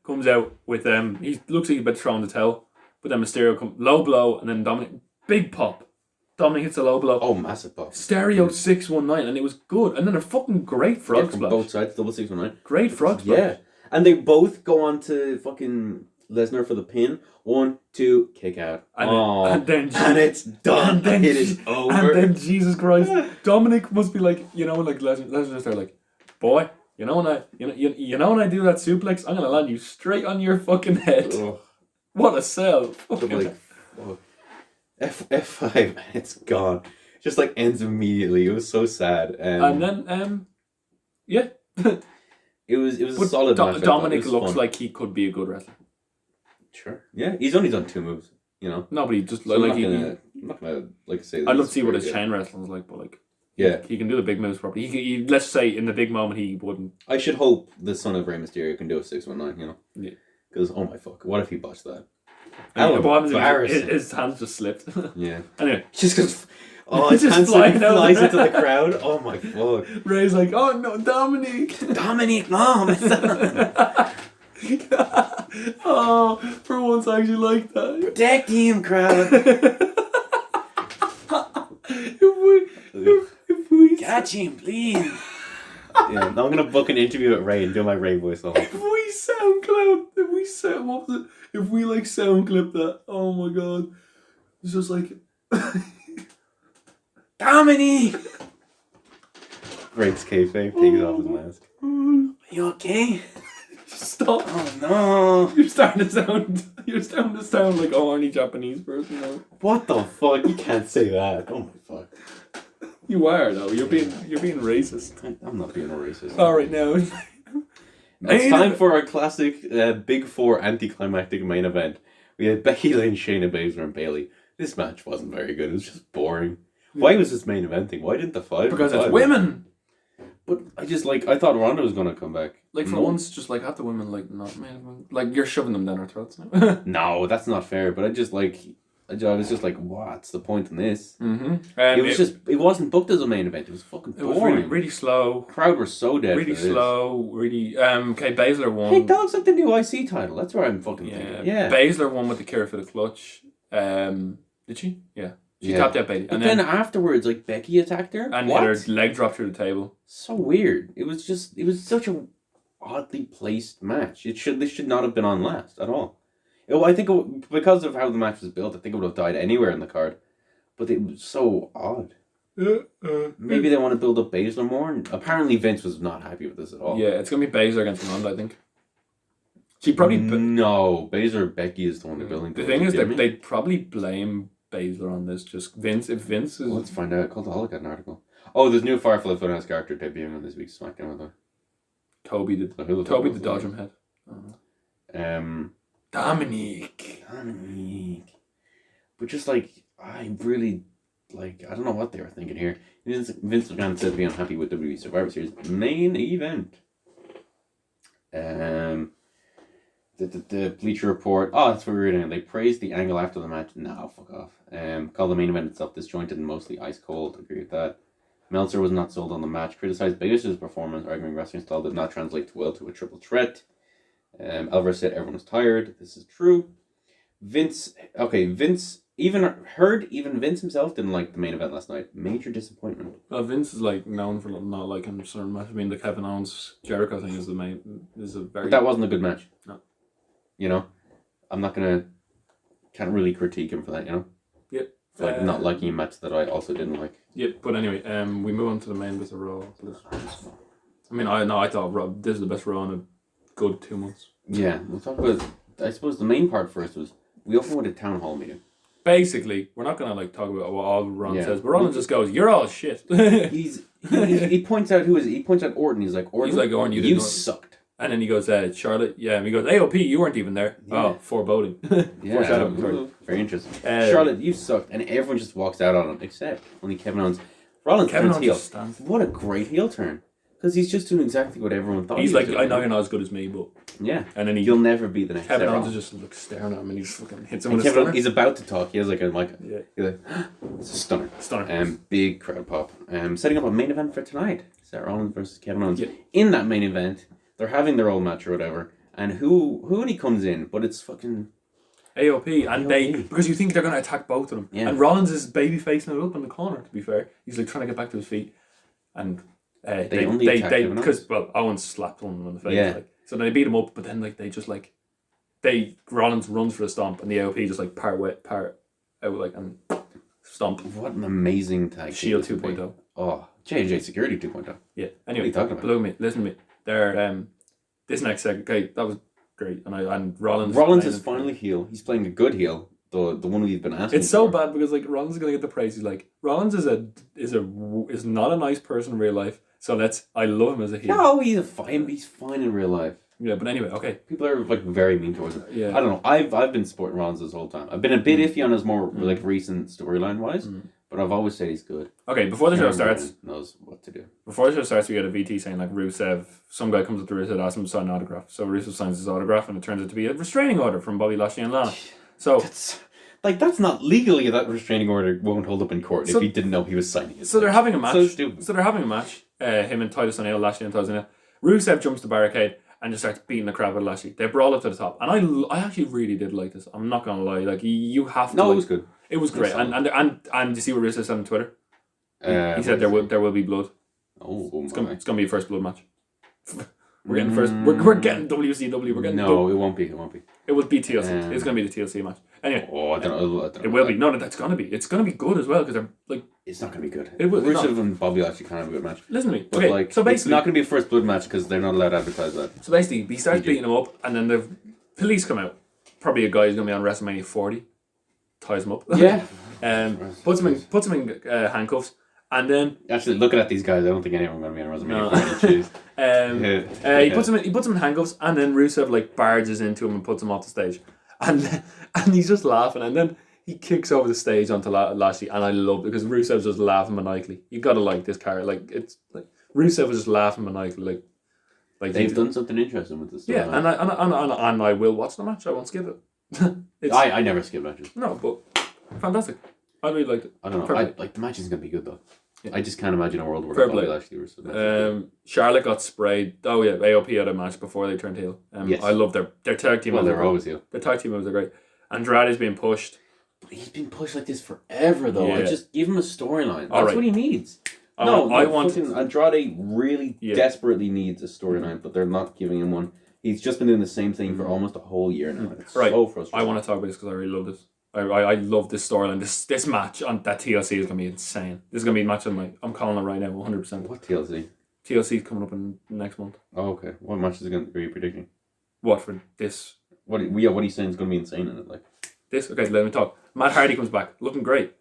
comes out with he looks like he's about to throw in the towel, but then Mysterio comes low blow, and then Dominic big pop. Dominic hits a low blow.
Oh, massive pop.
Stereo 619, and it was good. And then a fucking great frog
from
splash.
both sides, double 619.
Great frog splash.
Yeah, and they both go on to fucking Lesnar for the pin. 1, 2, kick out.
And
it's done.
And then
it is over.
And then Jesus Christ, Dominic must be like, like Lesnar's just there, like, boy, you know when I do that suplex, I'm gonna land you straight on your fucking head. Ugh. What a sell!
Like, F5, it's gone. Just like ends immediately. It was so sad.
And then yeah.
It was a solid match.
Dominic looks like he could be a good wrestler.
Sure. Yeah, he's only done 2 moves. No,
but he just
so I'm not gonna say.
I'd love to see what his chain wrestling's like, but like.
Yeah,
he can do the big moves properly. He let's say in the big moment he wouldn't.
I should hope the son of Rey Mysterio can do a 619.
Yeah.
Because oh my fuck, what if he botched that?
His hands just slipped.
Yeah.
Anyway,
just because. Oh, his hands flies into the crowd. Oh my fuck.
Ray's like, oh no, Dominic,
no, my son.
Oh, for once I actually like that.
Protect him, crowd.
If we
catch him, please. Yeah, I'm gonna book an interview at Ray and do my Ray voice on.
If we sound clip that, oh my god, it's just like
Dominic. Breaks kayfabe, takes off his mask. Are you okay?
Stop!
Oh no!
You're starting to sound like any Japanese person now.
What the fuck? You can't say that. Oh my fuck.
You are though. You're being racist.
I'm not being a racist.
All right now.
It's time for our classic Big Four anticlimactic main event. We had Becky Lynch, Shayna Baszler, and Bayley. This match wasn't very good. It was just boring. Why was this main eventing? Why didn't the 5?
Because it's women.
But I thought Ronda was gonna come back.
Like for once, just like have the women not man, like you're shoving them down our throats now.
No, that's not fair. But I was just like, what's the point in this?
Mm-hmm.
It wasn't booked as a main event. It was fucking boring.
It was really, really slow.
Crowd were so dead.
Really slow. Really. Okay, Baszler won.
Hey, that looks like the new IC title. That's where I'm fucking thinking. Yeah.
Baszler won with the cure for the clutch. Did she? Yeah. She tapped out Bayley.
And then afterwards, like Becky attacked her
and hit her leg drop through the table.
So weird. It was such a oddly placed match. This should not have been on last at all. I think because of how the match was built, I think it would have died anywhere in the card. But it was so odd. Maybe they want to build up Baszler more. And apparently Vince was not happy with this at all.
Yeah, it's gonna be Baszler against Ronda, I think. She probably
no Baszler. Becky is the one they're building.
The thing is, they'd probably blame Baszler on this. Just Vince. If Vince is,
let's find out. Cultaholic got an article. Oh, there's new Firefly Funhouse character debuting on this week's SmackDown with her.
Toby the Dodgem head. Dominic.
But just like I really I don't know what they were thinking here. Vince McMahon said to be unhappy with WWE Survivor Series main event. The Bleacher Report. Oh, that's what we were doing. They praised the angle after the match. No, fuck off. Called the main event itself disjointed and mostly ice cold. Agree with that. Meltzer was not sold on the match. Criticized Baszler's performance, arguing wrestling style did not translate well to a triple threat. Alvarez said everyone was tired. This is true. Vince even Vince himself didn't like the main event last night. Major disappointment.
Vince is known for not liking certain matches. I mean, the Kevin Owens Jericho thing is a very.
But that wasn't a good match.
No.
I'm not can't really critique him for that.
Yep.
Not liking a match that I also didn't like.
Yep. But anyway, we move on to the main bit of Raw. I thought this is the best Raw in a good 2 months.
Yeah, we'll talk about. I suppose the main part first was we opened with a town hall meeting.
Basically, we're not gonna talk about what all Ron says, but Ron just goes, "You're all shit."
he points out he points out Orton. He's like, Orton, you sucked.
And then he goes, Charlotte, yeah. And he goes, AOP, you weren't even there. Yeah. Oh, foreboding.
Foreshadowing. Very interesting. Charlotte, you sucked, and everyone just walks out on him except only Kevin Owens. Rollins turns heel. What a great heel turn. Because he's just doing exactly what everyone thought.
He's like, I know you're not as good as me, but
yeah. And then you'll never be the next.
Kevin Owens just staring at him, and he just fucking hits him with a stunner.
He's about to talk. He has like a mic.
Yeah.
He's like, it's a stunner.
Stunner.
Big crowd pop. Setting up a main event for tonight. Seth Rollins versus Kevin Owens.
Yeah.
In that main event, they're having their old match or whatever, And who only comes in, but it's fucking
AOP, and
AOP.
because you think they're going to attack both of them.
Yeah.
And Rollins is baby facing it up in the corner, to be fair. He's like trying to get back to his feet. And they because Owens slapped one in the face.
Yeah.
Like, so they beat him up, but then like they just like Rollins runs for a stomp, and the AOP just like part out like and stomp.
What an amazing tag.
Shield 2.0.
Oh, J&J Security 2.0.
Yeah. Anyway,
what are you talking about?
Look at me, listen to me. They're this next segment. Okay, that was great, and Rollins.
Rollins is finally heel. He's playing a good heel. The one we've been asking.
It's so bad because like Rollins is gonna get the praise. He's like Rollins is not a nice person in real life. So I love him as a heel.
No, he's fine in real life.
Yeah, but anyway, okay.
People are like very mean towards him.
Yeah.
I don't know. I've been supporting Rollins this whole time. I've been a bit iffy on his more like recent storyline wise, but I've always said he's good.
Okay, before the show starts,
knows what to do.
Before the show starts, we get a VT saying like Rusev. Some guy comes up to Rusev, asks him to sign an autograph. So Rusev signs his autograph, and it turns out to be a restraining order from Bobby Lashley and Lana. So
that's not legally that restraining order won't hold up in court if he didn't know he was signing it.
So they're having a match.
So stupid.
So they're having a match. Him and Titus O'Neil, Lashley and Titus O'Neil. Rusev jumps the barricade and just starts beating the crap out of Lashley. They brawl up to the top, and I actually really did like this. I'm not gonna lie. Like you have to.
No, it was good.
It was great. And you see what Rusev said on Twitter? He said there will be blood.
Oh,
it's gonna be a first blood match. We're getting first. We're getting WCW. We're getting.
No, it won't be. It won't be.
It will be TLC. It's gonna be the TLC match. Anyway.
Oh, I don't know.
It will be. No, that's gonna be. It's gonna be good as well because they're like.
It's not gonna be good.
It will.
Rusev and Bobby actually kind of have a good match.
Listen to me.
But
okay.
like,
so basically,
it's not gonna be a first blood match because they're not allowed to advertise that.
So basically, he starts beating him up, and then the police come out. Probably a guy who's gonna be on WrestleMania 40. Ties him up.
Yeah.
Puts him in handcuffs. And then
actually looking at these guys, I don't think anyone going to be on WrestleMania 40.
He puts him in handcuffs, and then Rusev like barges into him and puts him off the stage, and he's just laughing, and then he kicks over the stage onto Lashley, and I love it because Rusev's just laughing maniacally. You gotta like this character, like it's like Rusev was just laughing maniacally, like
they've done something interesting with this.
Yeah, and I will watch the match. I won't skip it.
I never skip matches.
No, but fantastic. I really liked it.
I don't know. Like the match is gonna be good though. Yeah. I just can't imagine a world where
Bobby
Lashley was.
Charlotte got sprayed. Oh yeah, AOP had a match before they turned heel.
Yes.
I love their tag team.
Well, they're always heel.
Their tag team moves are great. Andrade's being pushed.
But he's been pushed like this forever though.
Yeah.
Just give him a storyline. That's what he needs.
I want
Andrade really desperately needs a storyline, but they're not giving him one. He's just been doing the same thing for almost a whole year now. It's so frustrating.
I want to talk about this because I really love this. I love this storyline. This match on that TLC is gonna be insane. This is gonna be a match I'm calling it right now, 100%.
What TLC?
TLC is coming up in next month.
Oh, okay. What match are you predicting?
What for this?
What are you saying is gonna be insane in it? Like
this? Okay, let me talk. Matt Hardy comes back, looking great,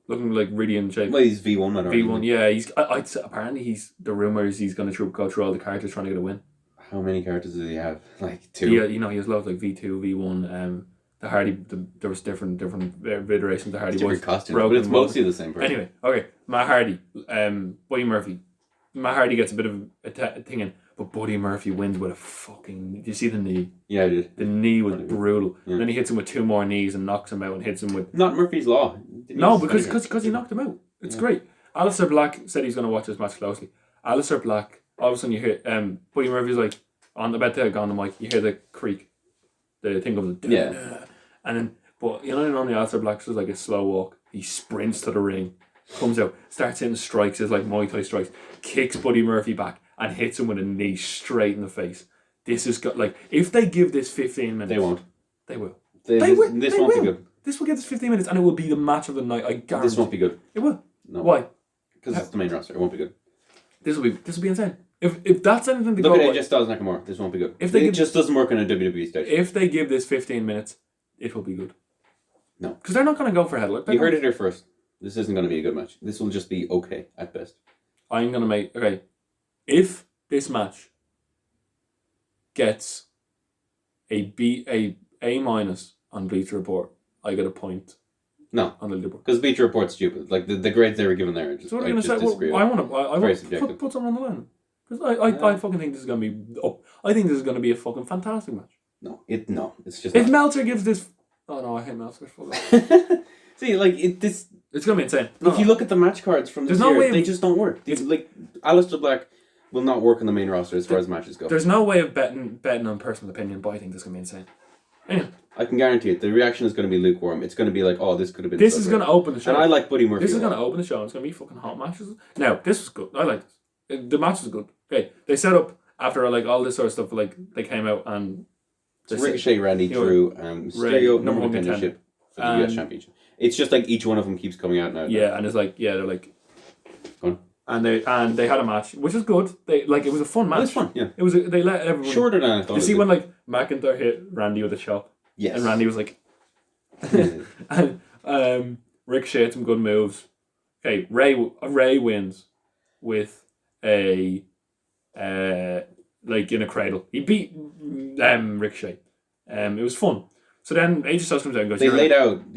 looking like really in shape.
Well, he's V1 Matt Hardy.
V1, yeah. Apparently the rumor is he's gonna go through all the characters trying to get a win.
How many characters does he have? Like 2.
Yeah, he has loads like V2, V1. The Hardy, there was different iterations of the Hardy.
Different costumes, but it's mostly the same person.
Anyway, okay, Matt Hardy, Buddy Murphy. Matt Hardy gets a bit of a thing in, but Buddy Murphy wins with a fucking. Did you see the knee?
Yeah, I did.
The knee was brutal. Yeah. And then he hits him with 2 more knees and knocks him out and hits him with.
Not Murphy's Law.
No, because he knocked him out. It's great. Aleister Black said he's going to watch this match closely. Aleister Black, all of a sudden you hear Buddy Murphy's like on the bed to go on the mic. You hear the creak, the thing of the and then but normally Aleister Black does like a slow walk. He sprints to the ring, comes out, starts hitting strikes, is like Muay Thai strikes, kicks Buddy Murphy back and hits him with a knee straight in the face. This has got like if they give this 15 minutes,
they won't.
They will.
This won't be good.
This will get this 15 minutes and it will be the match of the night. I guarantee.
This won't be good.
It will.
No.
Why?
Because it's the main roster. It won't be good.
This will be insane. If that's anything to
look
go
at AJ Styles Nakamura. This won't be good.
It
just doesn't work on a WWE stage.
If they give this 15 minutes, it will be good.
No,
because they're not going to go for a headlock.
You heard it here first. This isn't going to be a good match. This will just be okay at best.
I'm going to make if this match gets a minus on Bleacher Report, I get a point.
No,
on the leaderboard
because Bleacher Report's stupid. Like the grades they were given there. Just,
so what are you going to say? I want to put something on the line because I fucking think this is going to be up. I think this is going to be a fucking fantastic match.
No, it's just.
If Meltzer gives this, no, I hate Meltzer.
See, like this.
It's going to be insane.
If you look at the match cards from this year, they just don't work. Like Aleister Black will not work on the main roster as far as matches go.
There's no way of betting on personal opinion, but I think this is going to be insane. Anyway.
I can guarantee it. The reaction is going to be lukewarm. It's going to be like, oh, this could have been.
This is going to open the show.
And I like Buddy Murphy.
This is going to open the show. It's going to be fucking hot matches. Now, this was good. I like this. The match was good. Okay, they set up after like all this sort of stuff. Like they came out and
Ricochet, Randy, Drew, Mysterio, number one contendership for the US Championship. It's just like each one of them keeps coming out now.
Yeah, and it's like they're like.
Go on.
And they had a match, which was good. They it was a fun match.
It was fun, yeah.
It was they let everyone
shorter than I thought.
You see when like McIntyre hit Randy with a chop.
Yes.
And Randy was like, and Ricochet had some good moves. Okay, Ray wins with a like in a cradle. He beat Ricochet. It was fun. So then AJ Styles comes out and goes.
The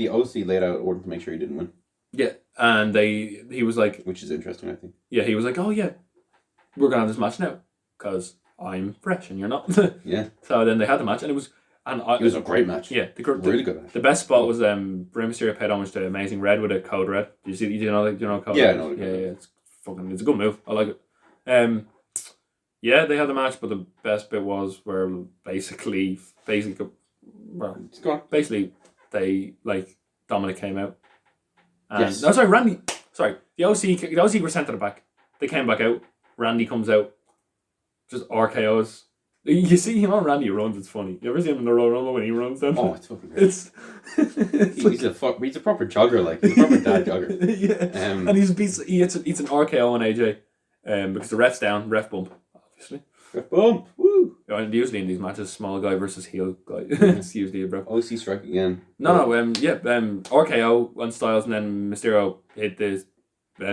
OC laid out Orton to make sure he didn't win.
Yeah, and he was like,
which is interesting, I think.
Yeah, he was like, oh yeah, we're gonna have this match now because I'm fresh and you're not.
Yeah.
So then they had the match and it was
a great match.
Yeah,
really good match.
The best spot was Rey Mysterio paid homage to Amazing Red with a code red. Did you see? Do you know code
yeah,
red?
I know.
Yeah. It's a good move. I like it. Yeah, they had the match, but the best bit was where basically they like Dominic came out. And,
yes.
No, sorry, Randy. Sorry, the OC were sent to the back. They came back out. Randy comes out, just RKOs. You see him on Randy runs. It's funny. You ever see him in the Royal Rumble when he runs down?
Oh, it's fucking great. He's a proper jogger, like he's a proper dad jogger.
Yeah, and he eats an RKO on AJ, because the ref's down, ref bump, obviously.
Ref bump, woo!
And usually in these matches, small guy versus heel guy. It's usually a bro.
OC strike again.
RKO on Styles, and then Mysterio hit the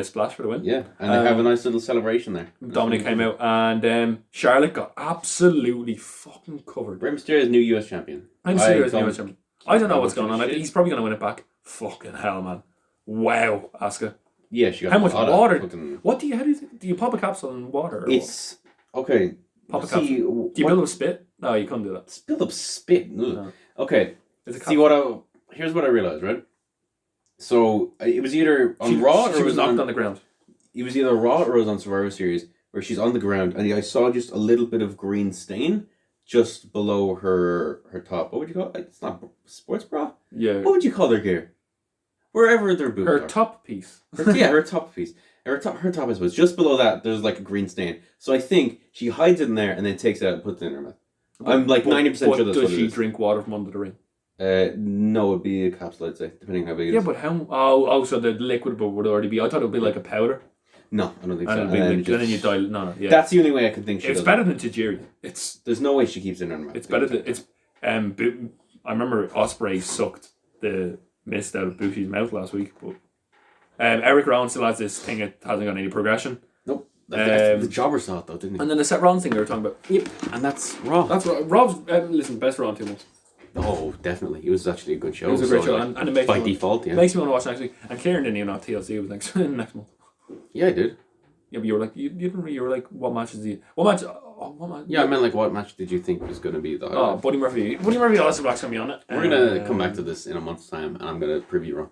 splash for the win.
Yeah, and they have a nice little celebration there.
Dominic came out, and Charlotte got absolutely fucking covered.
Rey Mysterio is new US champion.
I don't know what's going on. He's probably going to win it back. Fucking hell, man! Wow, Asuka.
Yeah, she got
how much water?
Fucking...
What do you pop a capsule in water?
It's okay.
Pop a capsule. Do you build up spit? No, you couldn't do that.
Build up spit. No. Okay.
See
here's what I realized, right? So it was either on Raw or
she was knocked on the ground.
It was either Raw or it was on Survivor Series where she's on the ground and I saw just a little bit of green stain just below her top. What would you call it? It's not sports bra.
Yeah.
What would you call their gear? Wherever their boobs are.
Her top piece.
Her top piece. Her top, I suppose. Just below that, there's like a green stain. So I think she hides it in there and then takes it out and puts it in her mouth. I'm like 90% sure that's what it is.
Does she drink water from under the ring?
No, it'd be a capsule, I'd say, depending on how big it is.
Yeah, but how? Oh, so the liquid would already be. I thought it would be like a powder.
No, I don't think so.
And then you dilute. No, yeah.
That's the only way I can think.
It's better than Tajiri.
There's no way she keeps it in her mouth.
It's better than it's. I remember Ospreay sucked the mist out of Bushi's mouth last week, but Eric Rowan still has this thing. It hasn't got any progression.
Nope. The jobber saw it though, didn't he?
And then the Seth Rollins thing we were talking about.
Yep. And that's Raw.
That's Raw. Rob's listen, best Raw in 2 months.
Oh, definitely. It was actually a good show.
It was a great show, and it makes
by default, yeah.
Makes me want to watch next week. And Kieran didn't even know TLC was next month.
Yeah, I did.
Yeah, but you were like, you were like, what match is what match? What match?
Yeah, I meant like, what match did you think was going to be the highlight?
Oh, Buddy Murphy, Aleister Black's going to be on it.
We're going to come back to this in a month's time, and I'm going to preview Raw.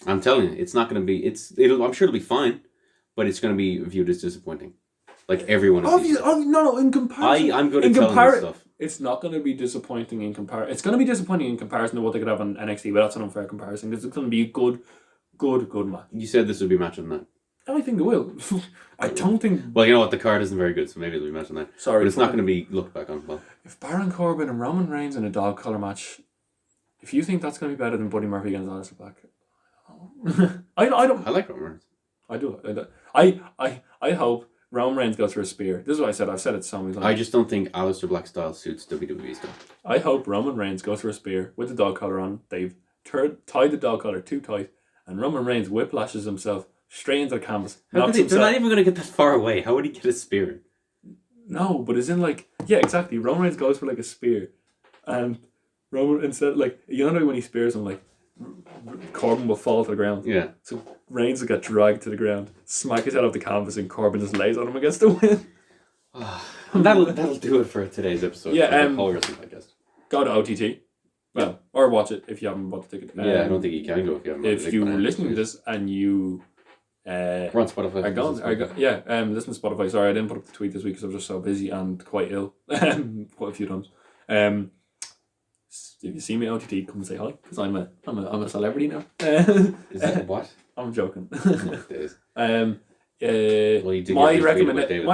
I'm telling you, it's not going to be. I'm sure it'll be fine, but it's going to be viewed as disappointing. Like everyone.
No, in comparison.
I'm good at telling this stuff.
It's not going to be disappointing in comparison. It's going to be disappointing in comparison to what they could have on NXT, but that's an unfair comparison because it's going to be a good match. You
said this would be match on that.
I think they will. I don't think.
Well, you know what? The card isn't very good, so maybe it'll be match on that.
Sorry,
but it's not going to be looked back on well.
If Baron Corbin and Roman Reigns in a dog collar match, if you think that's going to be better than Buddy Murphy against Aleister Black, I don't.
I like Roman Reigns.
I do. I hope Roman Reigns goes for a spear. This is what I said. I've said it so many times.
I just don't think Aleister Black style suits WWE style.
I hope Roman Reigns goes for a spear with the dog collar on. They've tied the dog collar too tight, and Roman Reigns whiplashes himself straight into the canvas.
They're not even going to get that far away. How would he get a spear?
No, but it's in like, yeah, exactly. Roman Reigns goes for like a spear, and Roman instead like, you know when he spears him, like Corbin will fall to the ground.
Yeah.
So Reigns will get dragged to the ground, smack his head off the canvas, and Corbin just lays on him against the win.
That'll do it for today's episode.
Yeah.
The Whole Wrestling Podcast.
Go to OTT. Well, or watch it if you haven't bought the ticket.
Yeah, I don't think you can go if you haven't.
If you listen to this and you
We're on Spotify.
Listen to Spotify. Sorry, I didn't put up the tweet this week because I was just so busy and quite ill quite a few times. If you see me at OTT, come and say hi because I'm a celebrity now.
Is that what?
I'm joking.
Well,
my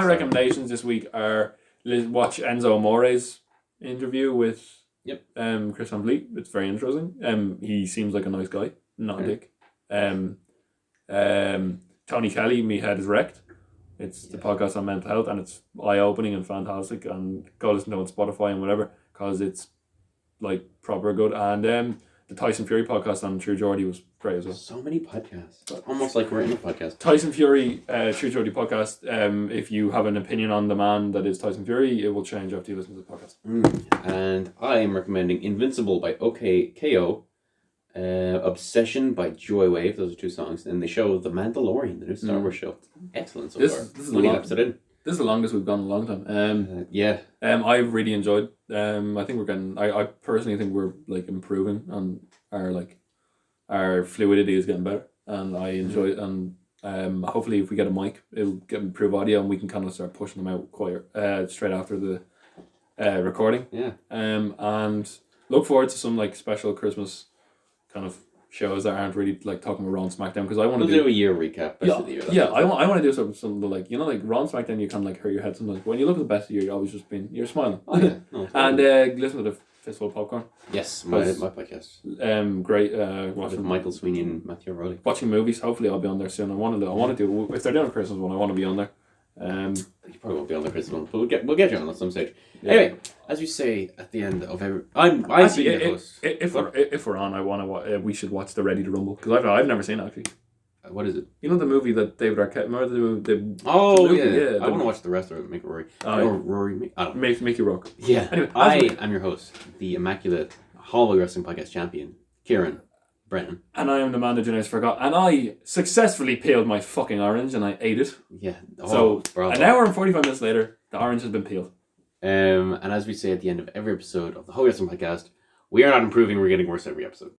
recommendations this week are watch Enzo Amore's interview with Chris Van Vliet. It's very interesting. He seems like a nice guy, not a dick. Tony Kelly, Me Head is Wrecked. It's the podcast on mental health, and it's eye-opening and fantastic, and go listen to it on Spotify and whatever because it's like proper good. And the Tyson Fury podcast on True Geordie was great as well.
So many podcasts. Almost like we're in a podcast.
Tyson Fury, True Geordie podcast. If you have an opinion on the man that is Tyson Fury, it will change after you listen to the podcast.
And I am recommending Invincible by OKKO, Obsession by Joywave. Those are 2 songs. And they show The Mandalorian, the new Star Wars show. Excellent so far.
This is the
episode in.
This is the longest we've gone in a long time. I've really enjoyed. I think we're getting. I personally think we're like improving, and our fluidity is getting better, and I enjoy it. And hopefully, if we get a mic, it'll improve audio, and we can kind of start pushing them out quite straight after the recording.
Yeah.
And look forward to some like special Christmas kind of shows that aren't really like talking about Raw and SmackDown because I want to do
a year recap.
I want to do something like like Raw and SmackDown. You kind of like hurt your head sometimes. When you look at the best of the year, you're always just you're smiling.
Oh, yeah. No,
and listen to the Fistful of Popcorn.
Yes, my podcast.
Great.
With Michael Sweeney and Matthew Rowley.
Watching movies. Hopefully, I'll be on there soon. I want to do if they're doing a Christmas one. I want to be on there.
You probably won't be on the Christmas one, but we'll get you on at some stage. Yeah. Anyway, as we say at the end of every, I see the host.
If we're on, I want to. We should watch the Ready to Rumble because I've never seen it actually.
What is it?
You know the movie that David Arquette. Remember the movie?
I want to watch the rest of it. Make Rory. Rory. I don't know.
Make you rock.
Yeah. Anyway, I'm your host, the immaculate Holloway Wrestling Podcast champion, Kieran Brennan.
And I am the man that Janice forgot. And I successfully peeled my fucking orange and I ate it.
Yeah.
Bravo. An hour and 45 minutes later, the orange has been peeled.
And as we say at the end of every episode of the Holloway Wrestling Podcast, we are not improving, we're getting worse every episode.